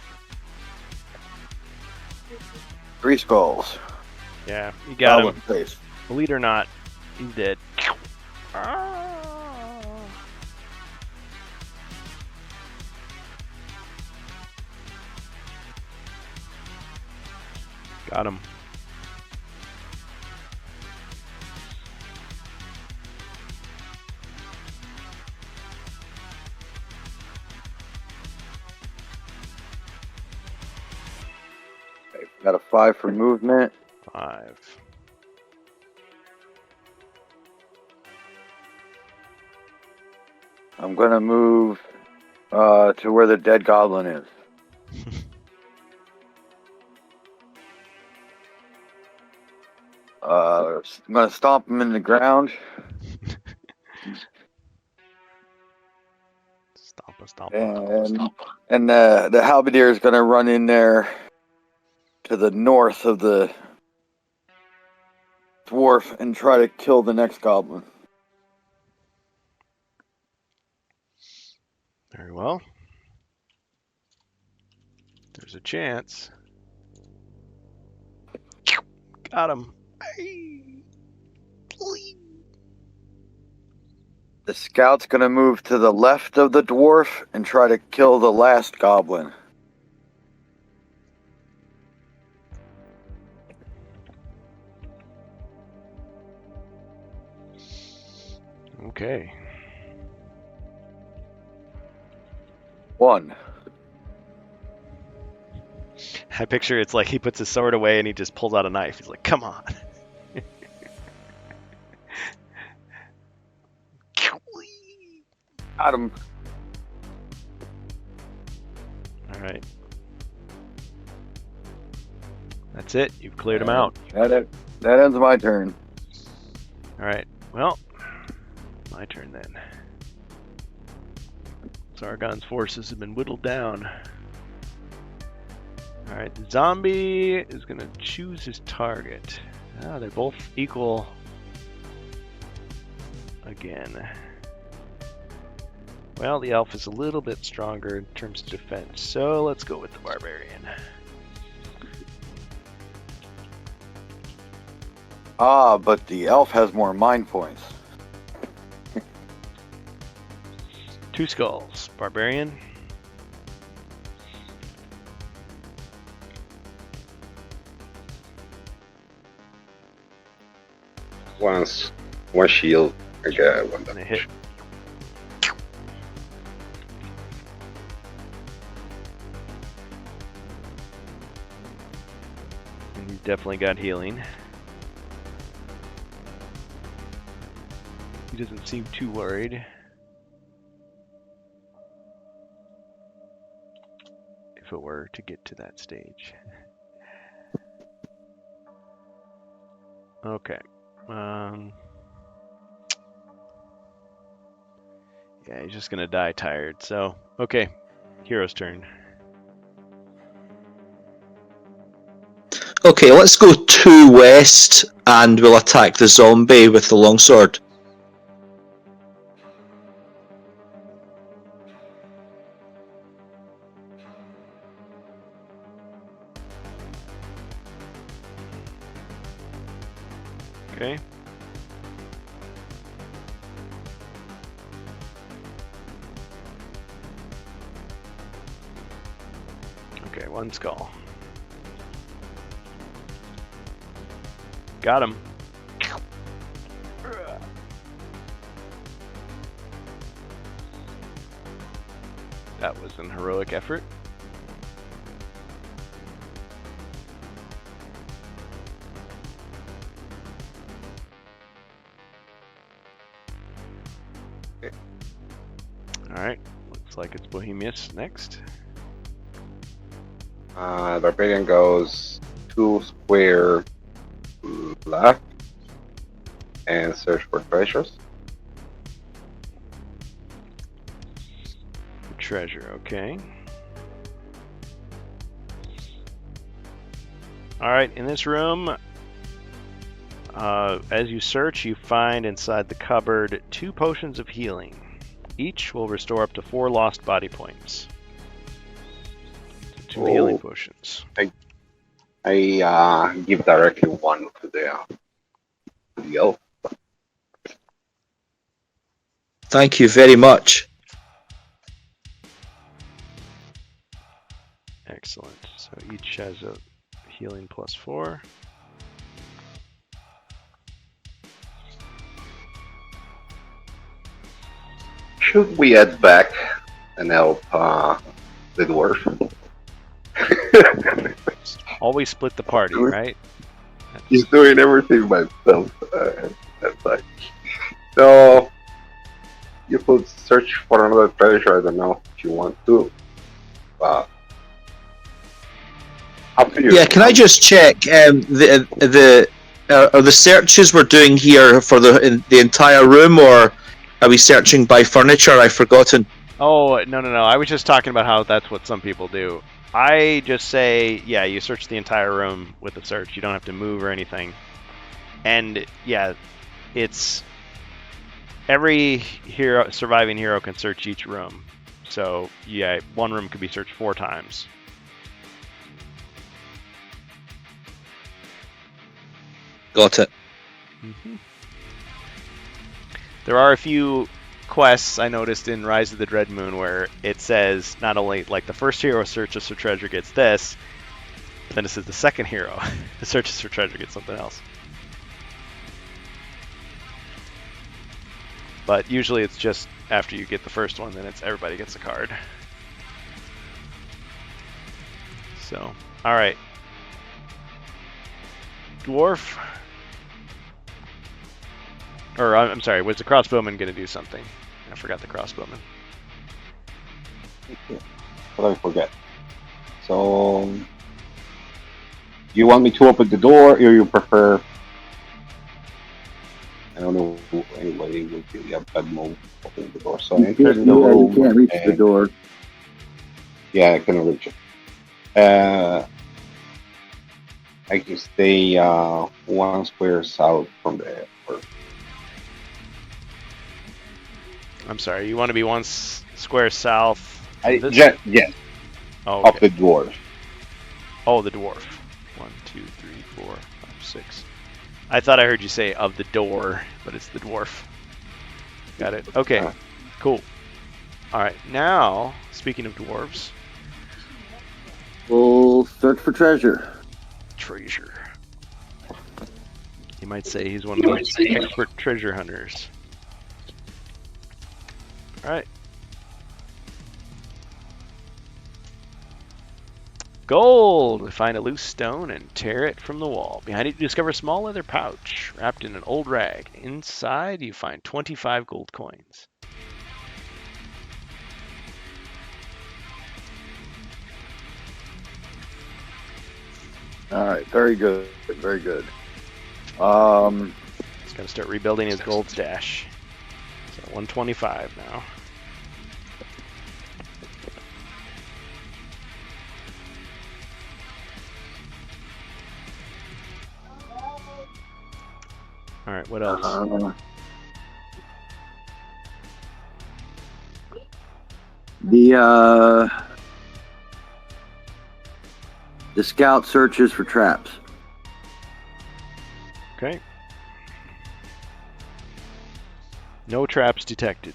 3 skulls. Yeah, you got Goblin him. face. Believe it or not, he's dead. Ah. Got him. Got a 5 for movement. 5. I'm gonna move to where the dead goblin is. I'm gonna stomp him in the ground. Stomp. And the halberdier is gonna run in there to the north of the dwarf and try to kill the next goblin. Very well. There's a chance. Got him. The scout's gonna move to the left of the dwarf and try to kill the last goblin. Okay. 1. I picture it's like he puts his sword away and he just pulls out a knife. He's like, come on. Got him. All right. That's it. You've cleared him out. That ends my turn. All right. Well, my turn then. Sargon's forces have been whittled down. All right. The zombie is going to choose his target. Ah, they're both equal again. Well, the elf is a little bit stronger in terms of defense, so let's go with the barbarian. Ah, but the elf has more mind points. 2 skulls. Barbarian. One shield. Okay, 1 And a hit. damage. And you've definitely got healing. He doesn't seem too worried. If it were to get to that stage. Okay. Yeah, he's just gonna die tired. So, okay. Hero's turn. Okay, let's go 2 west and will attack the zombie with the longsword. Okay. Okay, one skull. Got him. That was an heroic effort. Alright, looks like it's Bohemius next. Barbarian goes 2 square left and search for treasures. Treasure, okay. Alright, in this room, as you search, you find inside the cupboard 2 potions of healing. Each will restore up to 4 lost body points. So 2 healing potions. I give directly 1 to the elf. Thank you very much. Excellent. So each has a healing plus 4. Should we add back and help the dwarf? Always split the party, right? He's doing everything by himself. That's like. So you could search for another treasure. I don't know if you want to. Up to you. Yeah, can I just check the are the searches we're doing here for the entire room, or are we searching by furniture? I've forgotten. Oh, no. I was just talking about how that's what some people do. I just say, yeah, you search the entire room with a search. You don't have to move or anything. And yeah, it's every surviving hero can search each room. So yeah, one room could be searched 4 times. Got it. Mm-hmm. There are a few quests I noticed in Rise of the Dread Moon where it says not only like the first hero searches for treasure gets this, but then it says the second hero searches for treasure gets something else. But usually it's just after you get the first one, then it's everybody gets a card. So, all right. Dwarf. Or, I'm sorry, was the crossbowman going to do something? I forgot the crossbowman. What I forget. So, you want me to open the door, or you prefer? I don't know. Anybody will be a bad move opening the door. So I enter the room. You can't reach the door. Yeah, I can reach it. I can stay 1 square south from the door. I'm sorry, you want to be 1 square south? Yes. Oh, Of okay. the dwarf. Oh, the dwarf. 1, 2, 3, 4, 5, 6. I thought I heard you say of the door, but it's the dwarf. Got it. Okay, cool. All right, now, speaking of dwarves. We'll search for treasure. Treasure. You might say he's one of those expert treasure hunters. All right. Gold! Find a loose stone and tear it from the wall. Behind it, you discover a small leather pouch wrapped in an old rag. Inside, you find 25 gold coins. All right, very good, very good. He's got to start rebuilding his gold stash. So 125 now. All right, what else? The scout searches for traps. Okay. No traps detected.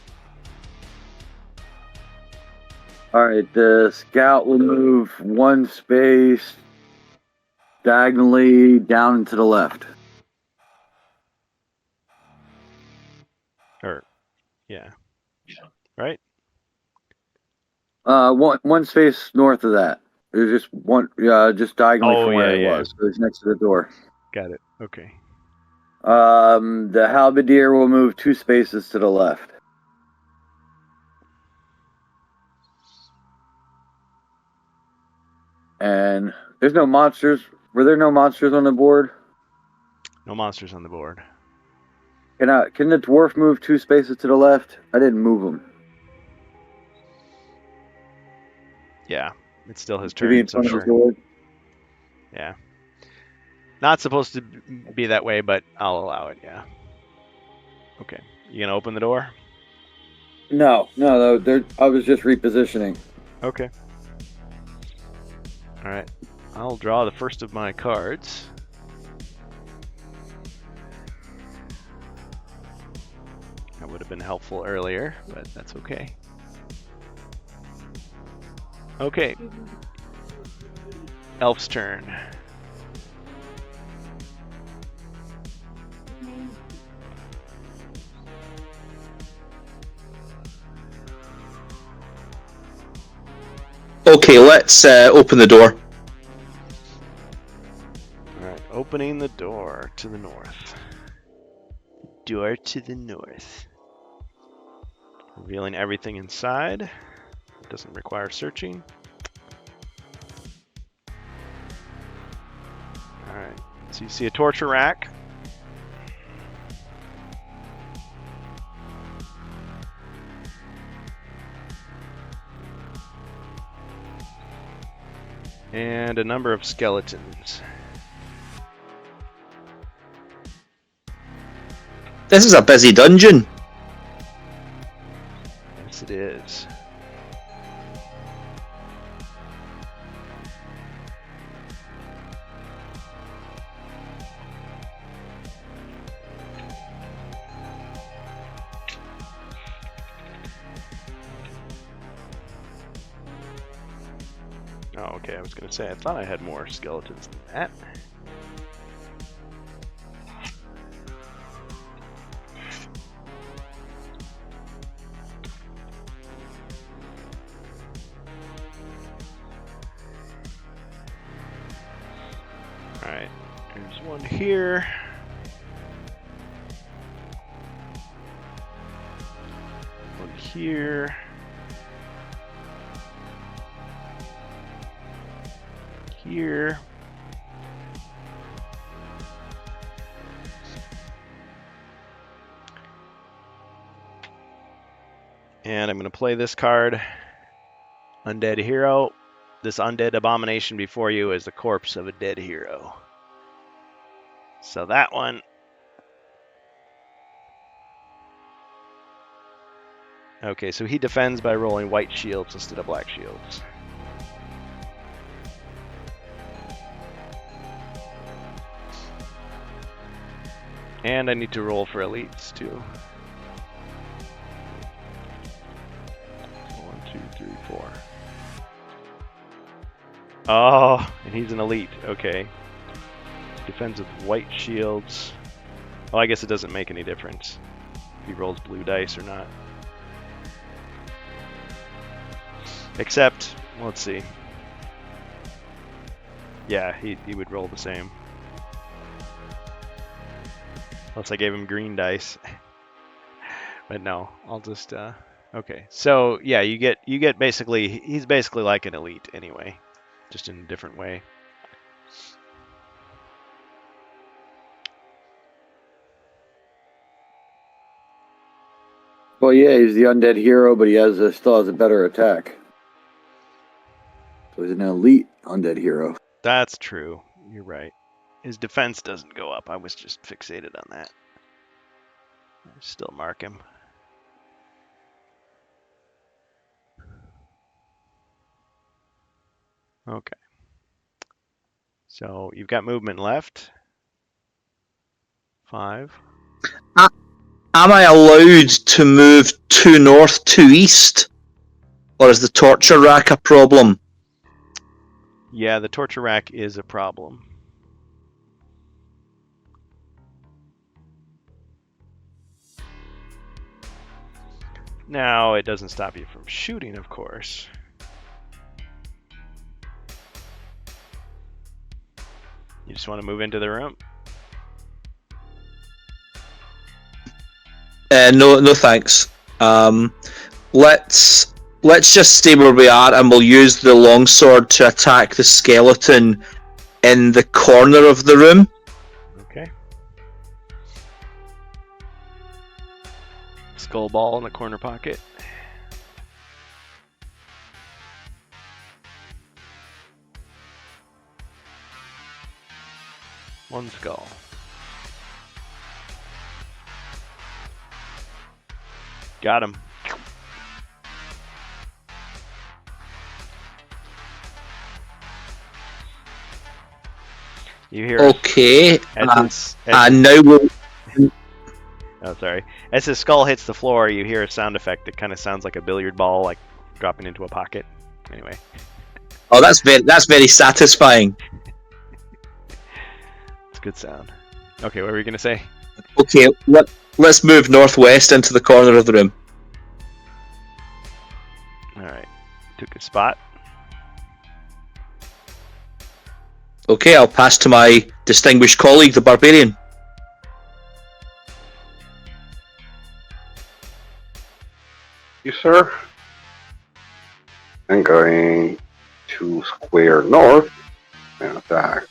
All right, the scout will move 1 space diagonally down and to the left. Or, yeah. Right? One space north of that. There's just one, just diagonally Oh, from where yeah, he yeah. was. So he's next to the door. Got it. Okay. The halberdier will move 2 spaces to the left. And there's no monsters. Were there no monsters on the board? No monsters on the board. Can the dwarf move 2 spaces to the left? I didn't move him. Yeah. It's still his To be turn, in so front of his sure. board. Yeah. Not supposed to be that way, but I'll allow it, yeah. Okay. You gonna open the door? No. I was just repositioning. Okay. Alright. I'll draw the first of my cards. That would have been helpful earlier, but that's okay. Okay. Elf's turn. Okay, let's open the door. Alright, opening the door to the north. Door to the north. Revealing everything inside. Doesn't require searching. Alright, so you see a torture rack. And a number of skeletons. This is a busy dungeon. Yes, it is. Oh, okay, I was going to say, I thought I had more skeletons than that. Alright, there's one here. One here. Here. And I'm going to play this card, Undead Hero. This undead abomination before you is the corpse of a dead hero. So that one. Okay, so he defends by rolling white shields instead of black shields. And I need to roll for elites too. 1, 2, 3, 4. Oh, and he's an elite. Okay. Defends with white shields. Well, I guess it doesn't make any difference if he rolls blue dice or not. Except, let's see. Yeah, he would roll the same. Unless I gave him green dice. But no, I'll just okay. So yeah, you get basically, he's basically like an elite anyway, just in a different way. Well, yeah, he's the undead hero, but he still has a better attack. So he's an elite undead hero. That's true. You're right. His defense doesn't go up. I was just fixated on that. Still mark him. Okay. So you've got movement left. 5. Am I allowed to move 2 north, 2 east? Or is the torture rack a problem? Yeah, the torture rack is a problem. Now, it doesn't stop you from shooting, of course. You just want to move into the room? No thanks. Let's just stay where we are, and we'll use the longsword to attack the skeleton in the corner of the room. Okay. Skull ball in the corner pocket. One skull. Got him. You hear? Okay. And now we'll. Oh, sorry. As his skull hits the floor, you hear a sound effect that kind of sounds like a billiard ball, like dropping into a pocket. Anyway. Oh, that's very satisfying. It's a good sound. Okay, what were you gonna say? Okay, let's move northwest into the corner of the room. All right. Took a spot. Okay, I'll pass to my distinguished colleague, the barbarian. You, sir. I'm going to square north and attack.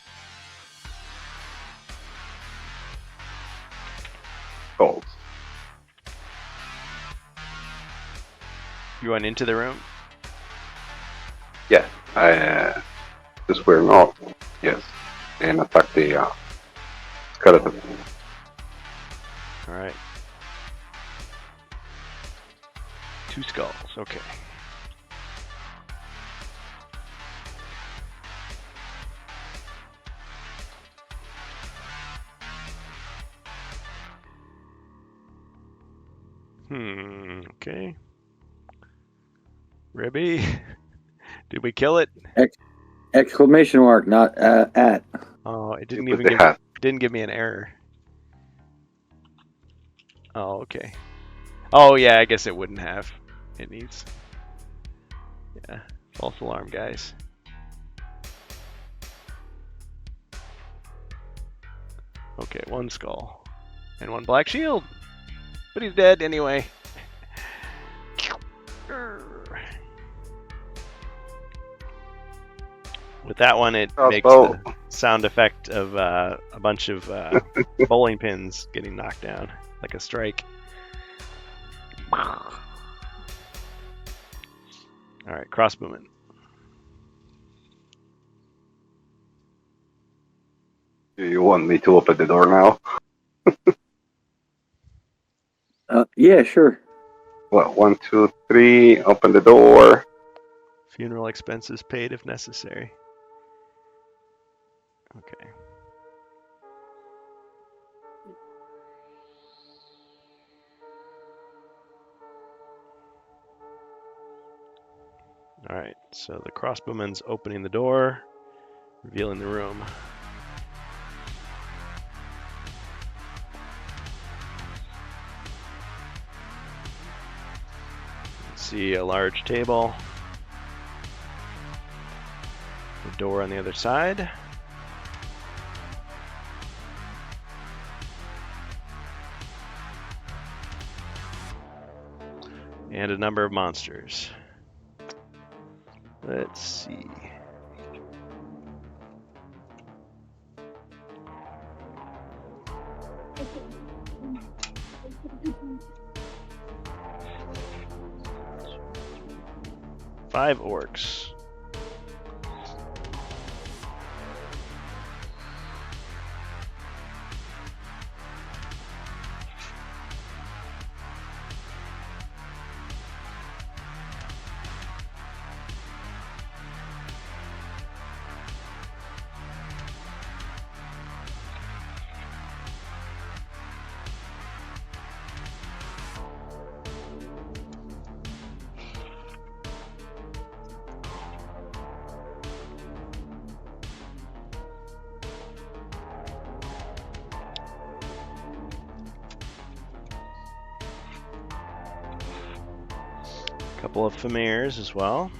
Gold. You went into the room? Yeah, to square north. Yes, and attack the skeleton. All right. 2 skulls. Okay. Okay. Ribby, did we kill it? Exclamation mark, not at. Oh, it didn't With even the give, hat. didn't give me an error. Oh, okay. Oh, yeah, I guess it wouldn't have. It needs. Yeah, false alarm, guys. Okay, 1 skull. And 1 black shield. But he's dead anyway. With that one, it makes the sound effect of a bunch of bowling pins getting knocked down, like a strike. Alright, crossbowman. Do you want me to open the door now? Yeah, sure. Well, 1, 2, 3, open the door. Funeral expenses paid if necessary. Okay. Alright, so the crossbowman's opening the door, revealing the room. See a large table. The door on the other side. And a number of monsters. Let's see. Five orcs. Couple of Famirs as well.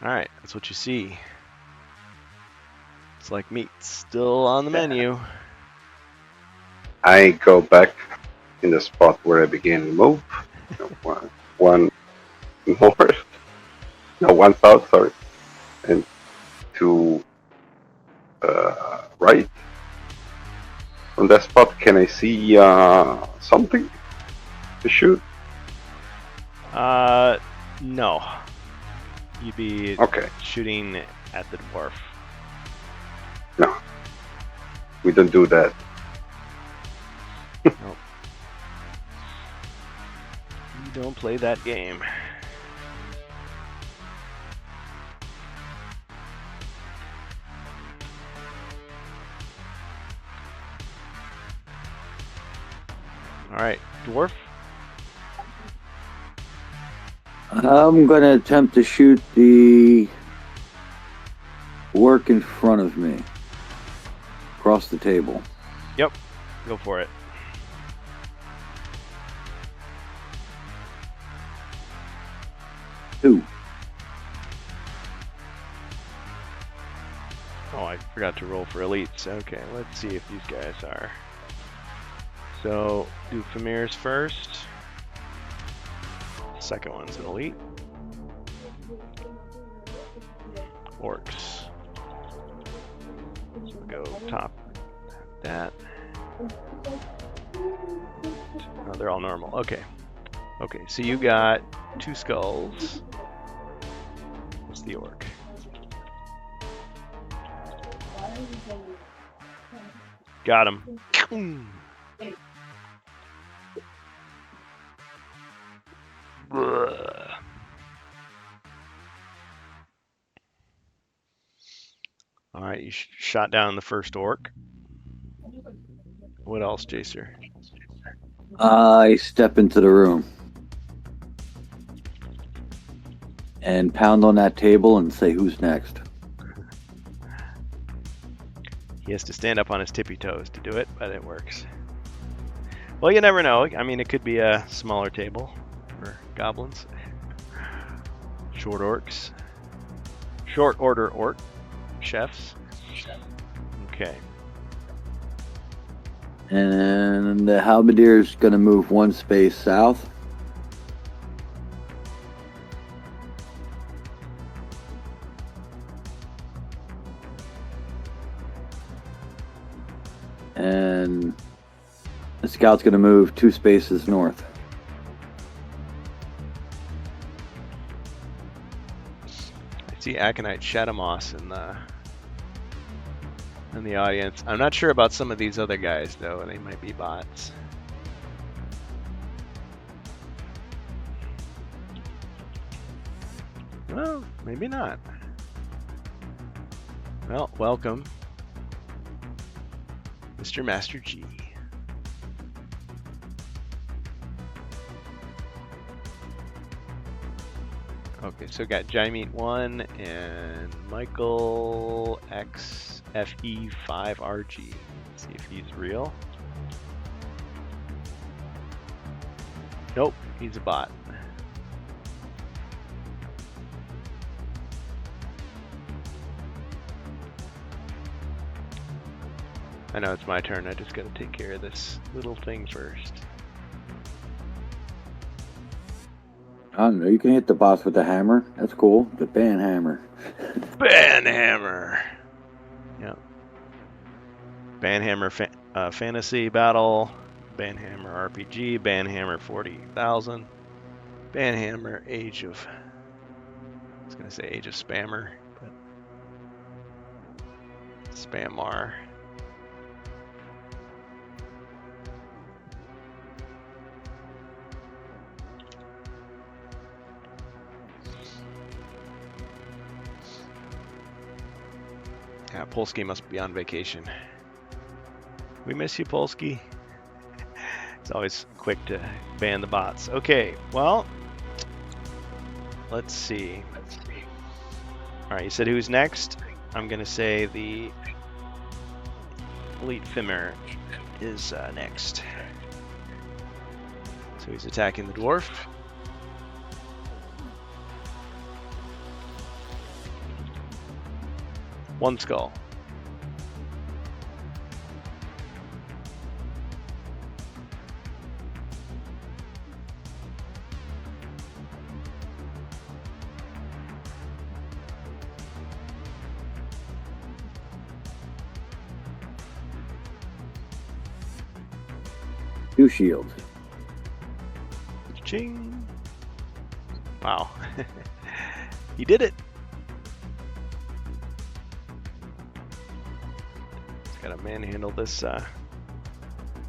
Alright, that's what you see. It's like meat still on the menu. I go back in the spot where I began to move. One north. No, one south, sorry. And two right. From that spot, can I see something to shoot? No. You'd be Okay. shooting at the dwarf. No. We don't do that. Nope. You don't play that game. Alright, dwarf. I'm gonna attempt to shoot the work in front of me. Across the table. Go for it. Two. Oh, I forgot to roll for elites. Okay, let's see if these guys are. So, do Famirs first. Second one's an elite. Orcs. So we'll go top that. Oh, they're all normal. Okay. Okay, so you got 2 skulls. What's the orc? Got him. Alright, you shot down the first orc. What else, Jacer? I step into the room. And pound on that table and say, who's next? He has to stand up on his tippy toes to do it, but it works. Well, you never know. I mean, it could be a smaller table for goblins. Short orcs. Short order orc chefs. Okay. And the halberdier's gonna move 1 space south. And the scout's gonna move 2 spaces north. I see Aconite Shadowmoss in the audience. I'm not sure about some of these other guys, though. They might be bots. Well, maybe not. Well, welcome, Mr. Master G. Okay, so we got Jaimite 1 and Michael XFE5RG. Let's see if he's real. Nope, he's a bot. I know it's my turn. I just gotta take care of this little thing first. I don't know, you can hit the boss with the hammer. That's cool. The ban hammer. Banhammer! Yeah. Banhammer Fantasy Battle. Banhammer RPG. Banhammer 40,000. Banhammer Age of... I was gonna say Age of Spammer, but... Spammar. Yeah, Polsky must be on vacation. We miss you, Polsky. It's always quick to ban the bots. Okay, well, let's see. All right, you said who's next? I'm gonna say the Elite Fimir is next. So he's attacking the dwarf. One skull. Two shields. Ching. Wow. He did it. Just gotta manhandle this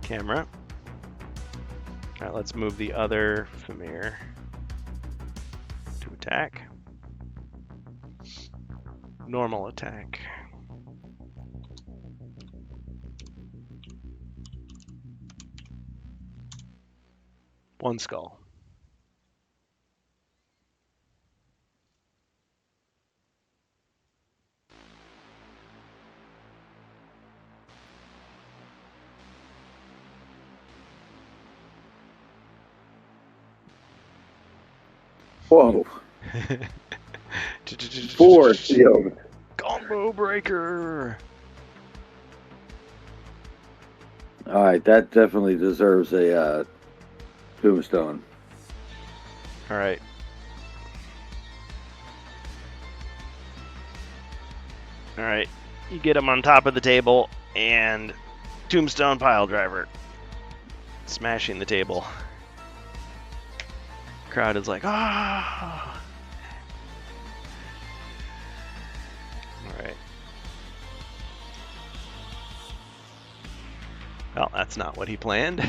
camera. Alright, let's move the other Fimir to attack. Normal attack. One skull. Whoa. 4 shield. Combo breaker. Alright, that definitely deserves a tombstone. All right. All right. You get him on top of the table and tombstone pile driver. Smashing the table. Crowd is like, ah. All right. Well, that's not what he planned.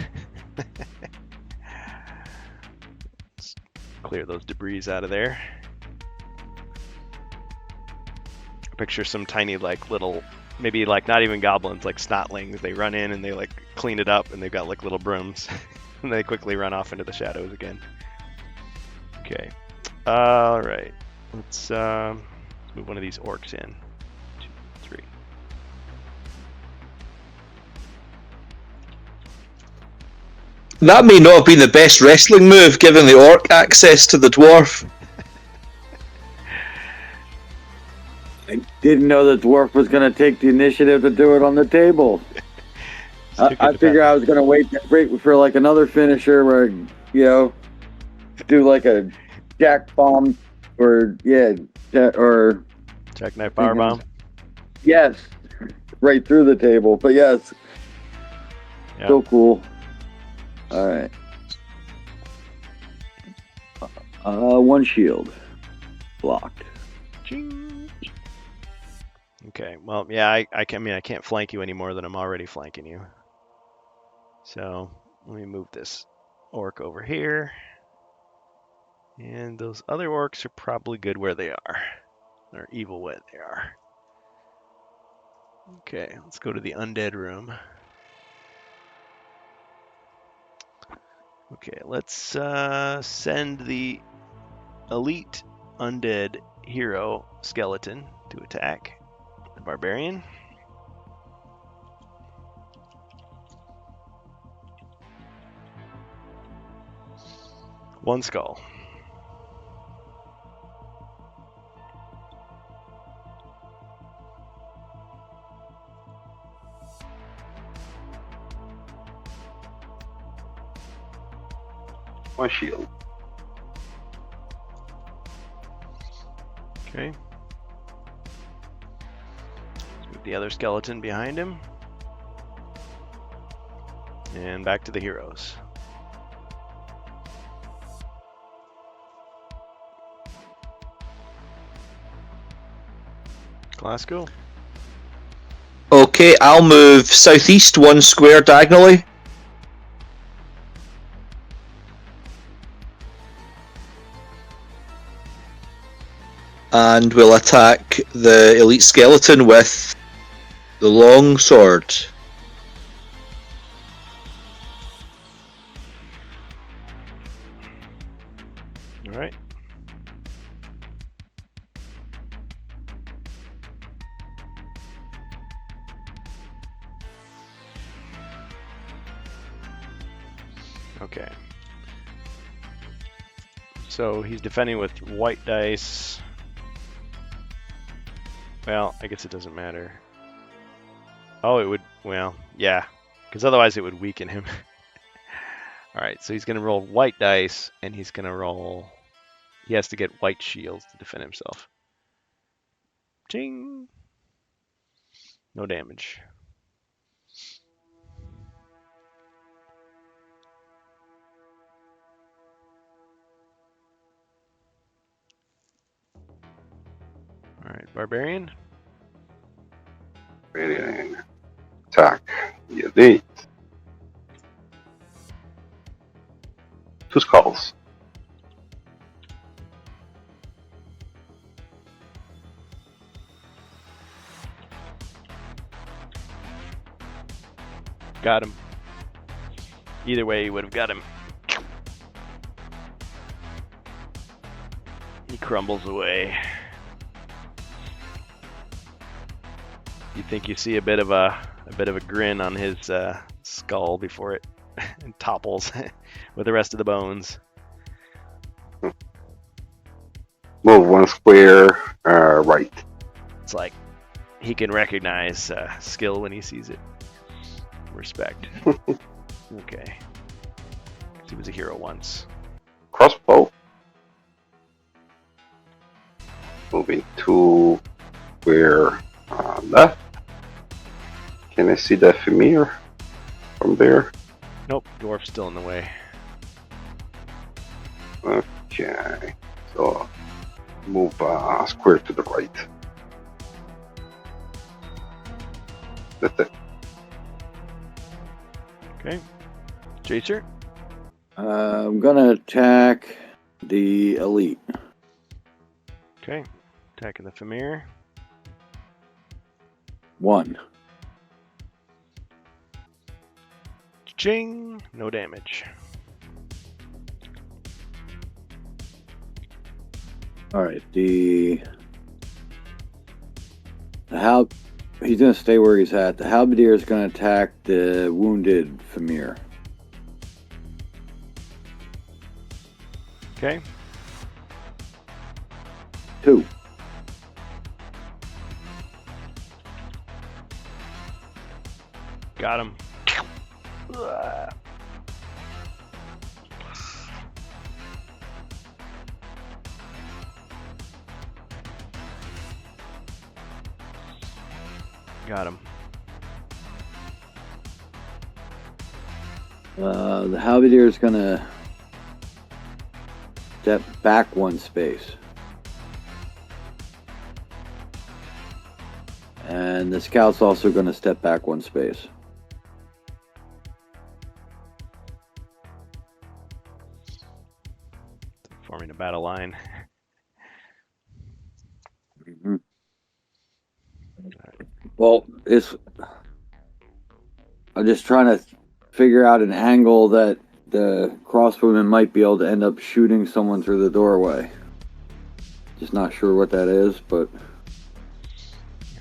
Let's clear those debris out of there. Picture some tiny, like, little, maybe like not even goblins, like snotlings. They run in and they like clean it up, and they've got like little brooms, and they quickly run off into the shadows again. Okay. All right. Let's move one of these orcs in. 2, 3. That may not have been the best wrestling move, giving the orc access to the dwarf. I didn't know the dwarf was going to take the initiative to do it on the table. I figured I was going to wait for like another finisher where, you know, do like a jack bomb or, or Jackknife powerbomb. Yes, right through the table. But yes, Yep. so cool. All right. One shield blocked. Ching. Okay, well, yeah, I can't flank you any more than I'm already flanking you. So let me move this orc over here. And those other orcs are probably good where they are. Or evil where they are. Okay, let's go to the undead room. Okay, let's send the elite undead hero skeleton to attack the barbarian. One skull. One shield. Okay. Let's move the other skeleton behind him. And back to the heroes. Glasgow. Okay, I'll move southeast 1 square diagonally. And we'll attack the elite skeleton with the long sword. All right. Okay. So he's defending with white dice. Well, I guess it doesn't matter. Oh, it would, well, yeah, because otherwise it would weaken him. All right, so he's going to roll white dice, and he's going to roll, he has to get white shields to defend himself. Ching! No damage. All right, Barbarian. Barbarian. Attack. The elite. 2 skulls. Got him. Either way, he would have got him. He crumbles away. You think you see a bit of a grin on his skull before it topples with the rest of the bones. Move 1 square right. It's like he can recognize skill when he sees it. Respect. Okay. He was a hero once. Crossbow. Moving 2 square left. Can I see the Femir from there? Nope, dwarf's still in the way. Okay. So move square to the right. That's it. Okay. Jacer? I'm gonna attack the elite. Okay. Attacking the Femir. 1. Ching! No damage. Alright, the he's gonna stay where he's at. The halberdier is gonna attack the wounded Femir. Okay. 2. Got him. Got him. The halberdier is gonna step back 1 space. And the scout's also gonna step back 1 space. Forming a battle line. Mhm. Well, I'm just trying to figure out an angle that the crossbowman might be able to end up shooting someone through the doorway. Just not sure what that is, but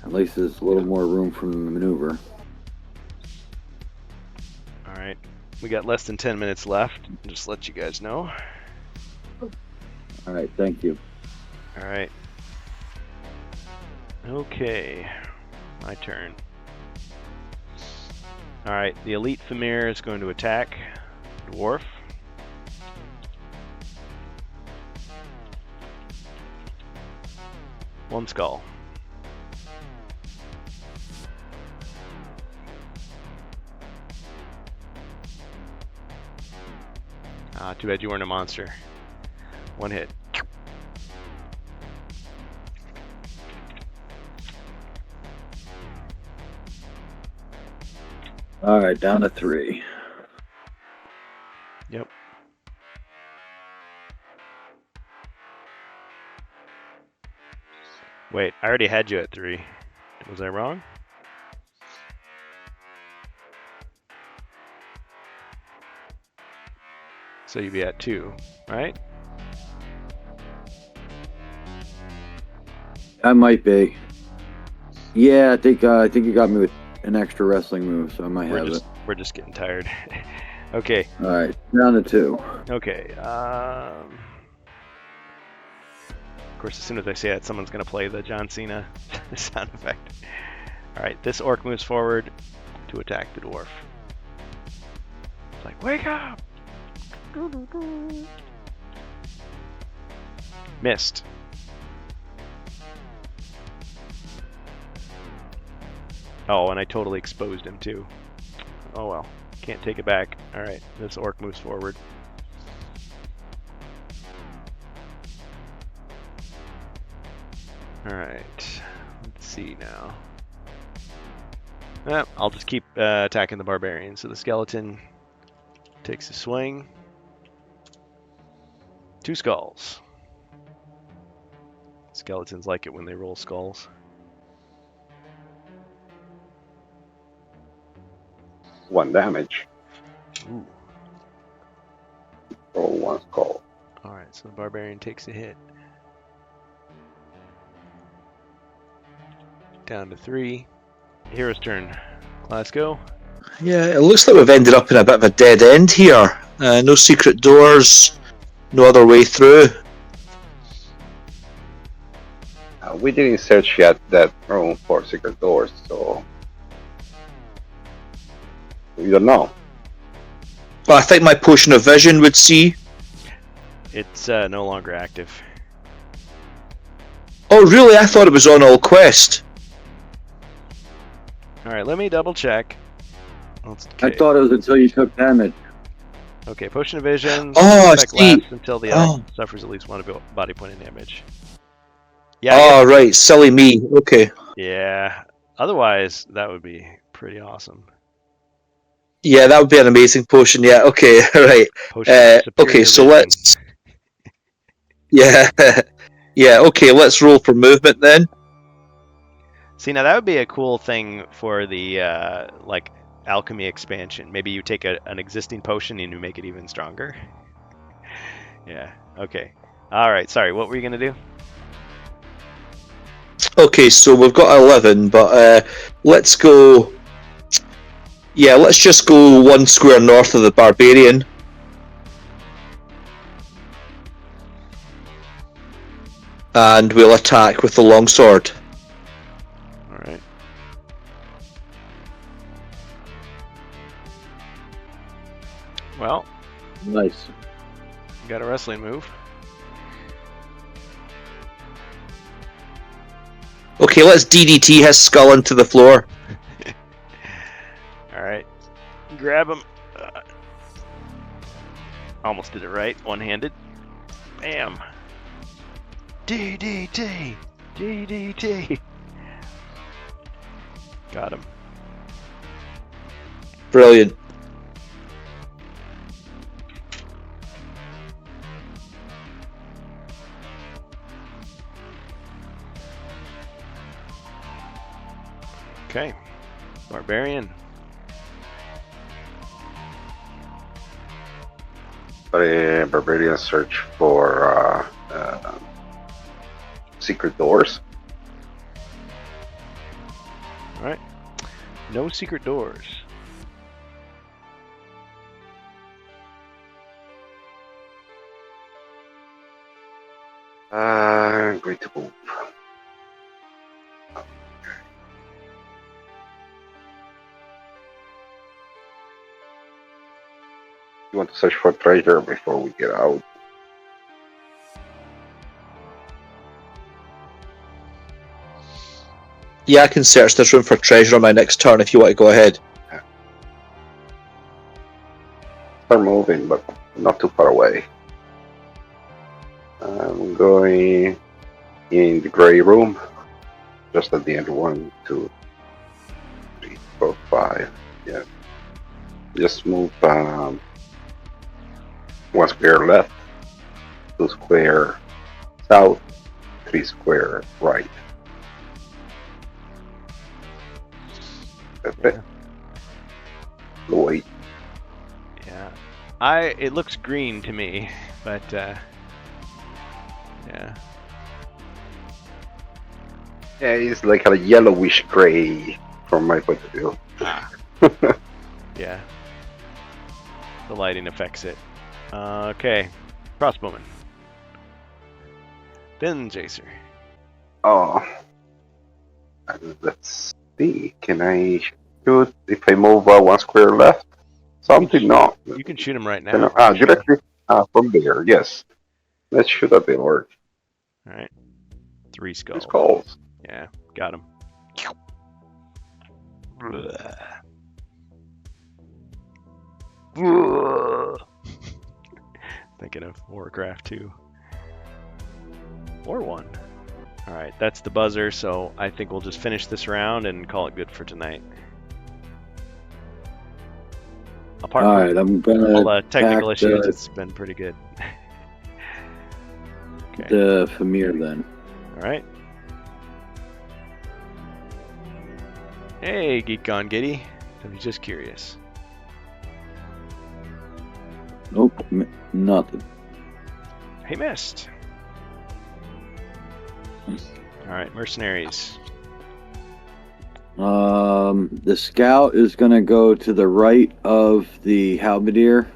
at least there's a little more room for the maneuver. Alright. We got less than 10 minutes left. Just let you guys know. Alright, thank you. Alright. Okay. My turn. Alright, the elite Femir is going to attack dwarf. One skull. Ah, too bad you weren't a monster. 1 hit. Alright, down to 3. Yep. Wait, I already had you at 3. Was I wrong? So you'd be at 2, right? I might be. Yeah, I think you got me with an extra wrestling move, so I might have it. We're just getting tired. Okay. All right, down to 2. Okay. Of course, as soon as I say that, someone's going to play the John Cena sound effect. All right, this orc moves forward to attack the dwarf. It's like, wake up! Missed. Oh, and I totally exposed him too. Oh well, can't take it back. All right, this orc moves forward. All right, let's see now. I'll just keep attacking the barbarian. So the skeleton takes a swing. 2 skulls. Skeletons like it when they roll skulls. One damage. Ooh. Roll 1 skull. Alright, so the barbarian takes a hit. Down to 3. Hero's turn. Glasgow. Yeah, it looks like we've ended up in a bit of a dead end here. No secret doors, no other way through. We didn't search yet that room for secret doors, so we don't know. But I think my potion of vision would see. It's no longer active. Oh, really? I thought it was on all quest. Alright, let me double check. I thought it was until you took damage. Okay, potion of vision. Oh, effect see. lasts until the Oh. item suffers at least 1 body point of damage. Yeah. Oh, right. Silly me. Okay. Yeah. Otherwise, that would be pretty awesome. Yeah, that would be an amazing potion. Yeah. Okay. Right. Potion of superior Okay. So vision. let's. Yeah. Yeah. Okay. Let's roll for movement then. See, now that would be a cool thing for the like alchemy expansion. Maybe you take an existing potion and you make it even stronger. Yeah. Okay. All right. Sorry. What were you gonna do? Okay. So we've got 11, but let's go. Yeah. Let's just go 1 square north of the barbarian. And we'll attack with the longsword. All right. Well, Nice. you got a wrestling move. Okay, let's DDT his skull into the floor. All right. Grab him. Almost did it right. One-handed. Bam. DDT. DDT. Got him. Brilliant. Okay. Barbarian. Barbarian search for secret doors. All right. No secret doors. Going to move. You want to search for treasure before we get out? Yeah, I can search this room for treasure on my next turn if you want to go ahead. Start moving, but not too far away. I'm going in the gray room, just at the end. 1, 2, 3, 4, 5. Yeah. Just move 1 square left, 2 square south, 3 square right. That's it. Wait. Yeah. It looks green to me, but yeah. Yeah, it's like a yellowish gray from my point of view. Yeah. The lighting affects it. Okay. Crossbowman. Then Jacer. Oh. Let's see. Can I shoot if I move one square left? Something? No. You can shoot him right Can now. I- directly from there, yes. Let's shoot at the Lord. Alright. 3 skulls. It's calls. Yeah, got him. Thinking of Warcraft 2. Or 1. Alright, that's the buzzer, so I think we'll just finish this round and call it good for tonight. Apart All from right, I'm gonna all the technical attack issues, the- it's been pretty good. Okay, the Famir then. alright. Hey, Geek Gone Giddy. I'm just curious. Nope, nothing. He missed. Alright, mercenaries. The scout is gonna go to the right of the halberdier,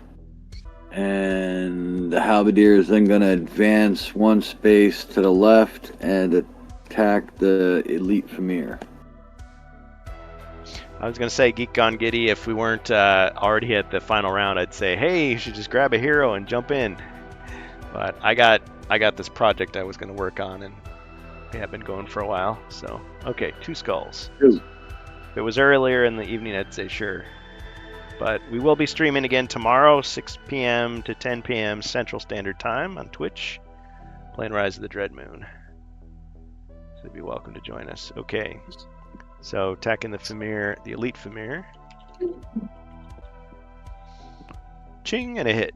and the halberdier is then gonna advance 1 space to the left and attack the elite Famir. I was gonna say Geek Gone Giddy. If we weren't already at the final round, I'd say, hey, you should just grab a hero and jump in. But I got this project I was gonna work on, and we have been going for a while. So okay, 2 skulls. Two. If it was earlier in the evening, I'd say sure. But we will be streaming again tomorrow, 6 p.m. to 10 p.m. Central Standard Time on Twitch, playing Rise of the Dread Moon. So you'd be welcome to join us. Okay. So attacking the Famir, the elite Famir. Ching, and a hit.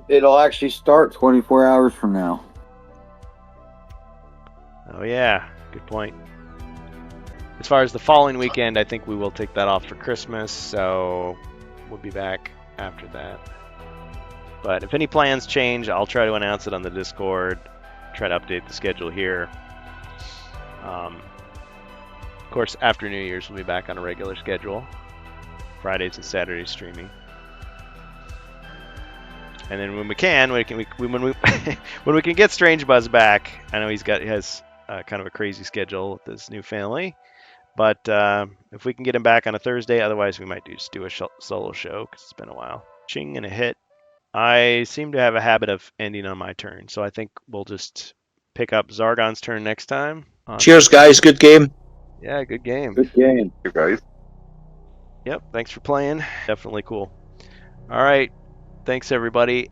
It'll actually start 24 hours from now. Oh yeah, good point. As far as the following weekend, I think we will take that off for Christmas, so we'll be back after that. But if any plans change, I'll try to announce it on the Discord, try to update the schedule here. Of course, after New Year's, we'll be back on a regular schedule. Fridays and Saturdays streaming. And then when we can, when we can get Strange Buzz back, I know he has kind of a crazy schedule with his new family, but if we can get him back on a Thursday, otherwise we might just do a solo show because it's been a while. Ching and a hit. I seem to have a habit of ending on my turn, so I think we'll just pick up Zargon's turn next time. Cheers, guys. Good game. Yeah, good game. Good game. You guys. Yep, thanks for playing. Definitely cool. All right. Thanks, everybody.